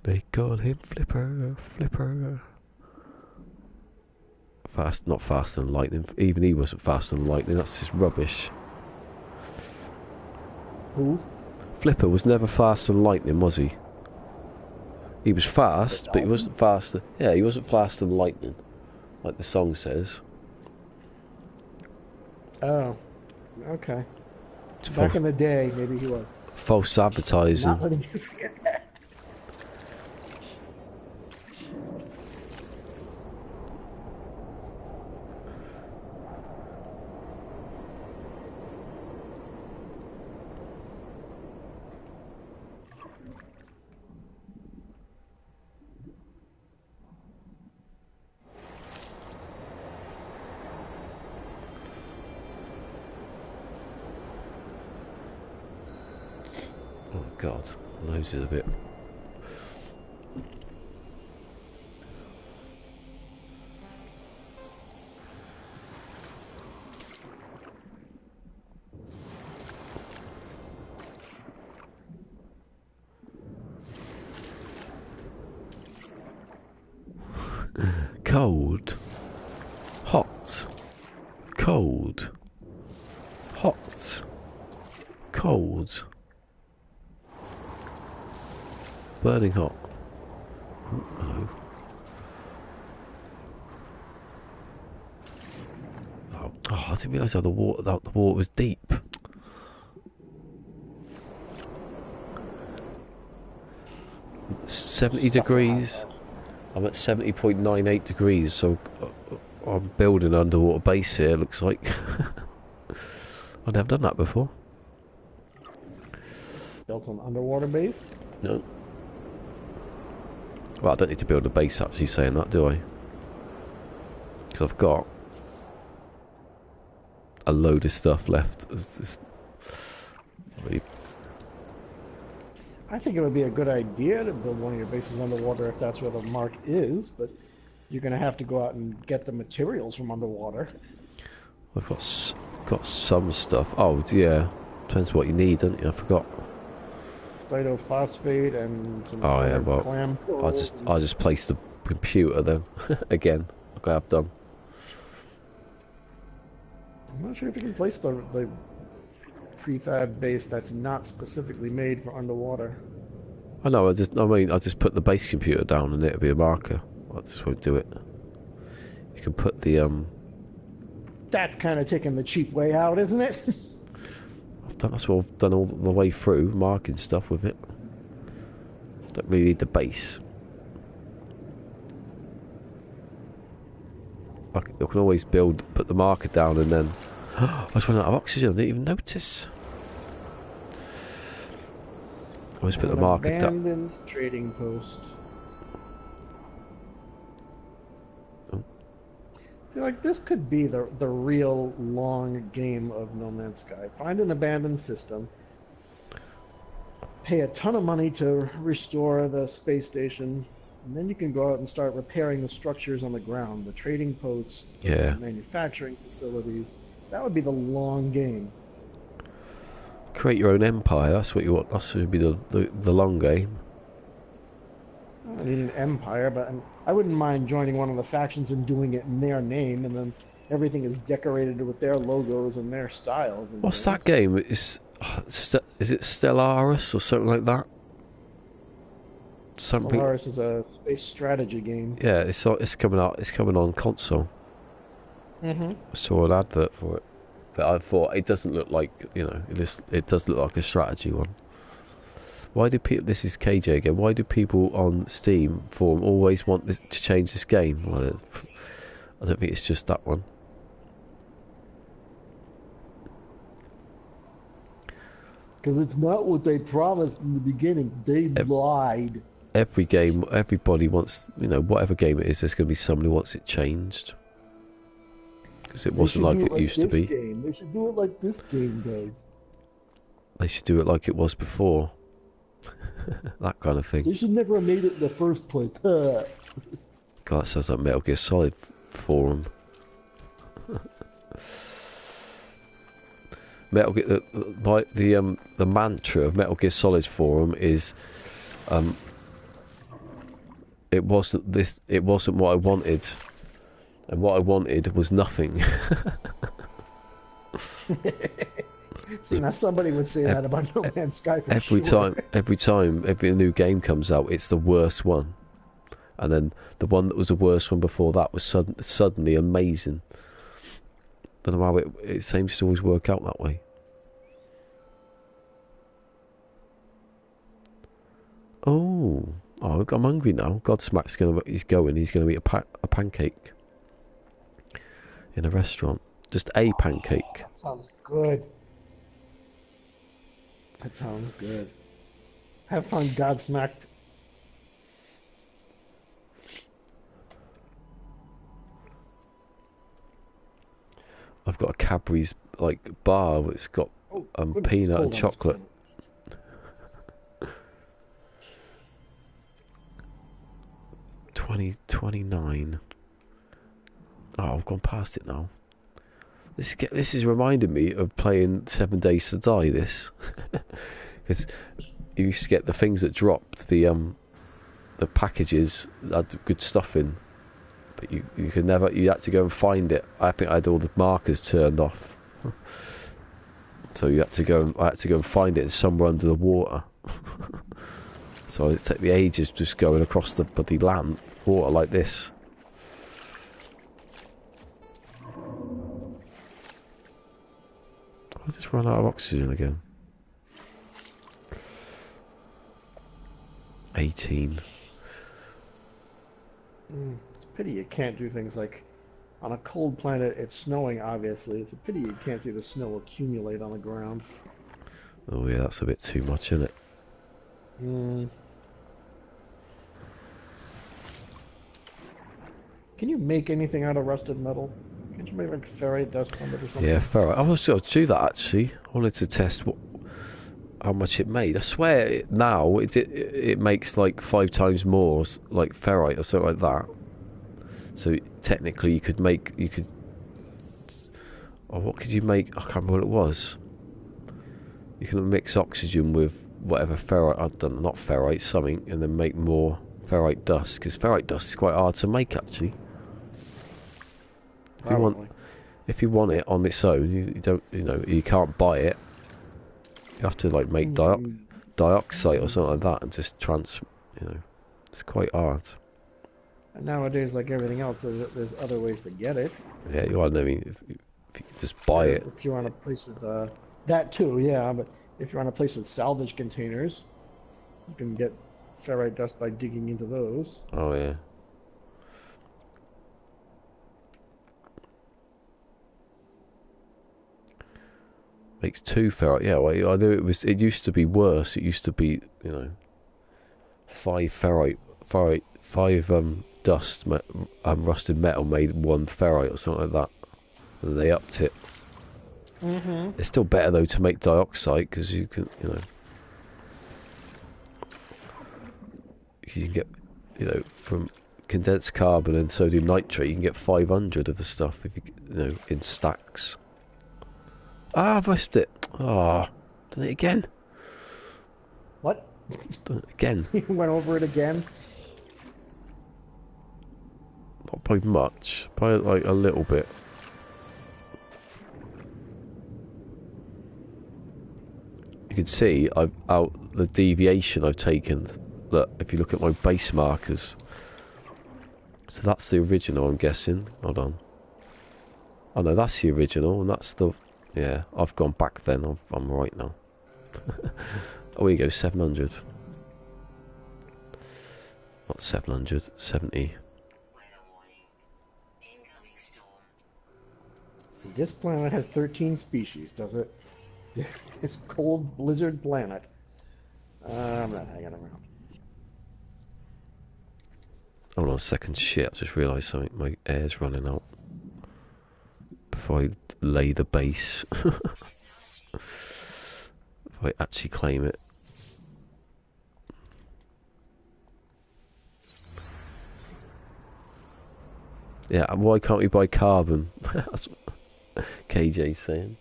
They call him Flipper, Flipper. Fast, not faster than lightning. Even he wasn't faster than lightning. That's just rubbish. Who? Flipper was never faster than lightning, was he? He was fast, but he wasn't faster. Yeah, he wasn't faster than lightning, like the song says. Oh, okay. Back in the day, maybe he was. False advertising. Not letting you forget that. Oh god, nose is a bit. Cold, hot, cold, hot, cold, burning hot. Oh, hello. Oh, I didn't realise how the water was deep. $70 degrees. I'm at 70.98 degrees, so I'm building an underwater base here, looks like. I've never done that before. Built an underwater base? No. Well, I don't need to build a base actually saying that, do I? Because I've got a load of stuff left. Really. I think it would be a good idea to build one of your bases underwater if that's where the mark is, but you're going to have to go out and get the materials from underwater. I've got some stuff. Oh, yeah. Depends what you need, don't you? I forgot. Cytophosphate and some clam I'll just place the computer then. Again. Like I've done. I'm not sure if you can place the prefab base that's not specifically made for underwater. I know. I just put the base computer down and it'll be a marker. I just won't do it. You can put the That's kind of taking the cheap way out, isn't it? That's what I've done all the way through, marking stuff with it. Don't really need the base. I can always put the marker down and then... I just ran out of oxygen, I didn't even notice. Always put the marker down. Abandoned trading post. Oh. I feel like this could be the real long game of No Man's Sky. Find an abandoned system, pay a ton of money to restore the space station, and then you can go out and start repairing the structures on the ground, the trading posts, the manufacturing facilities. That would be the long game. Create your own empire, that's what you want. That should be the long game. I don't need an empire, but I wouldn't mind joining one of the factions and doing it in their name, and then everything is decorated with their logos and their styles. And What's that game? Is it Stellaris or something like that? Something. Stellaris is a space strategy game. Yeah, it's coming out. It's coming on console. Mm-hmm. I saw an advert for it, but I thought it doesn't look like it does look like a strategy one. Why do people? This is KJ again. Why do people on Steam forum always want to change this game? Well, I don't think it's just that one. Because it's not what they promised in the beginning. They lied. Every game, everybody wants, whatever game it is, there's going to be someone who wants it changed. Because it wasn't like it used to be. They should do it like this game does. They should do it like it was before. That kind of thing. They should never have made it in the first place. God, that sounds like Metal Gear Solid forum. Metal Gear, the mantra of Metal Gear Solid forum is, it wasn't what I wanted, and what I wanted was nothing. See, now somebody would say that about No Man's Sky for every sure. every new game comes out, it's the worst one, and then the one that was the worst one before that was suddenly amazing. Don't know how it seems to always work out that way. Oh, I'm hungry now. Godsmack's he's going to eat a pancake in a restaurant. Just a pancake. That sounds good. That sounds good. Have fun, Godsmacked. I've got a Cadbury's bar that's got peanut and chocolate. 29. Oh, I've gone past it now. This is reminding me of playing 7 Days to Die. This, because you used to get the things that dropped, the packages that had good stuff in, but you could never. You had to go and find it. I think I had all the markers turned off, so I had to go and find it somewhere under the water. So it took me ages just going across the bloody water like this. I just run out of oxygen again. 18. It's a pity you can't do things like, on a cold planet, it's snowing, obviously. It's a pity you can't see the snow accumulate on the ground. Oh yeah, that's a bit too much, isn't it? Can you make anything out of rusted metal? Can't you make like ferrite dust from it or something? Yeah, ferrite. I was going to do that actually. I wanted to test how much it made. I swear now it makes like 5 times more like ferrite or something like that. So technically you could. Oh, what could you make? I can't remember what it was. You can mix oxygen with whatever ferrite I've done, not ferrite, something, and then make more ferrite dust. Because ferrite dust is quite hard to make actually. If you want it on its own, you don't, you can't buy it. have to like make Mm, dioxide or something like that and just you know, it's quite hard. and nowadays, like everything else, there's other ways to get it. Yeah, you know what I mean? If you could just buy it. If you're on a place with that too, yeah. But if you're on a place with salvage containers, you can get ferrite dust by digging into those. Oh yeah. Makes 2 ferrite. Yeah, well, I knew it used to be worse. It used to be, you know, 5 rusted metal made 1 ferrite or something like that. And they upped it. Mm-hmm. It's still better though to make dioxide because you can, you know, from condensed carbon and sodium nitrate, you can get 500 of the stuff if you know, in stacks. Ah, I've missed it. Ah, done it again. What? Done it again. You went over it again? Not by much, by like a little bit. You can see I've out the deviation I've taken. Look, if you look at my base markers. So that's the original, I'm guessing. Hold on. Oh no, that's the original, and that's the... Yeah, I've gone back then. I'm right now. Oh, here you go, 700. Not 700, 70. This planet has 13 species, does it? This cold blizzard planet. I'm not hanging around. Hold on a second. Shit, I just realised something. My air's running out. Before I lay the base. If I actually claim it. Yeah, why can't we buy carbon? That's what KJ's saying.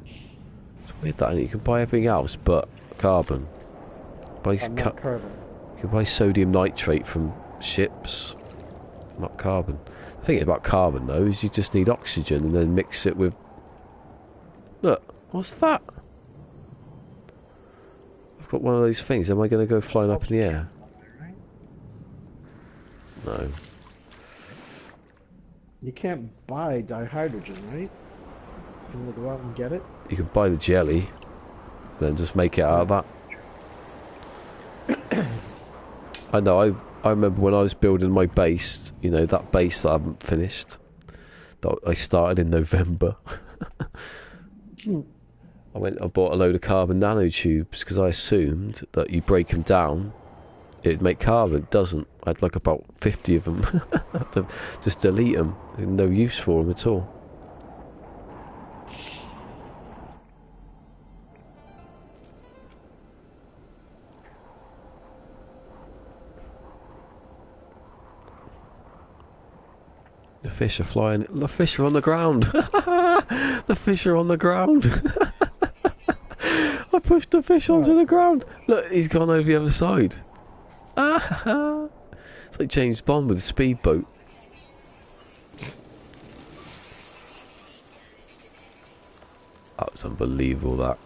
It's weird that you can buy everything else but carbon. Not carbon. You can buy sodium nitrate from ships, not carbon. The thing about carbon though is you just need oxygen and then mix it with... Look, what's that? I've got one of those things. Am I going to go flying up in the air? No. You can't buy dihydrogen, right? Can we go out and get it? You can buy the jelly, then just make it out of that. I know, I remember when I was building my base, you know, that base that I haven't finished, that I started in November. I bought a load of carbon nanotubes because I assumed that you break them down, it'd make carbon. It doesn't. I had like about 50 of them. I had to just delete them. No use for them at all. The fish are flying. The fish are on the ground. The fish are on the ground. I pushed the fish onto the ground. Look, he's gone over the other side. It's like James Bond with a speedboat. That was unbelievable, that.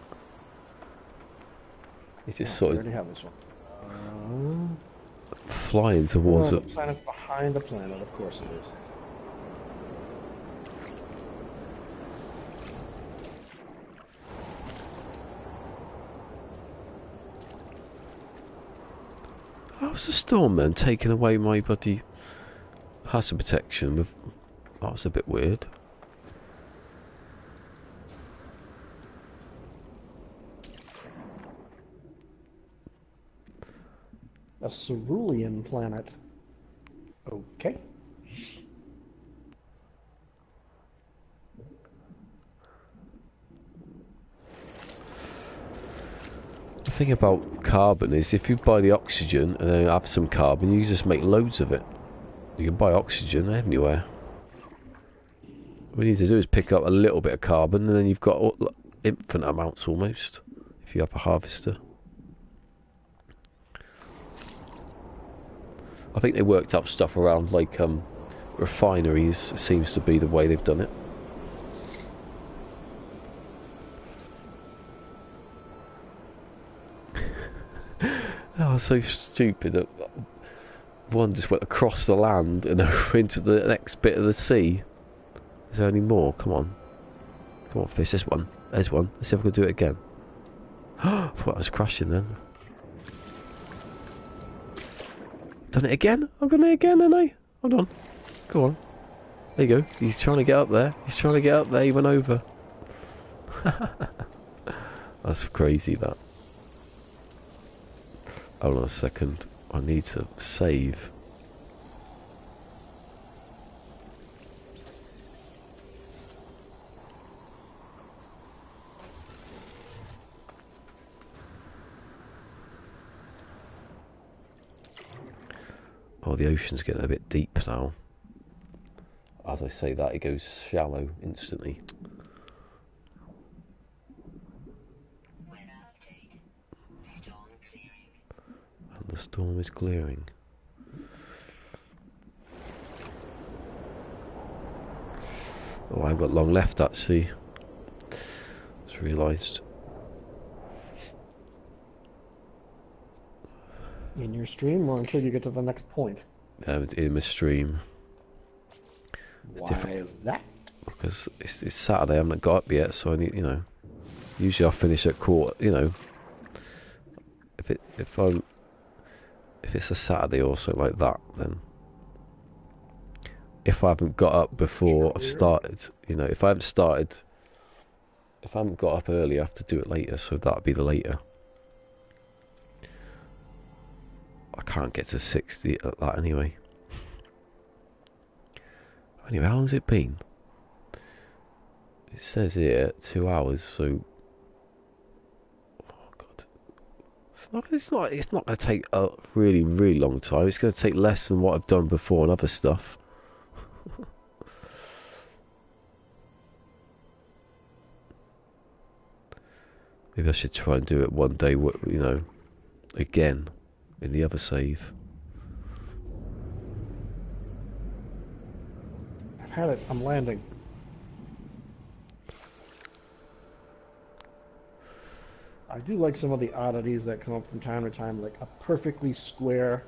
He just sort of have this one. flying towards it. The planet's behind the planet, of course it is. How's the storm then taking away my bloody hazard protection? That was a bit weird. A cerulean planet. Okay. The thing about carbon is if you buy the oxygen and then have some carbon, you just make loads of it. You can buy oxygen anywhere. What you need to do is pick up a little bit of carbon and then you've got infinite amounts almost, if you have a harvester. I think they worked up stuff around like refineries, seems to be the way they've done it. That was so stupid. That one just went across the land and over into the next bit of the sea. Is there any more? Come on. Come on, fish. This one. There's one. Let's see if we can do it again. I thought I was crashing then. Done it again? I've done it again, haven't I? Hold on. Go on. There you go. He's trying to get up there. He's trying to get up there. He went over. That's crazy, that. Hold on a second. I need to save. Oh, the ocean's getting a bit deep now. As I say that, it goes shallow instantly. And the storm is clearing. Oh, I've got long left actually. Just realised. In your stream or until you get to the next point? In my stream. Why is that? Because it's Saturday, I haven't got up yet, so I need, usually I'll finish at quarter, if it's a Saturday or something like that, then if I haven't got up before I've started, if I haven't got up early, I have to do it later, so that'd be the later. I can't get to 60 at that anyway. Anyway, how long's it been? It says here 2 hours, so oh god, it's not going to take a really, really long time. It's going to take less than what I've done before and other stuff. Maybe I should try and do it one day, again in the other save. I've had it. I'm landing. I do like some of the oddities that come up from time to time, like a perfectly square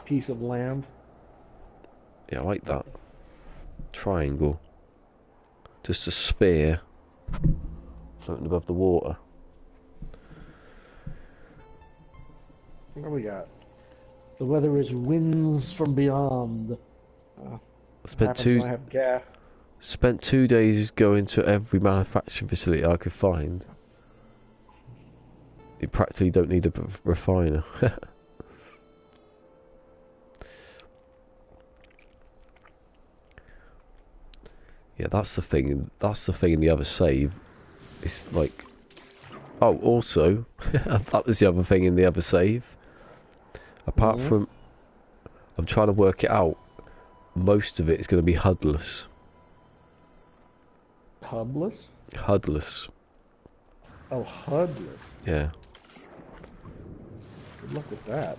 piece of land. Yeah, I like that. Triangle. Just a sphere floating above the water. What do we got? The weather is winds from beyond. When I have gas. Spent 2 days going to every manufacturing facility I could find. You practically don't need a refiner. Yeah, that's the thing. That's the thing in the other save. It's like, oh, also, that was the other thing in the other save. Apart from, I'm trying to work it out. Most of it is going to be HUDless. Hubless? HUDless. Oh, HUDless. Yeah. Good luck with that.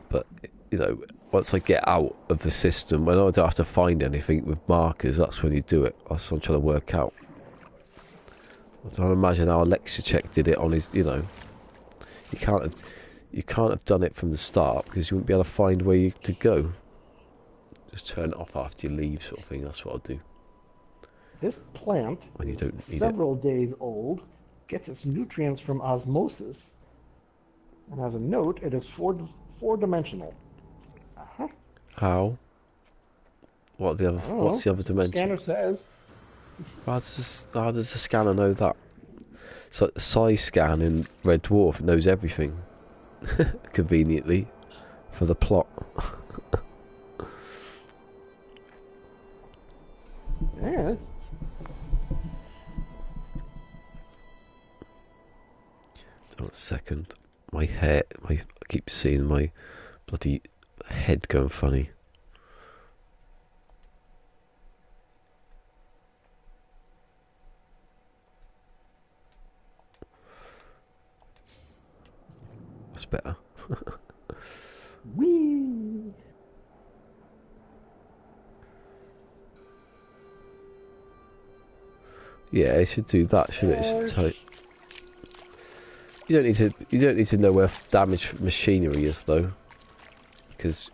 But, once I get out of the system, when I don't have to find anything with markers, that's when you do it. That's what I'm trying to work out. I'm trying to imagine how Alexa Check did it on his, you can't have done it from the start because you wouldn't be able to find where to go. Just turn it off after you leave, sort of thing. That's what I'll do. This plant When you don't need several days old, gets its nutrients from osmosis, and as a note, it is four-dimensional. How? What's the other dimension? The scanner says. How does the scanner know that? It's like the size scan in Red Dwarf. It knows everything. Conveniently. For the plot. Yeah. Hold on a second. My hair. I keep seeing my bloody head going funny. That's better. Whee! Yeah, it should do that, should it? It should You don't need to know where damaged machinery is though, because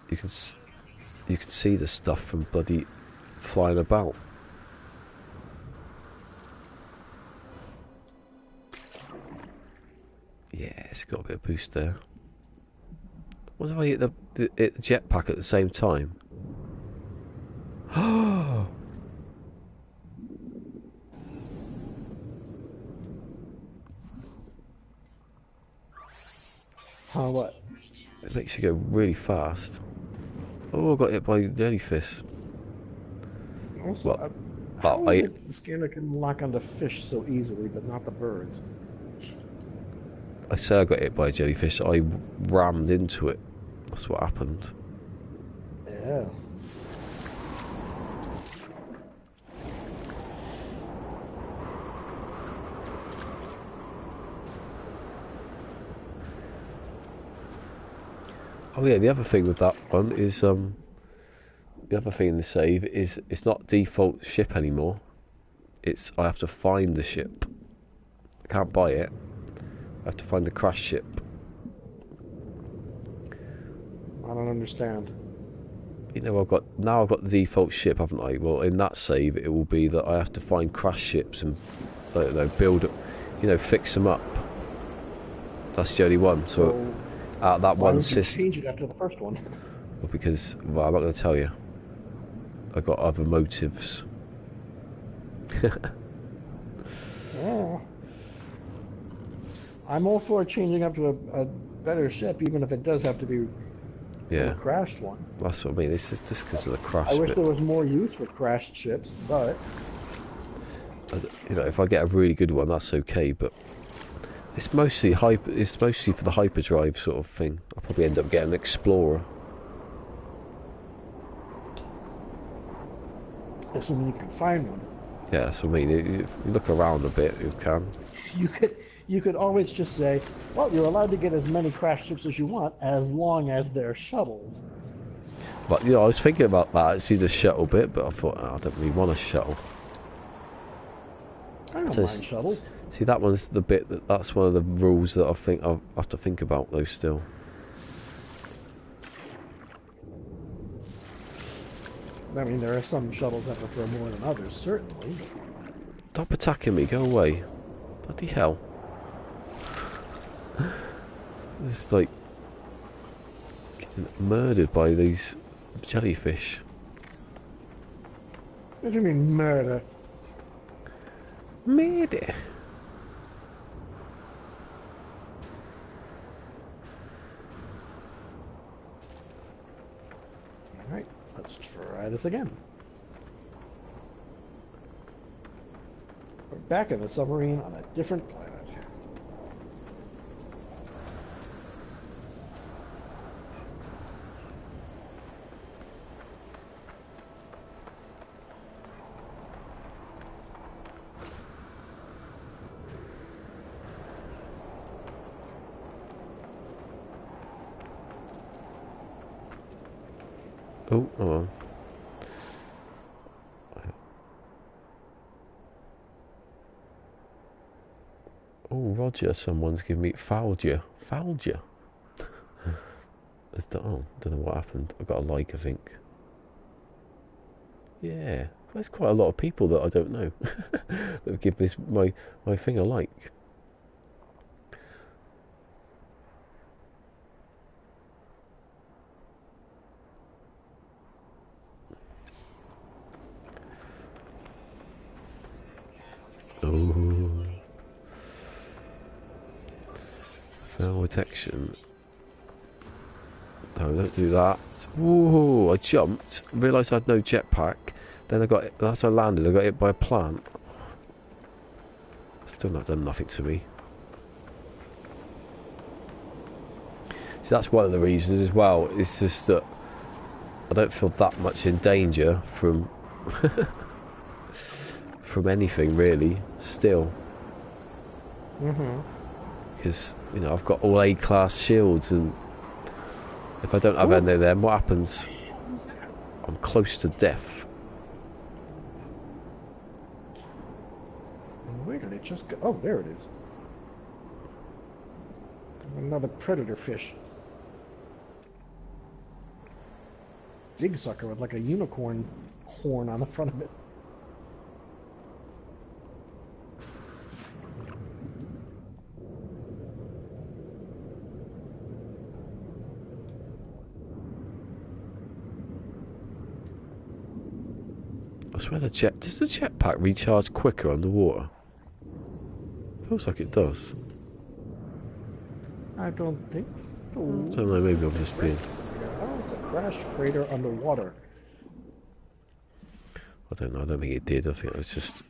you can see the stuff from bloody flying about. Yeah, it's got a bit of boost there. What if I hit the jetpack at the same time? Oh, Huh? What? it makes you go really fast. Oh, I got hit by jellyfish. Also, Well, how is I it the scanner can lock onto fish so easily, but not the birds? say I got hit by a jellyfish. I rammed into it. That's what happened. Yeah. Oh yeah, the other thing with that one is the other thing in the save is it's not default ship anymore. It's I have to find the ship. I can't buy it. I have to find the crash ship. I don't understand. You know, I've got the default ship, haven't I? Well, in that save, it will be that I have to find crash ships and I don't know, build, fix them up. That's the only one. So out of that why one would you system, change it after the first one? because I'm not going to tell you. I've got other motives. Yeah. I'm all for changing up to a better ship, even if it does have to be Yeah, a crashed one. that's what I mean. It's just because of the crash I wish bit. there was more use for crashed ships, but If I get a really good one, that's okay. But it's mostly It's mostly for the hyperdrive sort of thing. I'll probably end up getting an Explorer. assuming you can find one. Yeah, that's what I mean. If you look around a bit, you can. You could always just say, well, you're allowed to get as many crashed ships as you want, as long as they're shuttles. But I was thinking about that actually, the shuttle bit. But I thought, I don't really want a shuttle. I don't So mind shuttles. see, that one's the bit that's one of the rules that I think I'll have to think about though. Still. I mean, there are some shuttles I prefer more than others, certainly. Stop attacking me. Go away. Bloody hell. It's like getting murdered by these jellyfish. What do you mean, murder? Murder. Alright, let's try this again. We're back in the submarine on a different planet. Oh, oh. Oh, Roger, someone's giving me fouled you. Fouled you. Don't know what happened. I got a like, I think. Yeah, there's quite a lot of people that I don't know that give this my thing a like. Oh, thermal protection. No, don't do that. Whoa! I jumped, realised I had no jetpack. Then as I landed, I got hit by a plant. Still not done nothing to me. So that's one of the reasons as well. It's just that I don't feel that much in danger from from anything really. Still, because I've got all A-class shields, and if I don't have any of them, what happens? I'm close to death. Where did it just go? Oh, there it is. another predator fish. Big sucker with like a unicorn horn on the front of it. I swear does the jetpack recharge quicker underwater? Feels like it does. I don't think so. I don't know, maybe I'm just being... Oh, it's a crashed freighter underwater. I don't know, I don't think it did. I think it was just...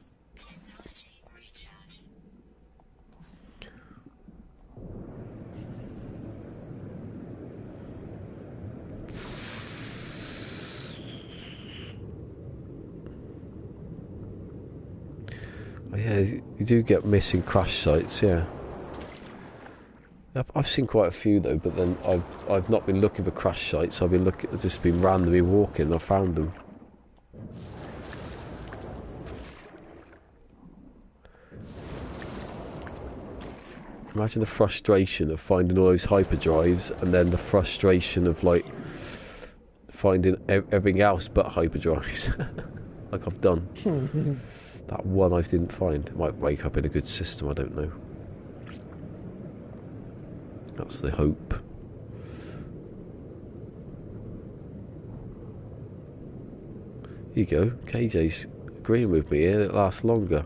Oh, yeah, you do get missing crash sites, yeah. I've seen quite a few though, but then I've not been looking for crash sites. I've just been randomly walking and I found them. Imagine the frustration of finding all those hyperdrives, and then the frustration of like finding everything else but hyperdrives, like I've done. That one I didn't find. It might wake up in a good system. I don't know. That's the hope. Here you go. KJ's agreeing with me here. It lasts longer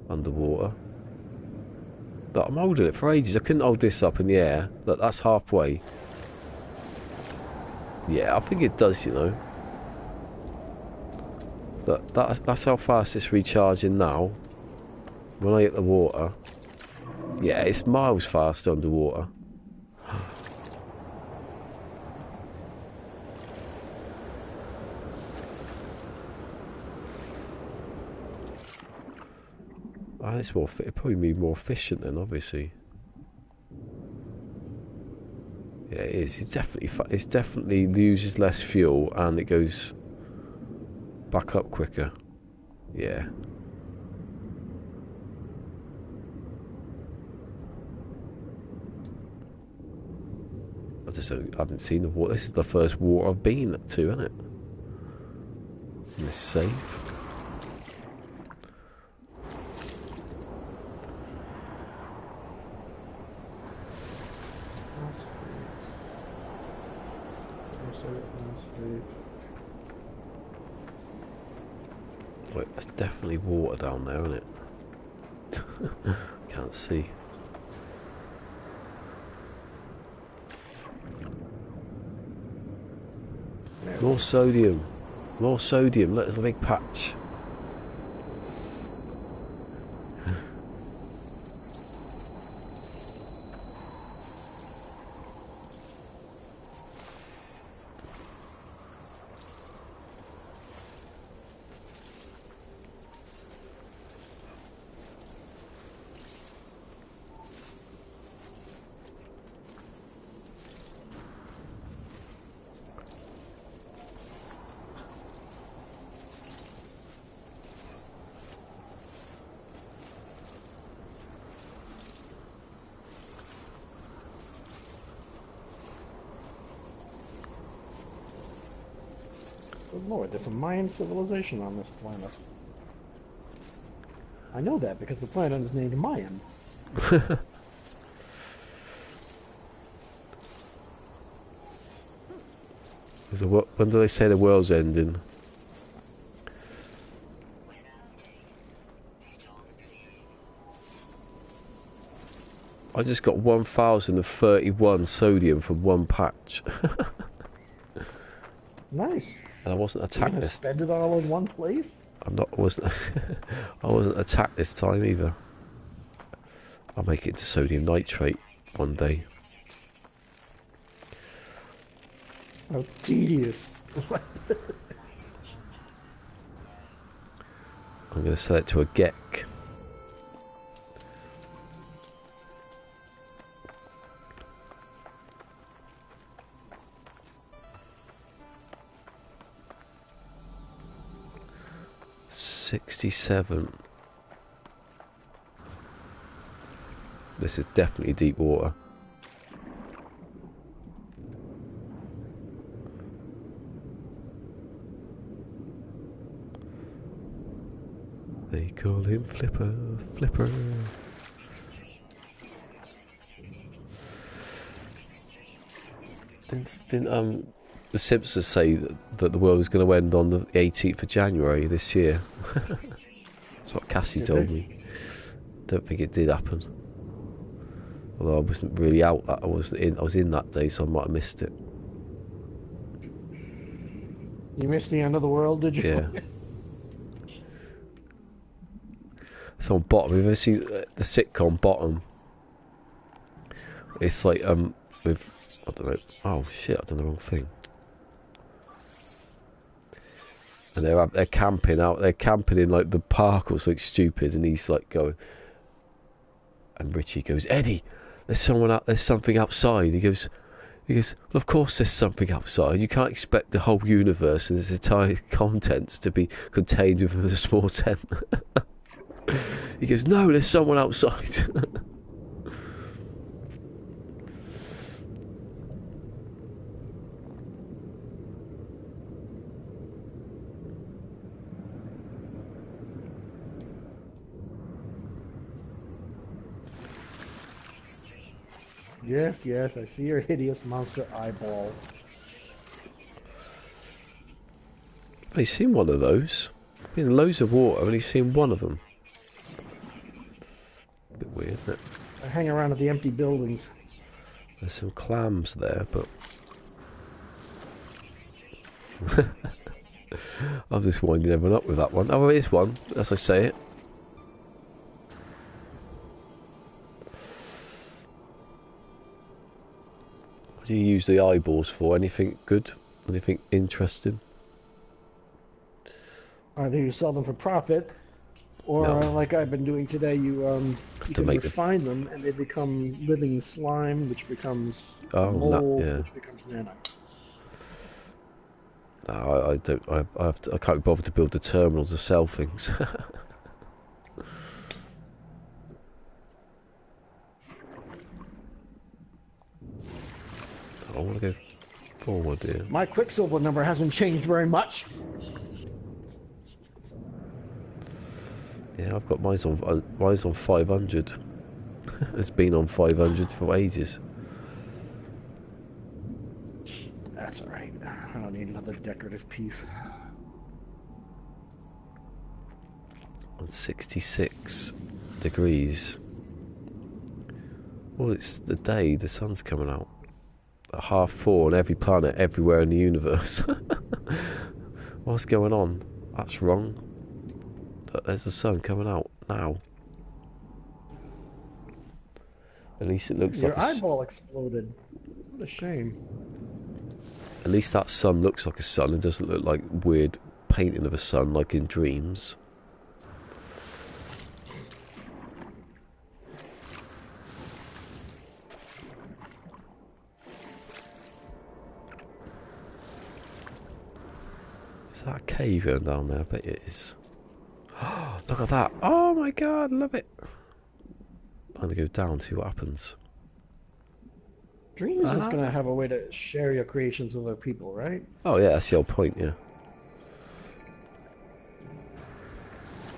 underwater. But I'm holding it for ages. I couldn't hold this up in the air. Look, that's halfway. Yeah, I think it does, you know. Look, that's how fast it's recharging now. When I hit the water. Yeah, it's miles faster underwater. And it's more. It'd probably be more efficient then, obviously. Yeah, it is. It's definitely uses less fuel and it goes back up quicker. Yeah. I haven't seen the water. This is the first water I've been to, isn't it? And it's safe. Wait, there's definitely water down there, isn't it? Can't see. More sodium. More sodium. Look, there's a big patch. Good Lord, there's a Mayan civilization on this planet. I know that because the planet is named Mayan. When do they say the world's ending? I just got 1,031 sodium from one patch. Nice. And I wasn't You're attacked gonna this. spend it all in one place? I wasn't attacked this time either. I'll make it to sodium nitrate one day. How tedious. I'm going to sell it to a geck. $67. This is definitely deep water. They call him Flipper, Flipper. Didn't the Simpsons say that the world was going to end on the 18th of January this year? That's what Cassie told me. Don't think it did happen. Although I wasn't really out. I was in that day, so I might have missed it. You missed the end of the world, did you? Yeah. It's on Bottom. Have you ever seen the sitcom Bottom? It's like with, I don't know. Oh shit! I've done the wrong thing. And they're camping out. They're camping in like the park or something stupid, and he's like going. And Richie goes, Eddie, there's someone out. There's something outside. He goes, well, of course there's something outside. You can't expect the whole universe and its entire contents to be contained within a small tent. He goes, no, there's someone outside. Yes, yes, I see your hideous monster eyeball. I've only seen one of those. I've been in loads of water. I've only seen one of them. A bit weird, isn't it? I hang around at the empty buildings. There's some clams there, but I'm just winding everyone up with that one. Oh, it is one, as I say it. What do you use the eyeballs for? Anything good? Anything interesting? Either you sell them for profit, or No. like I've been doing today, you can refine them and they become living slime, which becomes mold, yeah. which becomes nanites. No, I don't. I can't be bothered to build the terminal to sell things. I want to go forward here. My Quicksilver number hasn't changed very much. Yeah, I've got mine's on 500. It's been on 500 for ages. That's alright. I don't need another decorative piece. On 66 degrees. Well, it's the day, the sun's coming out. At 4:30 on every planet, everywhere in the universe. What's going on? That's wrong. There's the sun coming out now. At least it looks Your like eyeball exploded. What a shame. At least that sun looks like a sun. It doesn't look like weird painting of a sun like in Dreams. Is that a cave going down there? I bet it is. Look at that. Oh my god, love it. I'm going to go down and see what happens. Dream is just going to have a way to share your creations with other people, right? Oh yeah, that's the whole point, yeah.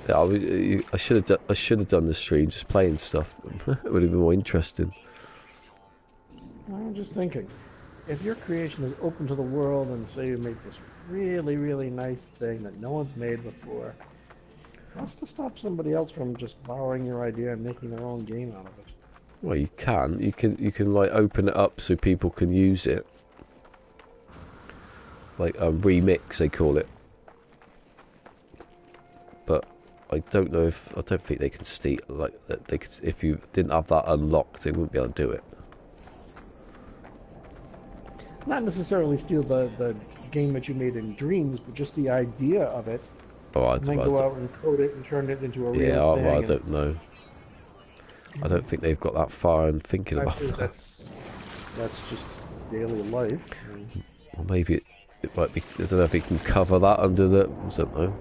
Yeah, I should have done the stream just playing stuff. It would have been more interesting. I'm just thinking, if your creation is open to the world and say you make this really, really nice thing that no one's made before, what's to stop somebody else from just borrowing your idea and making their own game out of it? Well, you can like open it up so people can use it. Like remix, they call it. But I don't think they can steal like that. They could, if you didn't have that unlocked, they wouldn't be able to do it. Not necessarily steal the game that you made in Dreams, but just the idea of it. Oh, and then go out and code it and turn it into a real thing. Yeah, I don't know. I don't think they've got that far in thinking about that. That's just daily life. Or maybe it might be. I don't know if it can cover that under the. I don't know.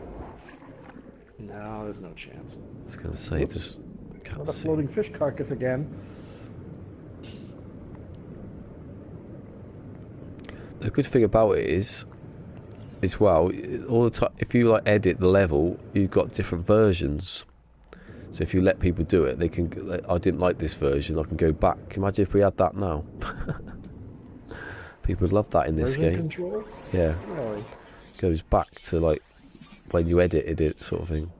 No, there's no chance. I was going to say, just Can't Another see. floating fish carcass again. The good thing about it is, as well, all the time, if you like edit the level, you've got different versions. So if you let people do it, they can. I didn't like this version. I can go back. Imagine if we had that now. People would love that in this Version game. control? Yeah, Really? goes back to like when you edited it, sort of thing.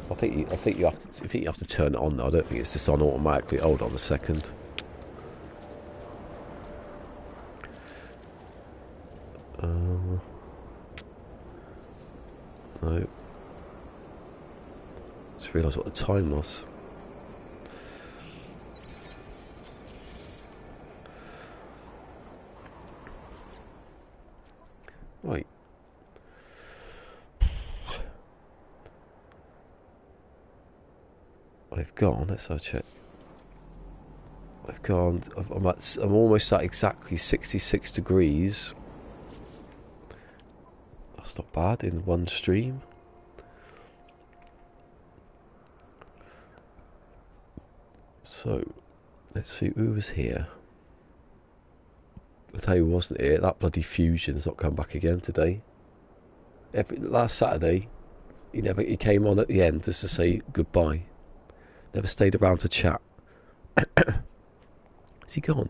I think you have to turn it on though. I don't think it's just on automatically. Hold on a second. No. Just realised what the time was. Right. I've gone. Let's have a check. I've gone. I'm almost at exactly 66 degrees. That's not bad in one stream. So, let's see who was here. I'll tell you who wasn't here. That bloody Fusion's not come back again today. Last Saturday, he came on at the end just to say goodbye. Never stayed around to chat. Is he gone?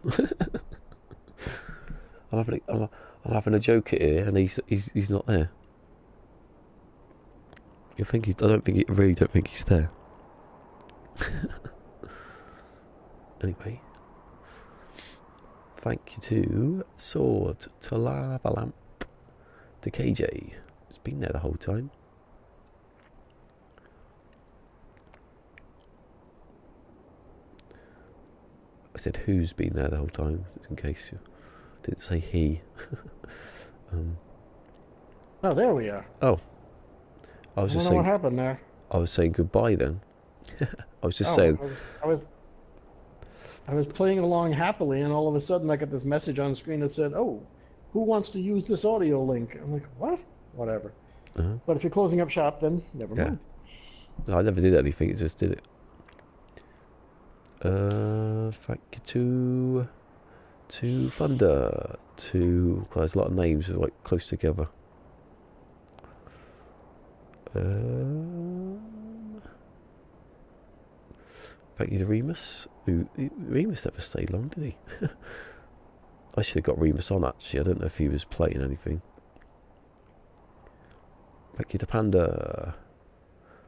I'm having a joke at here, and he's not there. I really don't think he's there. Anyway, thank you to Sword, to Lava Lamp, to KJ. It's been there the whole time. I said who's been there the whole time, in case you didn't say he. Oh, there we are. Oh, I was I just don't know what saying. happened there. I was saying goodbye then. I was just Oh, saying. I was playing along happily, and all of a sudden I got this message on screen that said, "Oh, who wants to use this audio link?" I'm like, "What? Whatever." But if you're closing up shop, then never mind. No, I never did anything. It just did it. Thank you to Thunder, to there's a lot of names like close together. Thank you to Remus. Remus never stayed long, did he? I should have got Remus on actually. I don't know if he was playing anything. Thank you to Panda.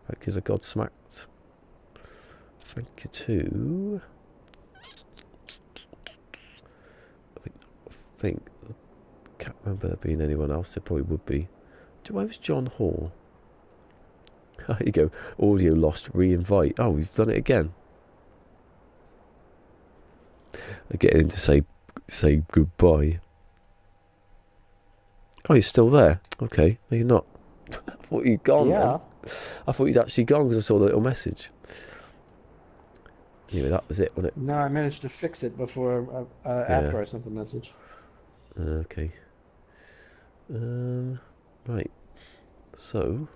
Thank you to Godsmacked. Thank you to. I think. Can't remember there being anyone else. There probably would be. Why was John Hall? There you go. Audio lost. Re-invite. Oh, we've done it again. I get in to say goodbye. Oh, you're still there? Okay. No, you're not. I thought you'd gone. Yeah. Then. I thought you'd actually gone because I saw the little message. Anyway, that was it, wasn't it? No, I managed to fix it before after I sent the message. Okay. Right. So,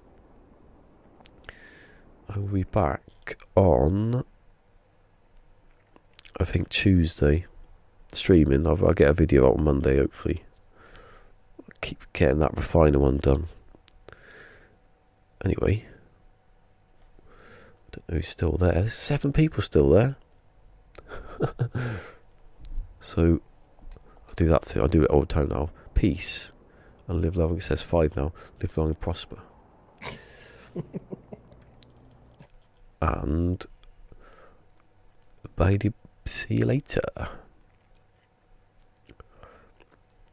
I will be back on, I think, Tuesday, streaming. I'll get a video out on Monday, hopefully. I'll keep getting that refiner one done. Anyway, I don't know who's still there. There's 7 people still there. So, I'll do that thing. I'll do it all the time now. Peace. And live long. It says 5 now. Live long and prosper. And bye. See you later.